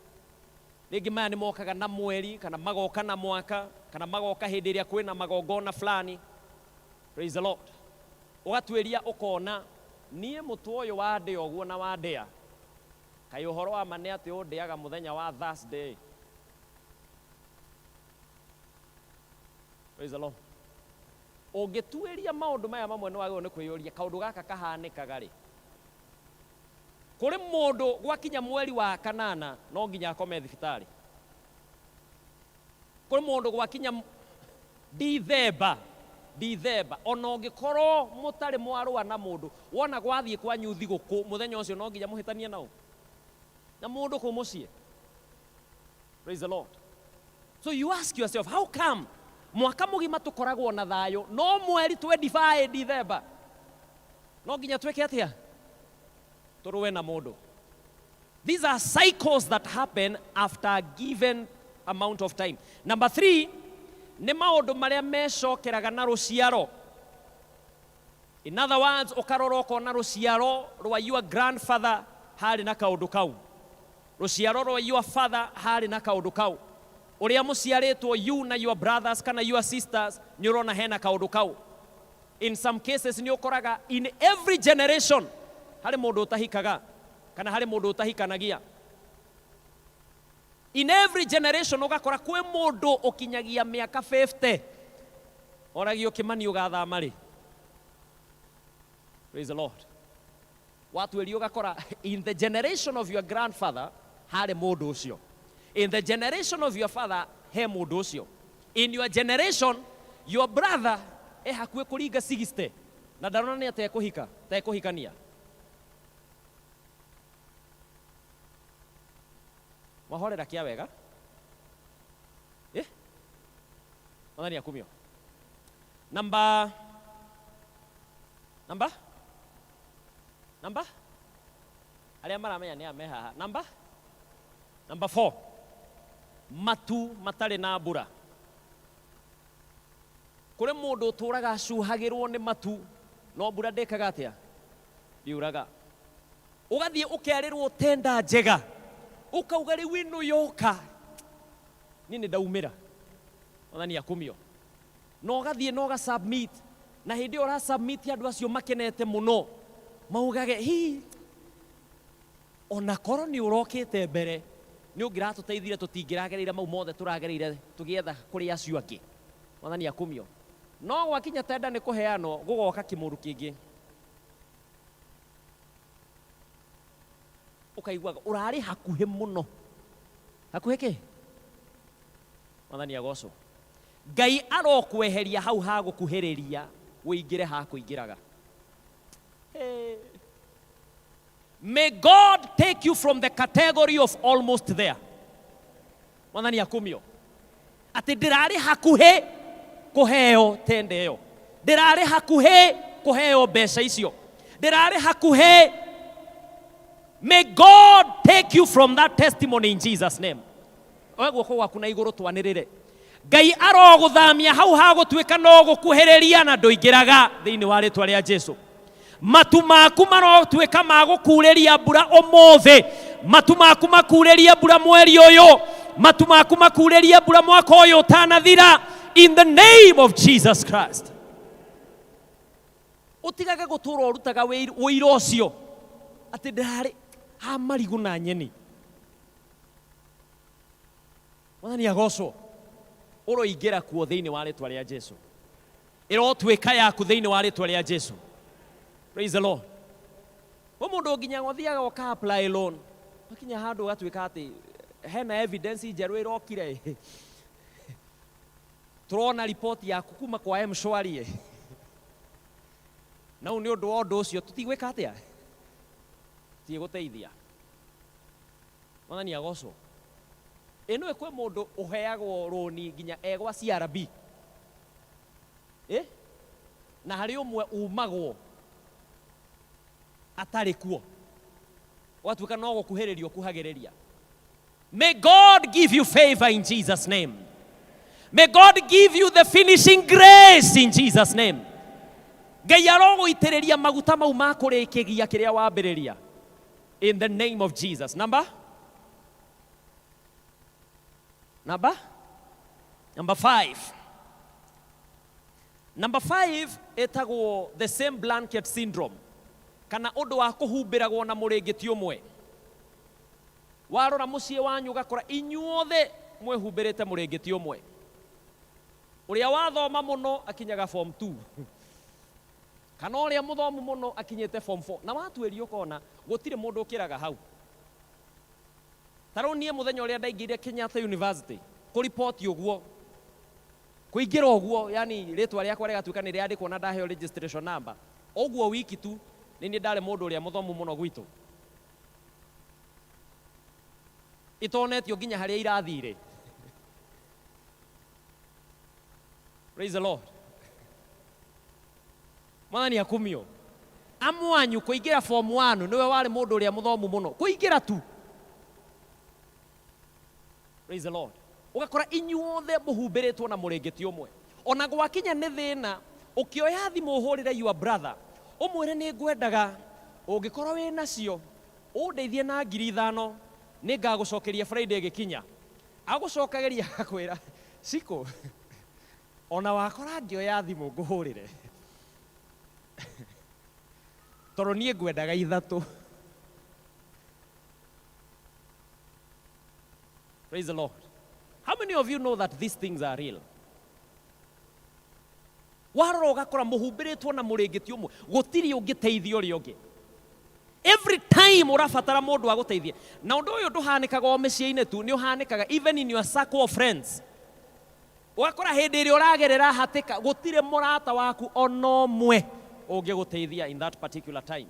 Rĩngĩ maya nĩ mokaga na mweri kana magoka na mwaka kana magoka hĩndĩ ĩrĩa kwĩna magongona fulani. Praise the Lord. Ũgatuĩria ũkona niĩ mũtu ũyũ wa ndĩa ũguo na wa ndĩa. Kaĩ ũhoro wa ma nĩ atĩ ũndĩaga mũthenya wa Thursday. Praise the Lord. Ũngĩtuĩria maũndũ maya mamwe nĩ wagĩrĩirwo nĩ kwĩyũria kaũndũ gaka kahanĩkaga rĩ. Kũrĩ mũndũ gwakinya mweri wa kanana no nginya akome thibitarĩ. Kũrĩ mũndũ gwakinya Dithemba ona ũngĩkorwo mũtarĩ mwarũa na mũndũ wona gwathiĩ kwanyu thigũkũ mũthenya ũcio no nginya mũhĩtanie nao na mũndũ kũ mũciĩ. Praise the Lord. So you ask yourself, how come mwaka mũgima tũkoragwo na thayũ no mweri 25 Dithemba no nginya twĩke atĩa tũrũe na mũndũ? These are cycles that happen after a given amount of time. Number 3, nĩ maũndũ marĩa mecokeraga na rũciaro. In other words, ũkarora ũkona rũciaro rwa your grandfather harĩ na kaũndũ kau, rũciaro rwa your father harĩ na kaũndũ kau, ũrĩa mũciarĩtwo you na your brothers kana your sisters nĩ ũrona hena kaũndũ kau. In some cases nĩ ũkoraga in every generation harĩ mũndũ ũtahikaga kana harĩ mũndũ ũtahikanagia. In every generation ũgakora kwĩ mũndũ ũkinyagia mĩaka 50 oragio Kĩmani ũgathama rĩ. Praise the Lord. Watuĩria ũgakora in the generation of your grandfather harĩ mũndũ ũcio, in the generation of your father he mũndũ ũcio, in your generation your brother hakuhĩ kũringa 60 na ndarona nĩ atekũhika tekũhikania. Wahorera kia wega Mwathani akumio. Number arĩa maramenya nĩ ame haha. Number 4, matu matarĩ na mbura. Kũrĩ mũndũ ũtũraga acuhagĩrwo nĩ matu no mbura ndĩkaga atĩa ndiuraga. Ũgathiĩ ũkerĩrwo tenda njega ukauga rĩu ĩno yoka niĩ nĩ ndaumĩra. Mwathani akumio. No ũgathiĩ no submit na hĩndĩ ĩyo ũra submit andũ acio makenete mũno maugage ona korwo nĩ ũrokĩte mbere nĩ ũngĩratũteithire tũtingĩragereire mau mothe tũragereire tũgĩetha kũrĩ acio angĩ. Mwathani akumio. No gwakinya tenda nĩ kũheanwo gũgoka kĩmũru kĩngĩ ũkaiguaga ũrarĩ hakuhĩ mũno. Hakuhĩ kĩ? Mwathani agocwo. Ngai arokweheria hau ha gũkuhĩrĩria wĩingĩre ha kũingĩraga. May God take you from the category of almost there. Mwathani akumio. Atĩ ndĩrarĩ hakuhĩ kũheo tenda ĩyo, ndĩrarĩ hakuhĩ kũheo mbeca icio, ndĩrarĩ hakuhĩ. May God take you from that testimony in Jesus' name. Guoko gwaku na igũrũ twanĩrĩre. Ngai arogũthamia hau ha gũtuĩka no gũkuhĩrĩria na ndũingĩraga thĩinĩ wa rĩtwa rĩa Jesũ. Matu maku marotuĩka ma gũkuurĩria mbura ũmũthĩ, matu maku makuurĩria mbura mweri ũyũ, matu maku makuurĩria mbura mwaka ũyũ ũtanathira in the name of Jesus Christ. Ũtigage gũtũũra ũrutaga wĩira ũcio atĩ ndarĩ ha marigũ na nyeni. Mwathani agocwo. Ũroingĩra kuo thĩinĩ wa rĩtwa rĩa Jesũ. Ĩrotuĩka yaku thĩinĩ wa rĩtwa rĩa Jesũ. Praise the Lord. Mũndũ nginya ngothiaga ũka apply loan. Wakinya handũ gatuĩka atĩ hena evidence njerũ ĩrokire. Tũrona report yaku kuma kwa M-Shwari. Na nĩ ũndũ wa ũndũ ũcio tũtigwĩka atĩa? Gũteithia. Mwathani agocwo. Ĩno kwĩ mũndũ ũheagwo rũni nginya egwa CRB. Na harĩ ũmwe umagwo atarĩ kuo. Watuĩka no gũkuhĩrĩria ũkuhagĩrĩria. May God give you favor in Jesus' name. May God give you the finishing grace in Jesus' name. Ngai arogũitĩrĩria maguta mau ma kũrĩkĩgia kĩrĩa wambĩrĩria. In the name of Jesus. Number Number 5. Number 5 etagwo the same blanket syndrome. Kana undu wa kuhumbiragwo na murengeti umwe. Warora muciĩ wanyu gakora inyuothe mwehumbĩrĩte mũrĩngĩti ũmwe. Ũrĩa wathoma mũno akinyaga form 2. Kana ũrĩa mũthomu mũno akinyĩte form 4. Na watuĩrio kona gũtirĩ mũndũ ũkĩraga hau. Tarĩu niĩ mũthenya ũrĩa ndaingĩrire Kenyatta University kũripoti ũguo. Kũingĩra ũguo, yani rĩtwa rĩakwa rĩgatuĩka nĩ rĩandĩkwo na ndaheo registration number. Ũguo wiki tu nĩ niĩ ndarĩ mũndũ ũrĩa mũthomu mũno gwitũ. Itonetio nginya harĩa irathire. Praise the Lord. Mwathani akumio. Amwanyu kũingĩra form 1 nĩwe warĩ mũndũ ũrĩa mũthomu mũno. Kũingĩra tu. Praise the Lord. Ũgakora inyuothe mũhumbĩrĩtwo na mũrĩngĩti ũmwe. Ona gwakinya nĩ thĩna, ũkĩoya thimũ ũhũrĩre your brother, ũmwĩre nĩ ngwendaga, ũngĩkorwo wĩ nacio, ũndeithie na 5,000, nĩ ngagũcokeria Friday gĩkinya. Agũcokageria akwĩra, Siko, ona wakora ngĩoya thimũ ngũhũrĩre. Tondũ niĩ ngwendaga 3. Praise the Lord. How many of you know that these things are real? Warora ũgakora mũhumbĩrĩtwo na mũrĩngĩti ũmwe, gũtirĩ ũngĩteithia ũrĩa ũngĩ. Every time ũrabatara mũndũ wa gũteithia. Na ũndũ ũyũ ndũhanĩkaga o mĩciĩ-inĩ tu, nĩ ũhanĩkaga even in your circle of friends. Ũgakora hĩndĩ ĩrĩa ũragerera hatĩka, gũtirĩ mũrata waku ona ũmwe ũngĩgũteithia in that particular time.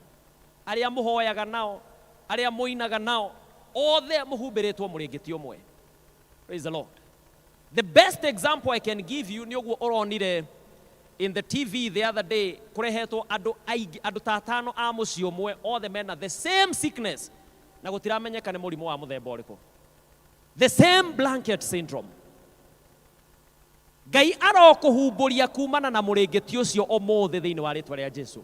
Arĩa mũhoyaga nao, arĩa mũinaga nao, othe mũhumbĩrĩtwo mũrĩngĩti ũmwe. Praise the Lord. The best example I can give you, nĩ ũguo ũronire in the TV the other day, kurehetwo andũ 5 a mũciĩ ũmwe, othe mena the same sickness, na gũtiramenyeka nĩ mũrimũ wa mũthemba ũrĩkũ. The same blanket syndrome. Ngai arokũhumbũria kumana na mũrĩngĩti ũcio ũmũthĩ thĩinĩ wa rĩtwa rĩa Jesũ.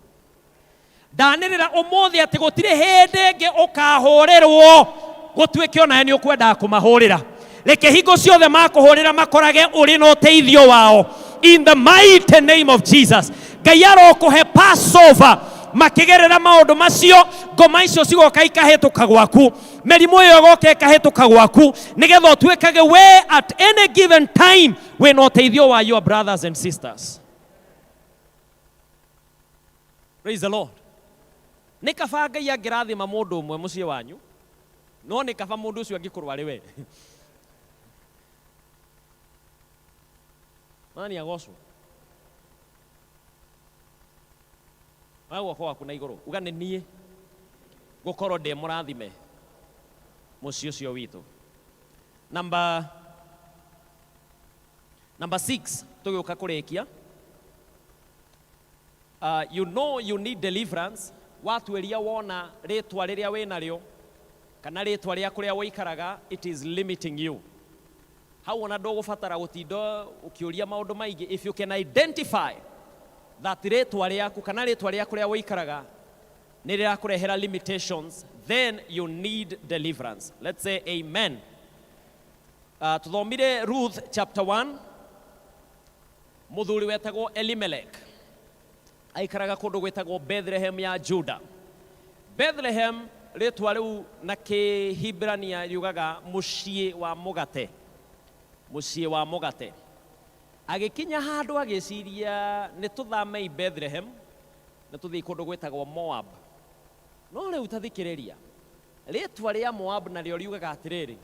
Ndanĩrĩra ũmũthĩ atĩ gũtirĩ hĩndĩ ĩngĩ ũkahũrĩrwo gũtuĩke ona nĩ ũkwendaga kũmahũrĩra. Reke hingo ciothe makũhũrĩra makorage ũrĩ na ũteithio wao. In the mighty name of Jesus. Ngai arokũhe Passover makĩgerera maũndũ macio, ngoma icio cigoka ikahĩtũka gwaku, mĩrimũ ĩyo ĩgoka ĩkahĩtũka gwaku, nĩgetha ũtuĩkage we at any given time wĩna ũteithio wa your brothers and sisters. Praise the Lord. Nĩ kaba Ngai angĩrathima mũndũ ũmwe mũciĩ wanyu, no nĩ kaba mũndũ ũcio angĩkorwo arĩ we. Mani agocwo. Wagwo kwa kuna igũrũ. Uga nĩ niĩ gũkorwo ndĩ mũrathime mũciĩ ũcio witũ. Number 6, tũgĩũka kũrĩkia. You know you need deliverance. Watuĩria wona rĩtwa rĩrĩa wĩnarĩo kana rĩtwa rĩa kũrĩa wĩikaraga, it is limiting you. Hau ona ndũgũbatara gũtinda ũkĩũria maũndũ maingĩ. If you can identify that rĩtwa rĩaku kana rĩtwa rĩa kũrĩa wĩikaraga nĩ rĩrakũrehera limitations, then you need deliverance. Let's say amen. Tuthomire Ruth chapter 1. Mũthuri wetagwo Elimelech aikaraga kũndũ gwĩtagwo Bethlehem ya Juda. Bethlehem rĩtwa rĩu na Kĩhibirania riugaga mũciĩ wa mũgate. Mũciĩ wa mũgate. Agĩkinya handũ agĩciria nĩ tũthame Bethlehem, nĩ tũthiĩ kũndũ gwĩtagwo Moab. No rĩu tathikĩrĩria, rĩtwa rĩa Moab narĩo riugaga atĩrĩrĩ,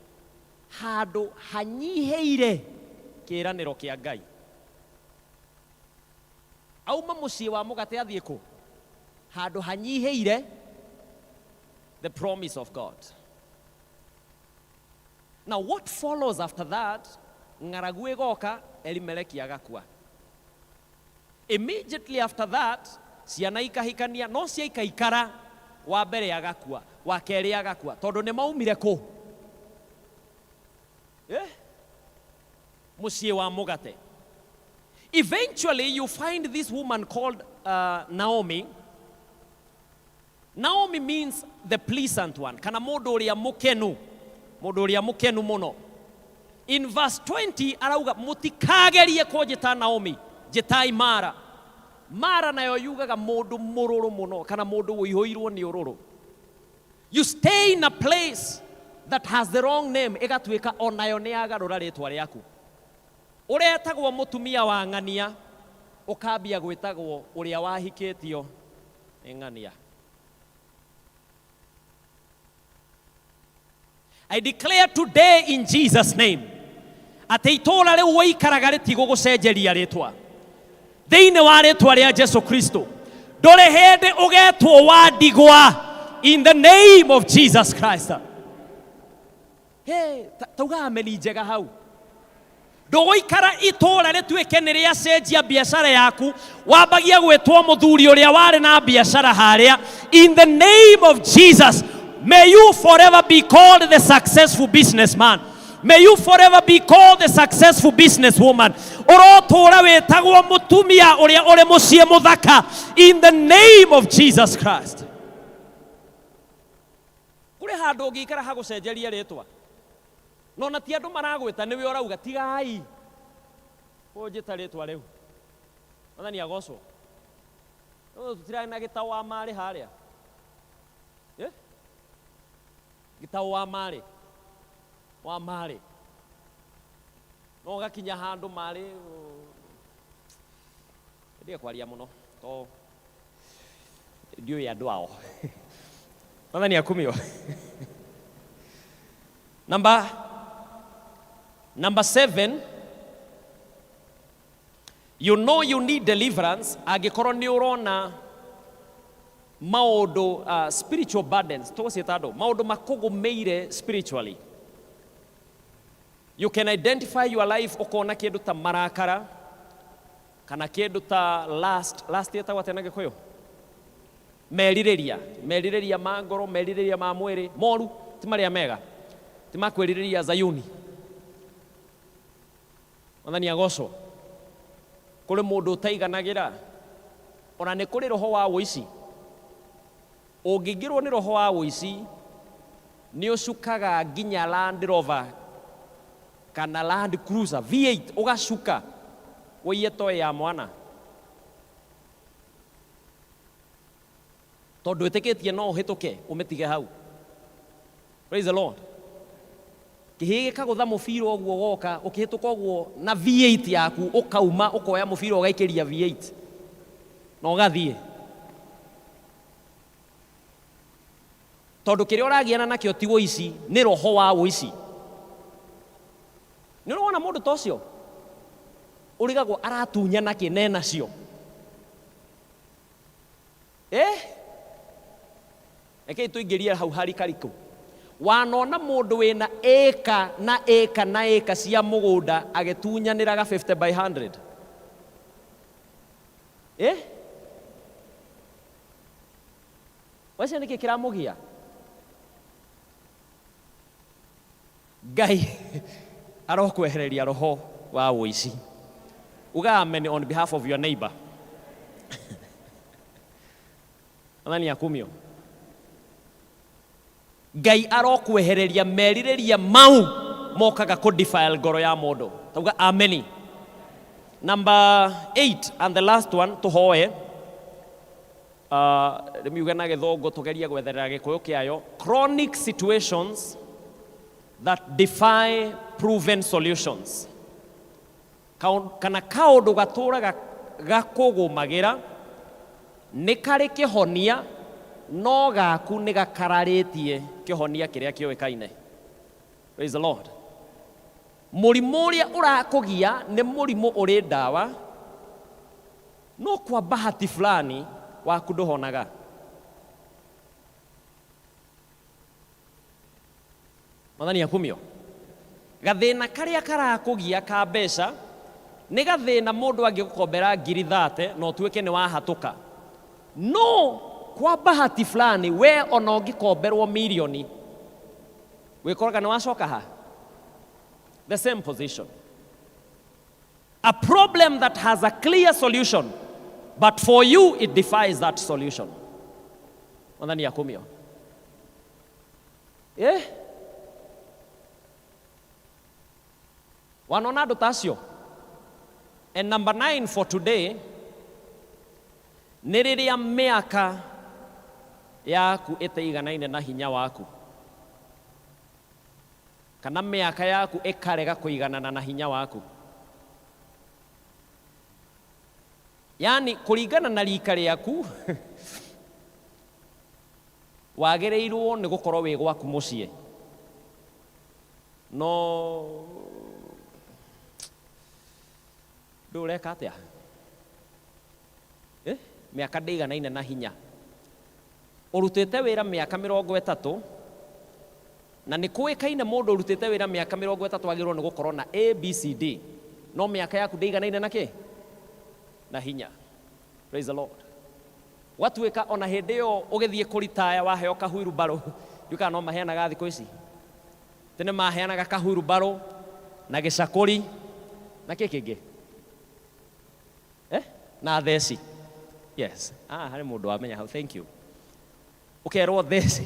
handũ hanyihĩire kĩĩranĩro kĩa Ngai. Auma mũciĩ wa mũgate athiĩ kũ? Handũ hanyihĩire the promise of God. Now what follows after that? Ng'aragu ĩgoka, Elimeleki agakua. Immediately after that, ciana ikahikania, no cia ikaikara, wa mbere agakua, wa kerĩ agakua, tondũ nĩ maumire kũ? Mũciĩ wa mũgate. Eventually you find this woman called Naomi. Naomi means the pleasant one, kana mũndũ ũrĩa mũkenu, mũndũ ũrĩa mũkenu mũno. In verse 20 arauga mutikagerie kunjita Naomi, jitai Mara. Mara nayo yugaga mundu mururu muno kana mundu uihuirwo ni ururu. You stay in a place that has the wrong name, igatuika onayo ni agarura ritwa riaku. Uretagwo mutumia wa ng'ania, ukambia gwitagwo uria wahikitio ni ng'ania. I declare today in Jesus' name, ati itora riu waikaraga ritigo gucenjeria ritwa thiini wa ritwa ria Jesu Kristo, nduri hindi ugetwo wandigwa in the name of Jesus Christ. Hey, tauga ameni njega hau. Nduguikara itora rituike ni ria cenjia biashara yaku, wambagia gwitwo muthuri uria wari na biashara haria. In the name of Jesus, may you forever be called the successful businessman. May you forever be called the successful businesswoman. Urotura wetagwo mutumia uria uri mucie muthaka in the name of Jesus Christ. Kuri handu ngikara hagucenjeria ritwa. No na ti andu maragwita niwe urauga tigai. Unjita ritwa riu. Mathani agocwo. No tutira na gitawa wa mari haria. Gitawa wa mari. Wa mari. No gakinya handu mari. Ndia kwaria muno. To ndio ya dwao. Mathani akumio. Number 7, you know you need deliverance agikorwo ni urona maundu spiritual burdens to setado maundu makugumeire spiritually. You can identify your life ukona kindu ta marakara kana kindu ta last yetagwo tena gikuyu meririria ma ngoro, meririria ma mwiri moru ti maria mega ti makwiririria Zayuni. Mathani agocwo. Kuri mundu utaiganagira ona ni kuri roho wa uici. Ungingirwo ni roho wa uici ni ucukaga nginya Land Rover kana Land Cruiser V8 ugacuka uiye toy ya mwana. Tondu itikitie no uhituke umitige hau. Praise the Lord. Kihige kagutha mubira oguo goka ukihituka oguo na V8 yaku ukauma ukoya mubira ugaikiria V8 no gathie. Tondu kiria uragiana nakio ti uici ni roho wa uici. Ni urona mundu tocio urigagwo aratunya na kinena cio. Eke tuingirie hau hari kariku. Wanona mundu wina eka na eka na eka cia mugunda agetunyanira ga 50 by 100. Wacha niki kiramugia. Ngai arokwehereria roho wa uici. Uga amen on behalf of your neighbor. Nani akumio? Ngai arokwehereria meririria mau mokaga ku defile ngoro ya mundu. Tauga amen. Number 8 and the last one tuhoe. Remiuga na githongo tugeria gwetherera gikuyu kiayo. Chronic situations that defy proven solutions. Kana kaundu gatura gakugumagira ni kari kihonia no gaku ni gakararitie kihonia kiria kioikaine. Praise the Lord. Murimu uria urakugia ni murimu uri dawa no kwa bahati fulani waku nduhonaga. Mathani akumio. Gathina karia karakugia ka mbeca ni gathina mundu angigukombera 30 no tuike ni wahatuka. No kwa bahati fulani we ona ungikomberwo milioni wikoraga ni wacoka ha. The same position. A problem that has a clear solution, but for you it defies that solution. Mathani akumio. Wanona andũ tacio. And number 9 for today, nĩ rĩrĩa mĩaka yaku ĩtaiganaine na hinya waku. Kana mĩaka yaku ĩkarega kũiganana na hinya waku. Yani kũringana na rika rĩaku wagĩrĩirwo nĩ gũkorwo wĩ gwaku mũciĩ. No ndũreka atĩa? Mĩaka ndĩiganaine na hinya. Ũrutĩte wĩra mĩaka 30 na nĩ kũĩkaine mũndũ ũrutĩte wĩra mĩaka 30 agĩrĩirwo nĩ gũkorwo na ABCD. No mĩaka yaku ndĩiganaine na kĩ? Na hinya. Praise the Lord. Watuĩka ona hĩndĩ ĩyo ũgĩthiĩ kũritaya waheo kahuirubaro. Nduĩka no maheanaga thikũ ici. Tene maheanaga kahuirubaro na gĩcakũri na kĩ kĩngĩ? Na theci. Yes. Harĩ mũndũ wamenya hau. Thank you. Ũkerwo theci.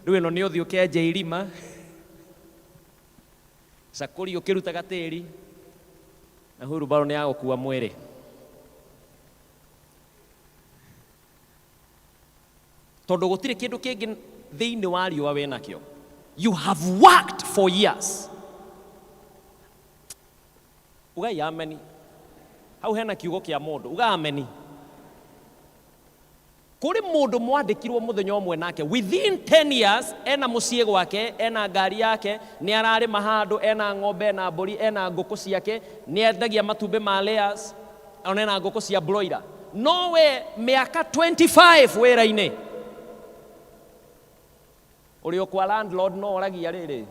Rĩu ĩno nĩ ũthiĩ ũkenja irima. Cakũri ũkĩrutaga tĩri. Na huirubaro nĩ ya gũkua mwĩrĩ. Tondũ gũtirĩ kĩndũ kĩngĩ thĩinĩ wa riũa wĩ nakĩo. You have worked for years. Ugai ameni. Hau hena kiugo kĩa mũndũ. Uga ameni. Kũrĩ mũndũ mwandĩkirwo mũthenya ũmwe nake within 10 years ena mũciĩ gwake, ena ngari yake, nĩ ararĩma handũ, ena ng'ombe, ena mbũri, ena ngũkũ ciake, nĩ endagia matumbĩ ma layers, ona ena ngũkũ cia broiler. No we mĩaka 25 wĩra-inĩ. Ũrĩ o kwa landlord no oragia rĩrĩ.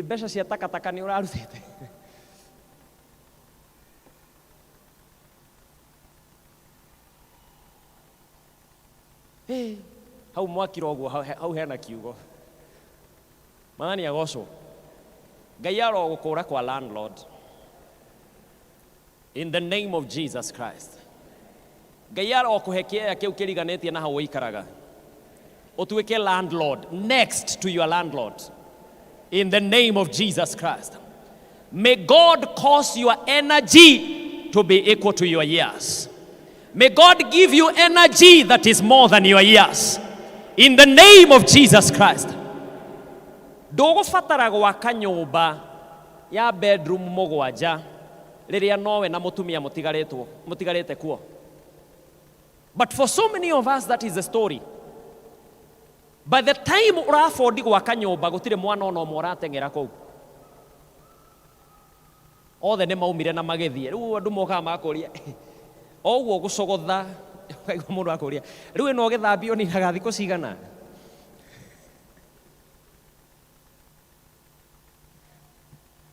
Mbeca cia takataka nĩ ũrarutĩte. Hau mwakira ũguo hau hena kiugo. Mwathani agocwo. Ngai arogũkũra kwa landlord. In the name of Jesus Christ. Ngai arokũhe kĩeya kĩu kĩriganĩtie na hau ũikaraga. Ũtuĩke landlord next to your landlord. In the name of Jesus Christ. May God cause your energy to be equal to your years. May God give you energy that is more than your years. In the name of Jesus Christ. Ndũgũbatara gwaka nyũmba ya bedroom 7 rĩrĩa nowe na mũtumia mũtigarĩte kuo. But for so many of us that is the story. By the time ũrafondi gwaka nyũmba gũtirĩ mwana ona ũmwe ũrateng'era kũu. Othe nĩ maumire na magĩthiĩ. Rĩu andũ mokaga makũria. Oguo gũcogotha mũndũ akũria. Rĩu ĩno ũgĩthambio nĩinaga thikũ cigana?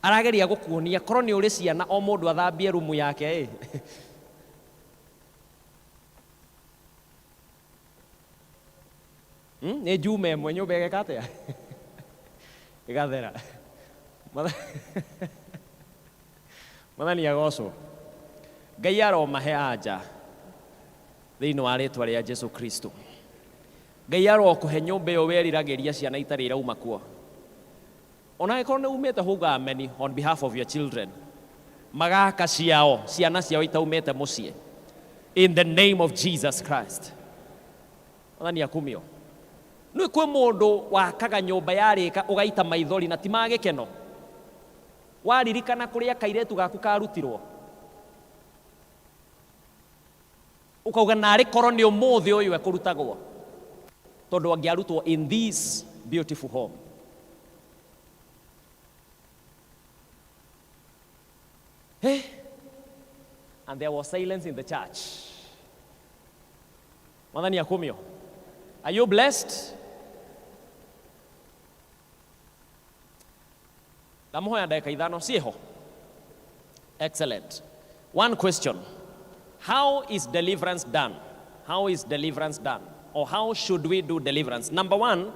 Arageria gũkuonia korwo nĩ ũrĩ ciana o mũndũ athambie rumu yake. Nĩ njuma ĩmwe nyũmba ĩgeka atĩa? Ĩgathera. Mwathani agocwo. Ngai aromahe anja thĩinĩ wa rĩtwa rĩa Jesu Kristo. Ngai arokũhe nyũmba ĩyo weriragĩria ciana itarĩ irauma kuo. Ona ĩkorwo nĩ umĩte huga ameni on behalf of your children. Magaka ciao, ciana ciao itaumĩte mũciĩ. In the name of Jesus Christ. Mwathani akumio. Nĩ kwĩ mũndũ wakaga nyũmba yarĩka ũgaita maithori na ti magĩkeno. Waririkana kũrĩa kairĩtu gaku karutirwo. Ukauga narĩ korwo nĩ ũmũthĩ ũyũ ekũrutagwo. Tondũ angĩarutwo in this beautiful home. And there was silence in the church. Mwathani akumio. Are you blessed? Ndamuhoya ndagĩka 5 ciĩho. Excellent. One question. How is deliverance done? How is deliverance done? Or how should we do deliverance? Number 1,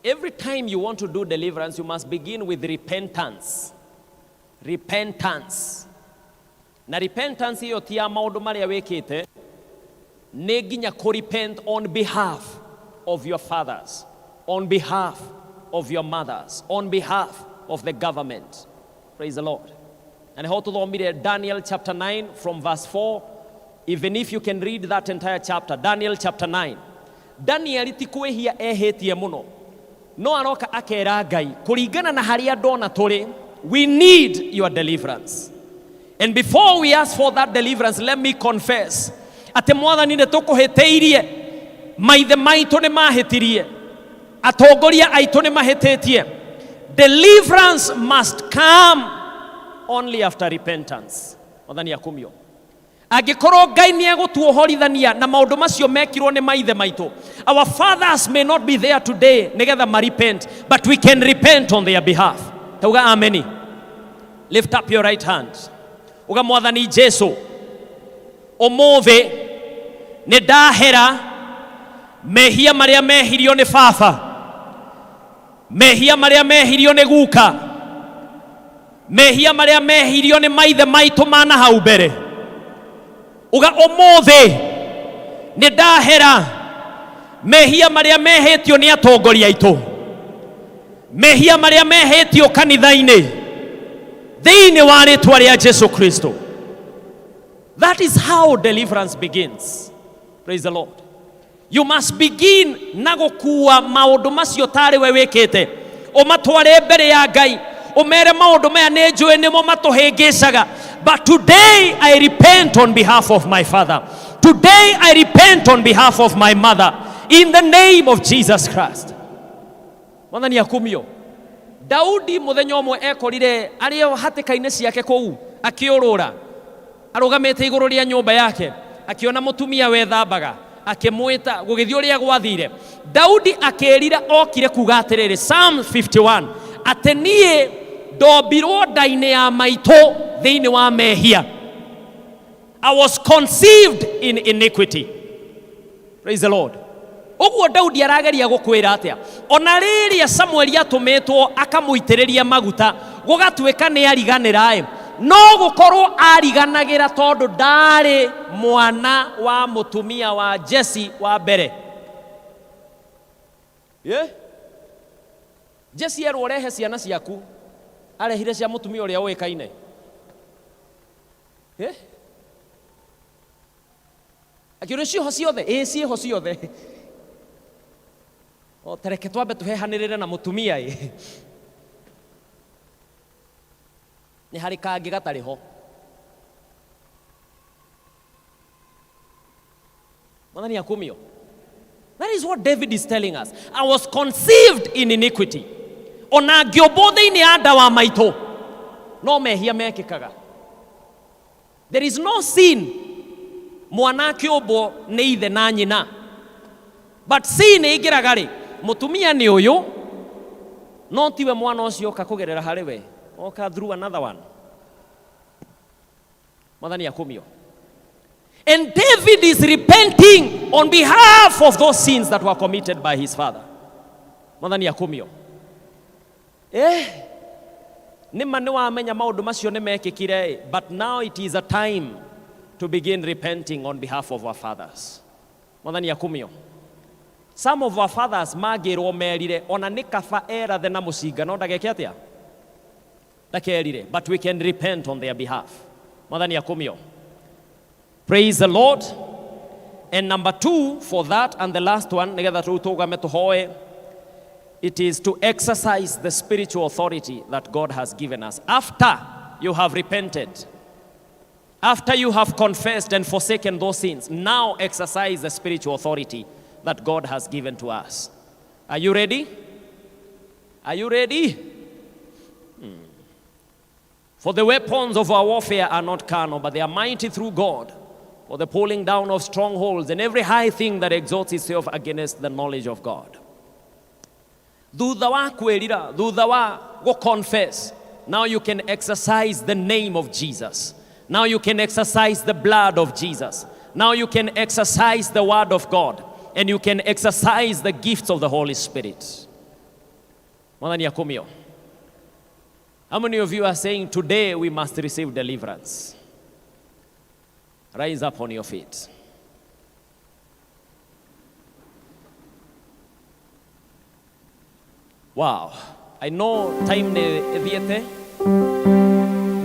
every time you want to do deliverance, you must begin with repentance. Repentance. Na repentance hiyo ti ya maũndũ marĩa wĩkĩte, nĩ nginya kũ repent on behalf of your fathers. on behalf of your mothers, on behalf of the government. Praise the Lord. And how to read Daniel chapter 9 from verse 4. Even if you can read that entire chapter, Daniel chapter 9. Daniel itikwehia ehetie muno. No aroka akera Ngai kuringana na haria ndona turi. We need your deliverance. And before we ask for that deliverance, let me confess. Ate mwathani ne tukuheteirie. Maithe maitu ne mahetirie. Atongoria aitu ne mahetetie. Deliverance must come only after repentance. Mwathani akumio. Agikorwo Ngai ni egutuohorithania na maundu macio mekirwo ni maithe maitu. Our fathers may not be there today nigetha ma repent, but we can repent on their behalf. Tauga ameni. Lift up your right hand. Uga Mwathani Jesu, umuthi ni ndahera mehia maria mehirio ni baba, mehia maria mehirio ni guka, mehia maria mehirio ni maithe maitu mana hau mbere. Uga umuthi ni ndahera mehia maria mehitio ni atongoria aitu, mehia maria mehitio kanitha-ini thiini wa ritwa ria Jesu Kristo. That is how deliverance begins. Praise the Lord. You must begin na gukua maundu macio tari we wikite, umatware mbere ya Ngai, umere maundu maya ni njui nimo matuhingicaga. But today I repent on behalf of my father. Today I repent on behalf of my mother. In the name of Jesus Christ. Mwathani akumio. Daudi muthenya umwe ekorire ario hatikaine ciake kou akiurura. Arugamite iguru ria nyumba yake, akiona mutumia wethambaga, akimwita gugithio ria gwathire. Daudi akerira okire kuga atiriri, Psalm 51, atenie ndobirwo ndaine ya maito thiini wa mehia. I was conceived in iniquity. Praise the Lord. Uguo Daudi arageria gukwira atia, ona riria Samuel atumetwo akamuitiriria maguta gugatweka ni ariganira no gukorwo ariganagira tondu ndari mwana wa mutumia wa Jesse wa mbere. Jesse erwo rehe ciana ciaku, arehire cia mutumia uria uikaine. Akire cio ciothe, cio ciothe. O tereke twambe tuhehanirire na mutumia ni hari kangi gatari ho. Mwathani akumio. That is what David is telling us. I was conceived in iniquity. Ona ngiobo thiini ya nda wa maito no mehia mekikaga. There is no sin mwana kiobo ni ithe na nyina, but sin igiragari mutumia ni uyu no tiwe mwana ucio kakugerera hari we oka through another one. Mwathani akumio. And David is repenting on behalf of those sins that were committed by his father. Mwathani akumio. Nima ni wamenya maundu macio ni mekikire, but now it is a time to begin repenting on behalf of our fathers. Mwathani akumio. Some of our fathers magirwo merire ona nikaba erathe na mucinga no ndageke atia ndakerire, but we can repent on their behalf. Mwathani akumio. Praise the Lord. And number 2 for that, and the last one nigetha tutugame tuhoe, it is to exercise the spiritual authority that God has given us. After you have repented, after you have confessed and forsaken those sins, now exercise the spiritual authority that God has given to us. Are you ready? Are you ready? For the weapons of our warfare are not carnal, but they are mighty through God for the pulling down of strongholds and every high thing that exalts itself against the knowledge of God. Thutha wa kwirira, thutha wa go confess, now you can exercise the name of Jesus. Now you can exercise the blood of Jesus. Now you can exercise the word of God. And you can exercise the gifts of the Holy Spirit. Mwathani akumio. How many of you are saying today we must receive deliverance? Rise up on your feet. Wow. I know time ne thiete.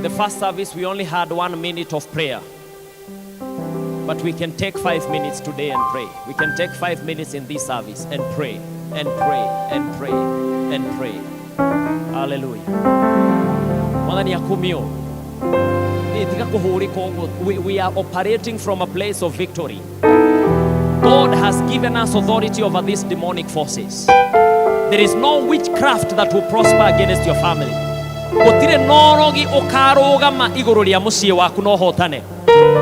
The first service we only had 1 minute of prayer. But we can take 5 minutes today and pray. We can take 5 minutes in this service and pray and pray and pray and pray. Hallelujah. We are operating from a place of victory. God has given us authority over these demonic forces. There is no witchcraft that will prosper against your family. Gutire norogi okarogama iguru ria mucie waku no hotane.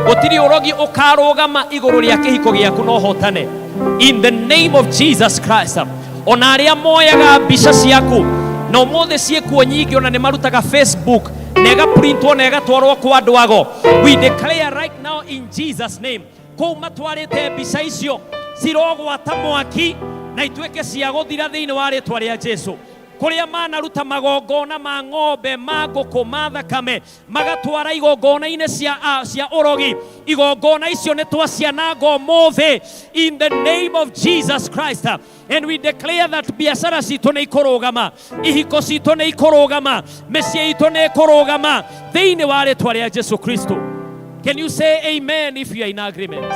Gutire orogi okarogama iguru ria kihiko giaku no hotane. In the name of Jesus Christ. Ona aria moyaga mbica ciaku no mothe ciekuo nyingi ona ne marutaga Facebook nega printwo nega twarwo kwa andu ago. We declare right now in Jesus name kou matwarite mbica icio cirogwata mwaki na ituike cia guthira thiini wa ritwa ria Jesu. Kuria manaruta magongona ma ng'ombe ma ngũkũ ma thakame magatwara igongona-inĩ cia ũrogi, igongona icio nĩ twaciananga ũmũthĩ in the name of Jesus Christ. And we declare that biashara citũ nĩ ikũrũgama, ihiko citũ nĩ ikũrũgama, mĩciĩ itũ nĩ ikũrũgama thĩinĩ wa rĩtwa rĩa Jesu Kristo. Can you say amen if you are in agreement?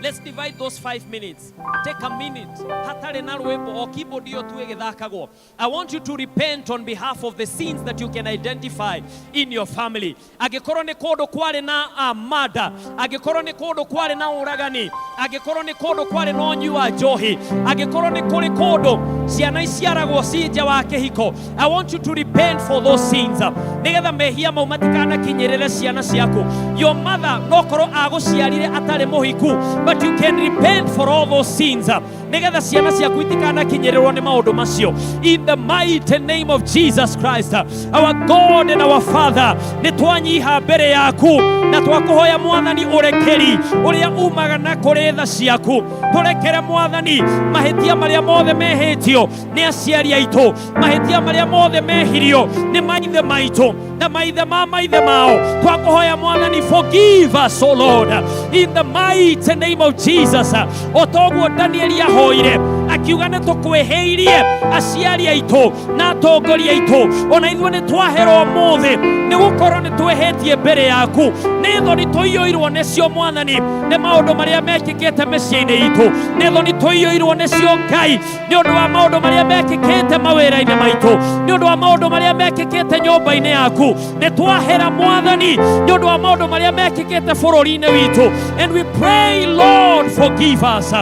Let's divide those 5 minutes. Take a minute. Hatare na rwimbo o keyboard iyo tuwe githakagwo. I want you to repent on behalf of the sins that you can identify in your family. Agikorwo ni kundu kwari na murder, agikorwo ni kundu kwari na uragani, agikorwo ni kundu kwari na unyu wa njohi, agikorwo ni kuri kundu ciana iciaragwo cinja wa kihiko. I want you to repent for those sins. Nigetha mehia mau matikana kinyirire ciana ciaku. Your mother no korwo aguciarire atari muhiku, but you can repent for all those sins. Nigetha ciana ciaku itikana kinyirirwo ni maundu macio. In the mighty name of Jesus Christ, our God and our Father, ni twanyiha mbere yaku na twakuhoya Mwathani urekeri uria umaga na kuri tha ciaku. Turekere Mwathani mahitia maria mothe mehitio ni aciari aitu, mahitia maria mothe mehirio ni maithe maitu na maithe ma maithe mao. Twakuhoya Mwathani, forgive us, O Lord, in the mighty name of Jesus. Otoguo Daniel yahoire akiuga nĩ tũkwĩhĩirie aciari aitũ na atongoria aitũ, ona ithuĩ nĩ twaherwo ũmũthĩ nĩ gũkorwo nĩ twĩhĩtie mbere yaku. Nĩ thoni tũiyũirwo nĩcio Mwathani nĩ maũndũ marĩa mekĩkĩte mĩciĩ-inĩ itũ, nĩ thoni tũiyũirwo nĩcio Ngai nĩ ũndũ wa maũndũ marĩa mekĩkĩte mawĩra-inĩ maitũ, nĩ ũndũ wa maũndũ marĩa mekĩkĩte nyũmba-inĩ yaku. Nĩ twahera Mwathani nĩ ũndũ wa maũndũ marĩa mekĩkĩte bũrũri-inĩ witũ. And we pray, Lord, forgive us.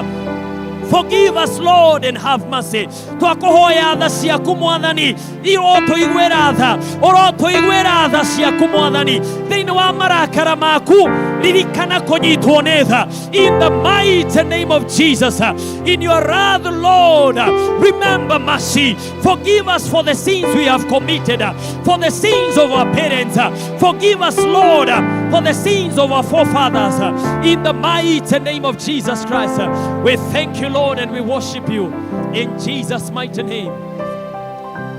Forgive us, Lord, and have mercy. Twakuhoya tha ciaku Mwathani, irotuiguĩra tha, urotuiguĩra tha ciaku Mwathani thĩinĩ wa marakara maku. Ririkana kũnyitwo nĩ tha in the mighty name of Jesus. In your wrath, Lord, remember mercy. Forgive us for the sins we have committed, for the sins of our parents. Forgive us, Lord, for the sins of our forefathers. In the mighty name of Jesus Christ, we thank you, Lord, and we worship you in Jesus' mighty name.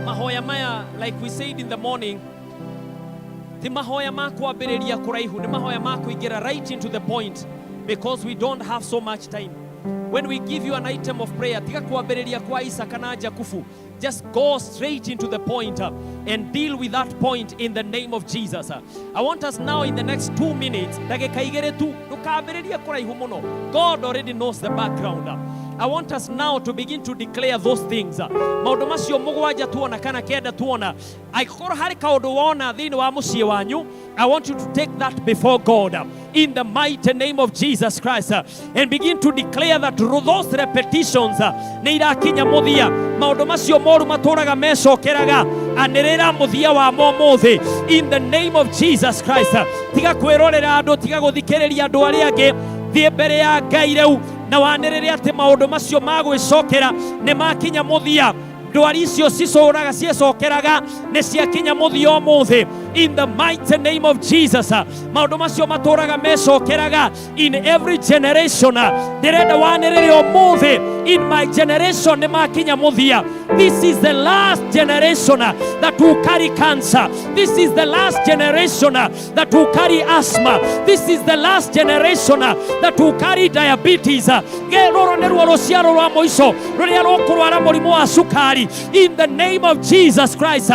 Mahoya maya, like we said in the morning, ti mahoya ma kwambĩrĩria kũraihu, nĩ mahoya ma kũingĩra right into the point, because we don't have so much time. When we give you an item of prayer, tiga kwambĩrĩria kwa Isaka na Jakufu. Just go straight into the point and deal with that point in the name of Jesus. I want us now in the next 2 minutes, ndagĩka igĩrĩ tu, ndũkambĩrĩria kũraihu mũno. God already knows the background. I want us now to begin to declare those things. Maũndũ macio mũgwanja tuona kana kenda tuona. Angĩkorwo harĩ kaũndũ wona thĩinĩ wa mũciĩ wanyu, I want you to take that before God in the mighty name of Jesus Christ and begin to declare that those repetitions nĩ irakinya mũthia. Maũndũ macio moru matũraga mecokeraga, anĩrĩra mũthia wa mũthĩ in the name of Jesus Christ. Tiga kwĩrorera andũ, tiga gũthikĩrĩria andũ arĩa angĩ, thiĩ mbere ya Ngai rĩu na wanĩrĩre atĩ maũndũ macio magwĩcokera nĩ makinya mũthia. Ndwari icio cicũraga ciecokeraga nĩ ciakinya mũthia ũmũthĩ in the mighty name of Jesus. Maundu macio maturaga mecokeraga in every generation. Ndirenda wanirire umuthi in my generation ni makinya muthia. This is the last generation that will carry cancer. This is the last generation that will carry asthma. This is the last generation that will carry diabetes. Geroro neruo ruciaro rwa moico ruria rukurwara murimu wa sukari. In the name of Jesus Christ,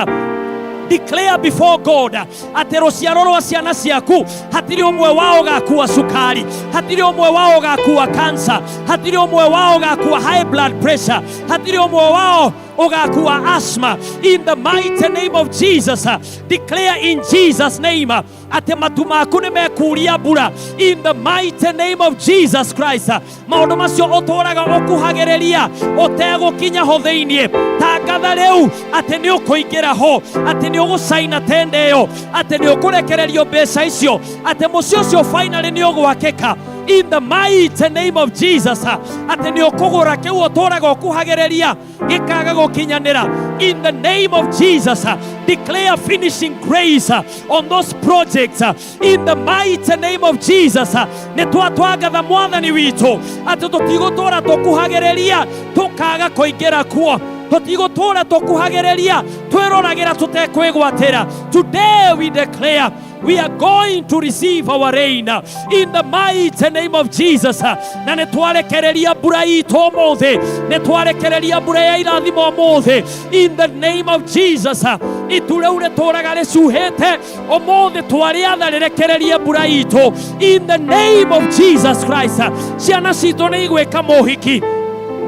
declare before God ati ruciaro rwa ciana ciaku hatiri umwe wao gakuwa sukari, hatiri umwe wao gakuwa cancer, hatiri umwe wao gakuwa high blood pressure, hatiri umwe wao ugakuwa asthma. In the mighty name of Jesus, declare in Jesus name ati matu maku nimekuria mbura. In the mighty name of Jesus Christ, maundu macio uturaga ukuhagereria utegukinya ho thiini, tangatha riu ati ni ukuingira ho, ati ni ugusaina tende yo, ati ni ukurekererio mbeca icio, ati mucio ucio finally ni ugwakika. In the mighty name of Jesus, ati ni ukugura kiu uturaga ukuhagereria gikaga gukinyanira. In the name of Jesus, declare finishing grace on those projects. In the mighty name of Jesus, ne twatwagatha mwathani witu ati tutigutura tukuhagereria tukaga kuingira kuo, tutigutura tukuhagereria twirораgira tutekwigwatira. Today we declare we are going to receive our rain in the mighty name of Jesus. Na netwarekereria mbura itu umuthi, netwarekereria mbura ya irathimo umuthi in the name of Jesus. Itu riu rituraga ricuhite umuthi twariatha rirekereria mbura itu in the name of Jesus Christ. Ciana citu ni igwika mohiki,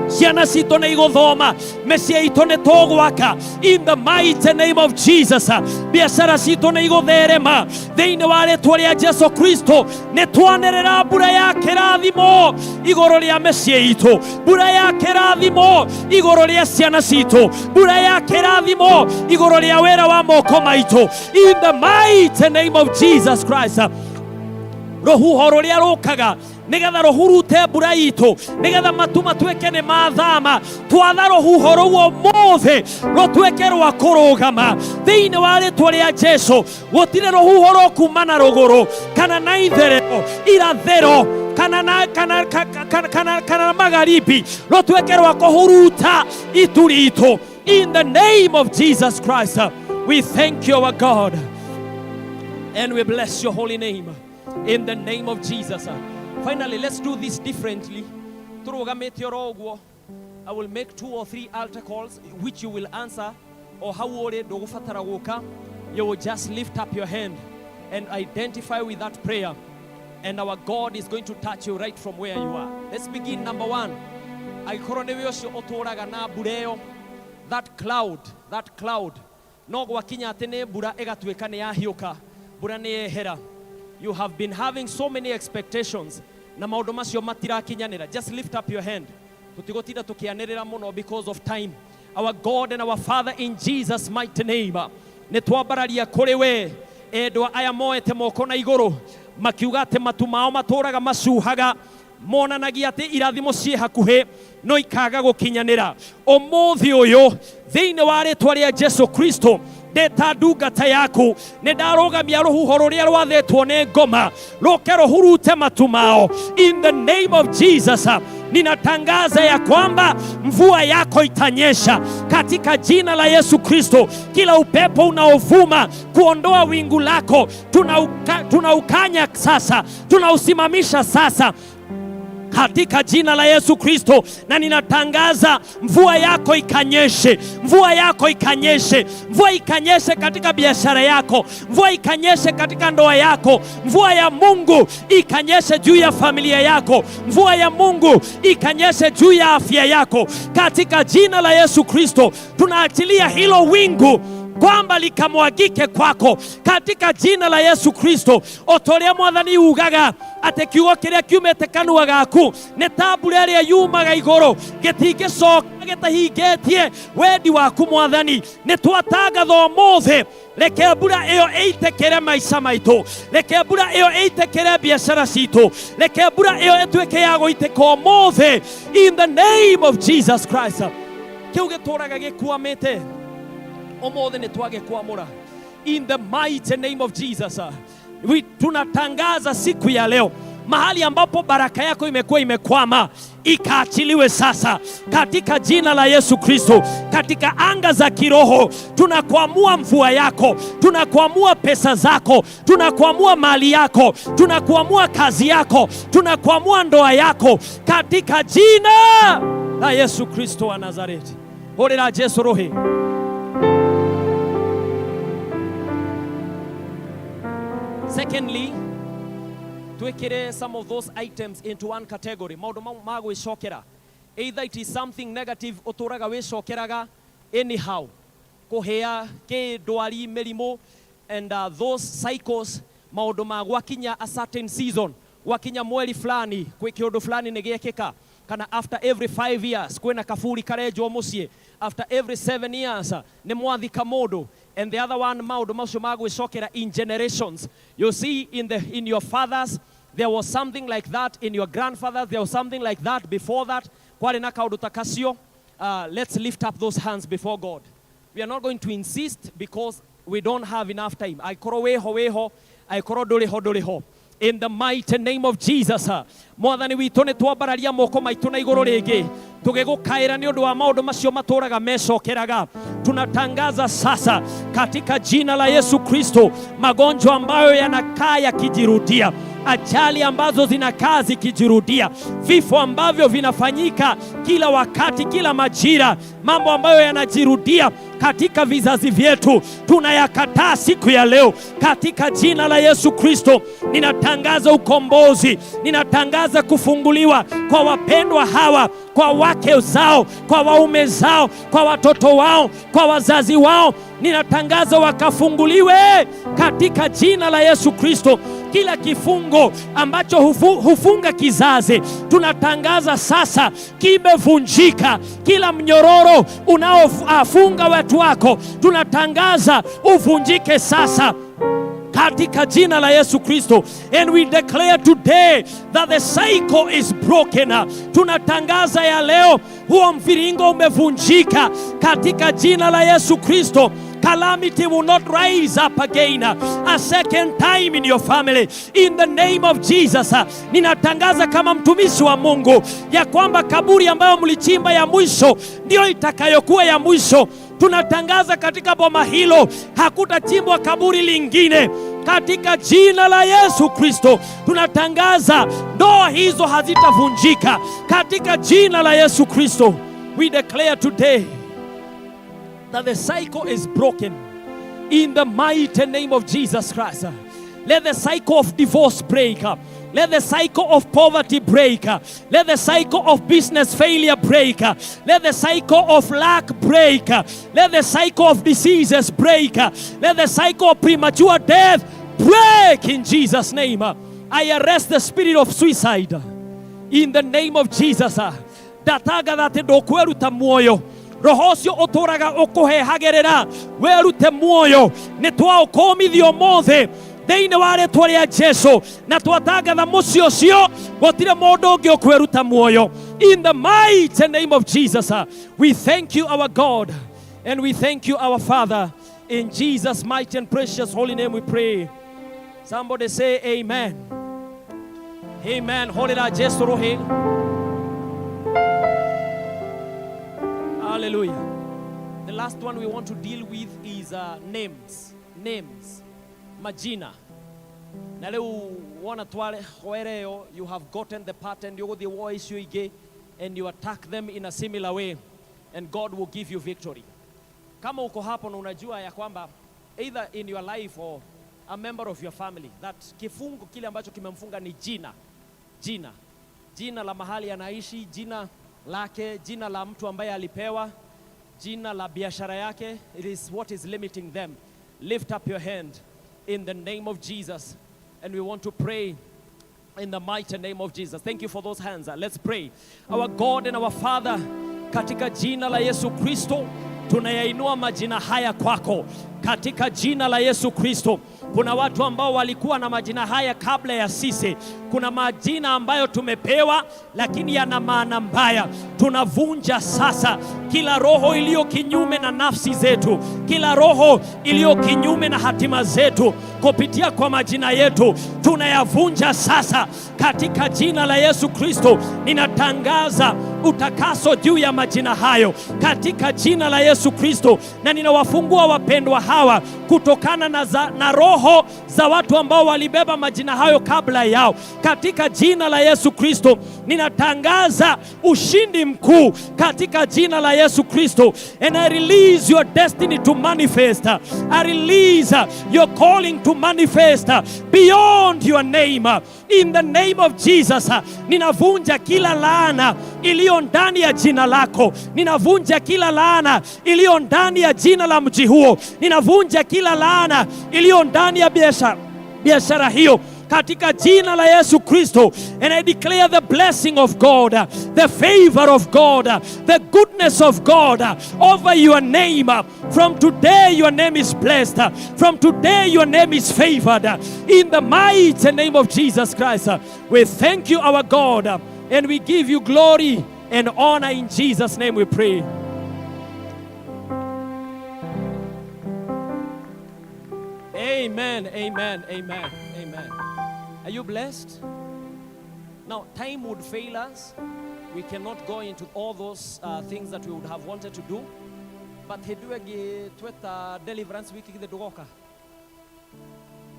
ciana citu ni iguthoma, mĩciĩ itũ nĩ tũgwaka in the mighty name of Jesus. Biacara citu ni igutherema thĩinĩ wa rĩtwa rĩa Jesu Kristo. Nĩ twanĩrĩra mbura ya kĩrathimo igũrũ rĩa mĩciĩ itũ, mbura ya kĩrathimo igũrũ rĩa ciana citu, mbura ya kĩrathimo igũrũ rĩa wĩra wa moko maitũ in the mighty name of Jesus Christ. Rũhuho rũrĩa rũkaga nigetha ruhurute mbura itu, nigetha matu matuike ni mathama, twatha ruhuho rũu umuthi rũtuĩke rwa kũrũgama thĩinĩ wa rĩtwa rĩa Jesu. Gũtirĩ rũhuho rũkuma na rũgũrũ kana na itherero irathĩro kana magharibi rũtuĩke rwa kũhuruta itu ritũ in the name of Jesus Christ. We thank you, our God, and we bless your holy name in the name of Jesus. Finally, let's do this differently. I will make 2 or 3 altar calls which you will answer, or how you will just lift up your hand and identify with that prayer, and our God is going to touch you right from where you are. Let's begin. Number 1. That cloud no gwakinya atene mbura igatuika ni yahiuka, mbura ni yehera. You have been having so many expectations na maundu macio matirakinyanira. Just lift up your hand. Tutigotira tukianirira muno because of time. Our God and our Father, in Jesus mighty name, ne twambararia kuri we endwa aya moete moko na iguru makiuga ati matu mao maturaga macuhaga monanagia ati irathimo cie hakuhi no ikaga gukinyanira. Umuthi uyu thiini wa ritwa ria Jesu Kristo ndeta ndungata yaku nĩ ndarũgamia rũhuho rũrĩa rwathetwo nĩ ngoma rũke rũhurute matu mao in the name of Jesus. Ninatangaza ya kwamba mvua yako itanyesha katika jina la Yesu Kristo. Kila upepo unaovuma kuondoa wingu lako tunaukanya sasa, tunausimamisha sasa katika jina la Yesu Kristo. Na ninatangaza mvua yako ikanyeshe, mvua yako ikanyeshe, mvua ikanyeshe katika biashara yako, mvua ikanyeshe katika ndoa yako, mvua ya Mungu ikanyeshe juu ya familia yako, mvua ya Mungu ikanyeshe juu ya afya yako katika jina la Yesu Kristo. Tunaachilia hilo wingu kwamba likamwagike kwako katika jina la Yesu Kristo. Otoria mwathani ugaga ate kiugo kiria kiumete kanua gaku ne tabura ria yumaga iguru gitingicoka gitahingetie wendi waku mwathani. Ne twatangatha umuthi reke mbura iyo eitekere maica maitu, reke mbura iyo eitekere biacara citu, reke mbura iyo etuike ya guiteka umuthi in the name of Jesus Christ. Kiu gituraga gikuamite umuthi ni twage kwamura in the mighty name of Jesus. Tunatangaza siku ya leo, mahali ambapo baraka yako imekuwa imekwama, ikaachiliwe sasa katika jina la Yesu Kristo. Katika anga za kiroho tunakuamua mvua yako, tunakuamua pesa zako, tunakuamua mali yako, tunakuamua kazi yako, tunakuamua ndoa yako katika jina la Yesu Kristo wa Nazareti. Horera Jesu rohi. Secondly, twekere some of those items into one category. Maundu magwicokera, either it is something negative uturaga wicokeraga anyhow, kuhea ke dwari merimo, and those cycles, maundu magwakinya a certain season, wakinya mweri fulani kwi kiundu fulani nigekeka, kana after every 5 years kwena kafuri karejo mucie, after every 7 years ni mwathika mundu. And the other one, maundu macio magwicokera in generations. You see, in your fathers there was something like that, in your grandfathers there was something like that before that. Let's lift up those hands before God. We are not going to insist because we don't have enough time. In the mighty name of Jesus, mwathani witu ni twambararia moko maitu na iguru ringi tugigukaira ni undu wa maundu macio maturaga mecokeraga. Tunatangaza sasa katika jina la Yesu Kristo, magonjwa ambayo yanakaa yakijirudia, ajali ambazo zinakaa zikijirudia, vifo ambavyo vinafanyika kila wakati, kila majira, mambo ambayo yanajirudia katika vizazi vyetu, tunayakataa siku ya leo katika jina la Yesu Kristo. Ninatangaza ukombozi, ninatangaza kufunguliwa kwa wapendwa hawa, kwa wake zao, kwa waume zao, kwa watoto wao, kwa wazazi wao. Ninatangaza wakafunguliwe katika jina la Yesu Kristo. Kila kifungo ambacho hufunga kizazi, tunatangaza sasa kimevunjika. Kila mnyororo unaofunga watu wako, tunatangaza uvunjike sasa katika jina la Yesu Kristo. And we declare today that the cycle is broken. Tunatangaza ya leo huo mviringo umevunjika katika jina la Yesu Kristo. Calamity will not rise up again a second time in your family. In the name of Jesus, ninatangaza kama mtumishi wa Mungu ya kwamba kaburi ambayo mlichimba ya mwisho ndio itakayokuwa ya mwisho. Tunatangaza katika boma hilo hakutachimbwa kaburi lingine katika jina la Yesu Kristo. Tunatangaza ndoa hizo hazitavunjika katika jina la Yesu Kristo. We declare today that the cycle is broken in the mighty name of Jesus Christ. Let the cycle of divorce break up. Let the cycle of poverty break. Let the cycle of business failure break. Let the cycle of lack break. Let the cycle of diseases break. Let the cycle of premature death break in Jesus' name. I arrest the spirit of suicide in the name of Jesus. Dataga that dokweruta muoyo. Roho cio uturaga ukuhehagerera werute muoyo ni twaukomithio mothe thĩinĩ wa rĩĩtwa rĩa Jesũ, na twatangatha mũciĩ ũcio gũtirĩ mũndũ ũngĩ ũkweruta muoyo. In the mighty name of Jesus, we thank you our God and we thank you our Father. In Jesus' mighty and precious holy name we pray. Somebody say amen. Amen. Horera Jesu rohi. Hallelujah. The last one we want to deal with is names. Names. Majina. Na leo wana twale hoereo, you have gotten the pattern, you go the voice you get, and you attack them in a similar way, and God will give you victory. Kama uko hapo na unajua ya kwamba either in your life or a member of your family that kifungo kile ambacho kimemfunga ni jina la mahali anaishi, jina lake, jina la mtu ambaye alipewa, jina la biashara yake, it is what is limiting them. Lift up your hand in the name of Jesus, and we want to pray in the mighty name of Jesus. Thank you for those hands. Let's pray. Our God and our Father, katika jina la Yesu Kristo, tunayainua majina haya kwako katika jina la Yesu Kristo. Kuna watu ambao walikuwa na majina haya kabla ya sisi. Kuna majina ambayo tumepewa lakini yana maana mbaya. Tunavunja sasa kila roho iliyo kinyume na nafsi zetu, kila roho iliyo kinyume na hatima zetu kupitia kwa majina yetu, tunayavunja sasa katika jina la Yesu Kristo. Ninatangaza utakaso juu ya majina hayo katika jina la Yesu Kristo, na ninawafungua wapendwa hawa kutokana na roho za watu ambao walibeba majina hayo kabla yao katika jina la Yesu Kristo. Ninatangaza ushindi mkuu katika jina la Yesu Kristo, and I release your destiny to manifest. I release your calling to manifest beyond your name. In the name of Jesus, ninavunja kila laana iliyo ndani ya jina lako. Ninavunja kila laana iliyo ndani ya jina la mji huo. Ninavunja kila laana iliyo ndani ya biashara hiyo katika jina la Yesu Kristo. And I declare the blessing of God, the favor of God, the goodness of God over your name. From today your name is blessed. From today your name is favored. In the mighty name of Jesus Christ, we thank you, our God, and we give you glory and honor. In Jesus' name we pray. Amen, amen, amen, amen. Are you blessed? Now, time would fail us. We cannot go into all those things that we would have wanted to do. But heduagi tweta deliverance week the dogoka.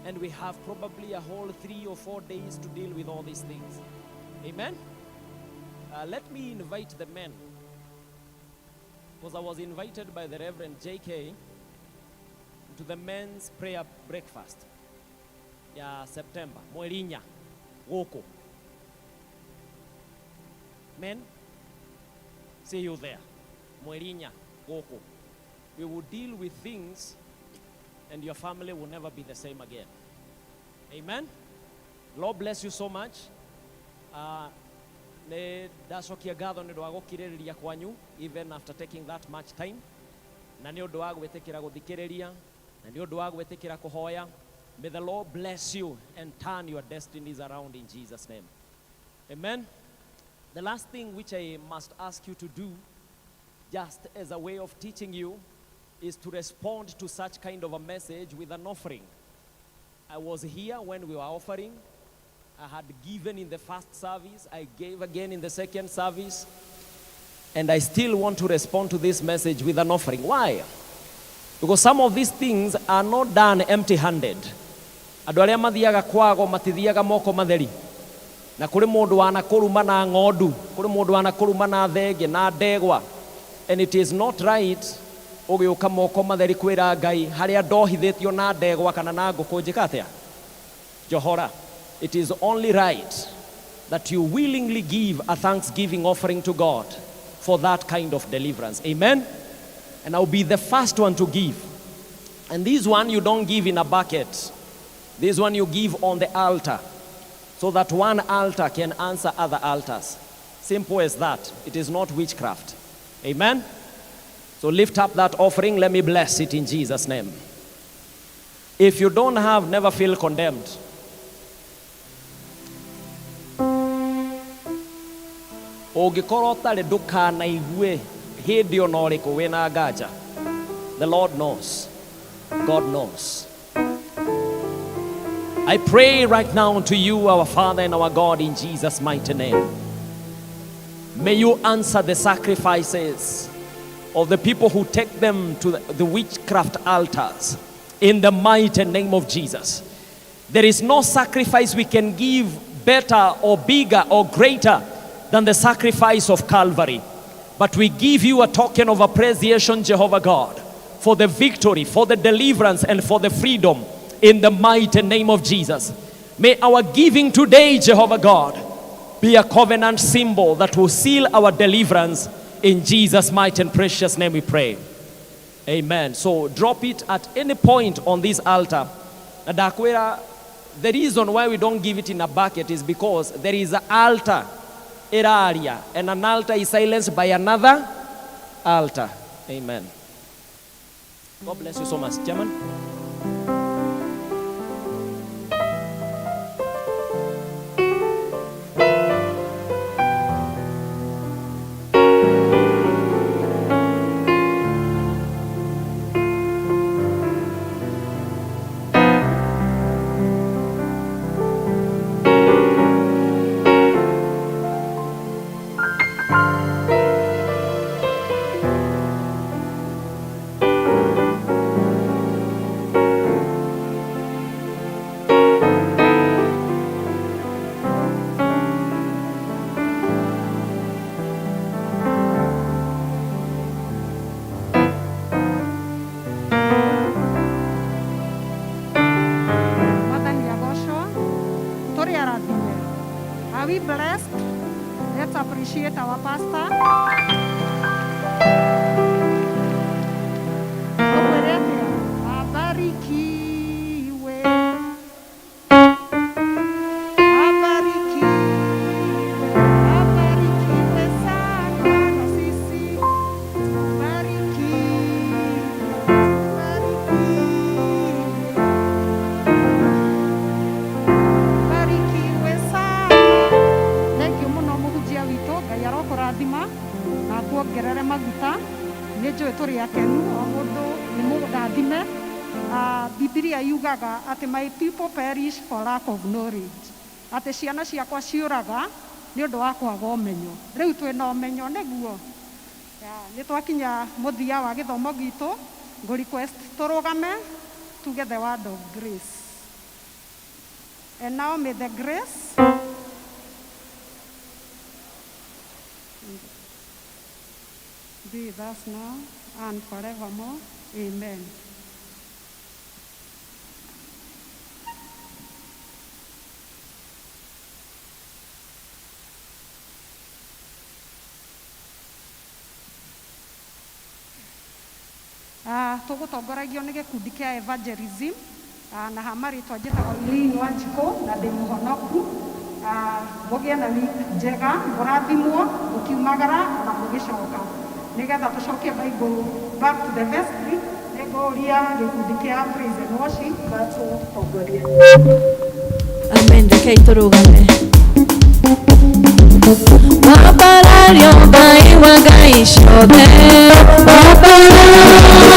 And we have probably a whole 3 or 4 days to deal with all these things. Amen? Let me invite the men. Because I was invited by the Reverend J.K. to the men's prayer breakfast. Ya September, Moerinya, Woko. Men, see you there. Moerinya, Woko. We will deal with things and your family will never be the same again. Amen? Lord bless you so much. Ndacokia ngatho nĩ ũndũ wa gũkirĩrĩria kwanyu even after taking that much time. Na nĩ ũndũ wa gwĩtĩkĩra gũthikĩrĩria, na nĩ ũndũ wa gwĩtĩkĩra kũhoya. May the Lord bless you and turn your destinies around in Jesus' name. Amen. The last thing which I must ask you to do, just as a way of teaching you, is to respond to such kind of a message with an offering. I was here when we were offering. I had given in the first service. I gave again in the second service. And I still want to respond to this message with an offering. Why? Because some of these things are not done empty-handed. Andũ arĩa mathiaga kwago matithiaga moko matheri. Na kũrĩ mũndũ wanakũruma na ng'ondu, kũrĩ mũndũ wanakũruma na thenge na ndegwa. And it is not right ũgĩũka moko matheri kwĩra Ngai harĩa ndohithĩtio na ndegwa kana na ngũkũ njĩka atĩa. Johora. It is only right that you willingly give a thanksgiving offering to God for that kind of deliverance. Amen? And I'll be the first one to give. And this one you don't give in a bucket. This one you give on the altar, so that one altar can answer other altars. Simple as that. It is not witchcraft. Amen? So lift up that offering. Let me bless it in Jesus' name. If you don't have, never feel condemned. Ũngĩkorwo ũtarĩ ndũkanaigue hĩndĩ ona ũrĩkũ wĩna nganja. The Lord knows. God knows. I pray right now to you, our Father and our God, in Jesus' mighty name. May you answer the sacrifices of the people who take them to the witchcraft altars in the mighty name of Jesus. There is no sacrifice we can give better or bigger or greater than the sacrifice of Calvary. But we give you a token of appreciation, Jehovah God, for the victory, for the deliverance, and for the freedom in the mighty name of Jesus. May our giving today, Jehovah God, be a covenant symbol that will seal our deliverance. In Jesus' mighty and precious name we pray. Amen. So drop it at any point on this altar. The reason why we don't give it in a bucket is because there is an altar area, and an altar is silenced by another altar. Amen. God bless you so much, Chairman. Are we blessed? Let's appreciate our pastor. Abarikiwe. Abarikiwe sana na sisi. Barikiwe sana. Thank you muno muhunjia witũ, Ngai arokũrathima na kuongerere maguta. Nĩ njũĩ tũrĩ akenu, o mũndũ nĩ mũrathime. Bibilia yugaga atĩ my people perish for lack of knowledge, atĩ ciana ciakwa ciũraga nĩ ũndũ wa kwaga ũmenyo. Rĩu twĩna ũmenyo nĩguo nĩ twakinya mũthia wa gĩthomo gitũ. Ngũ request tũrũgame tuge the word of grace. And now may the grace be with us now and forevermore. Amen. Tũgũtongoragio nĩ gĩkundi kĩa evangelism na hamarĩtwa njĩtagwo Irene Wanjikũ na ndĩ mũhonoku. Mũgĩe na week njega, mũrathimwo mũkiumagara na mũgĩcoka, nĩgetha tũcokie Bible back to the vestry. Nĩngũria gĩkundi kĩa praise and worship gĩtũtongorie. Amen. Rekei tũrũgame. Wambarario Ngai wa ngai ciothe, wambarario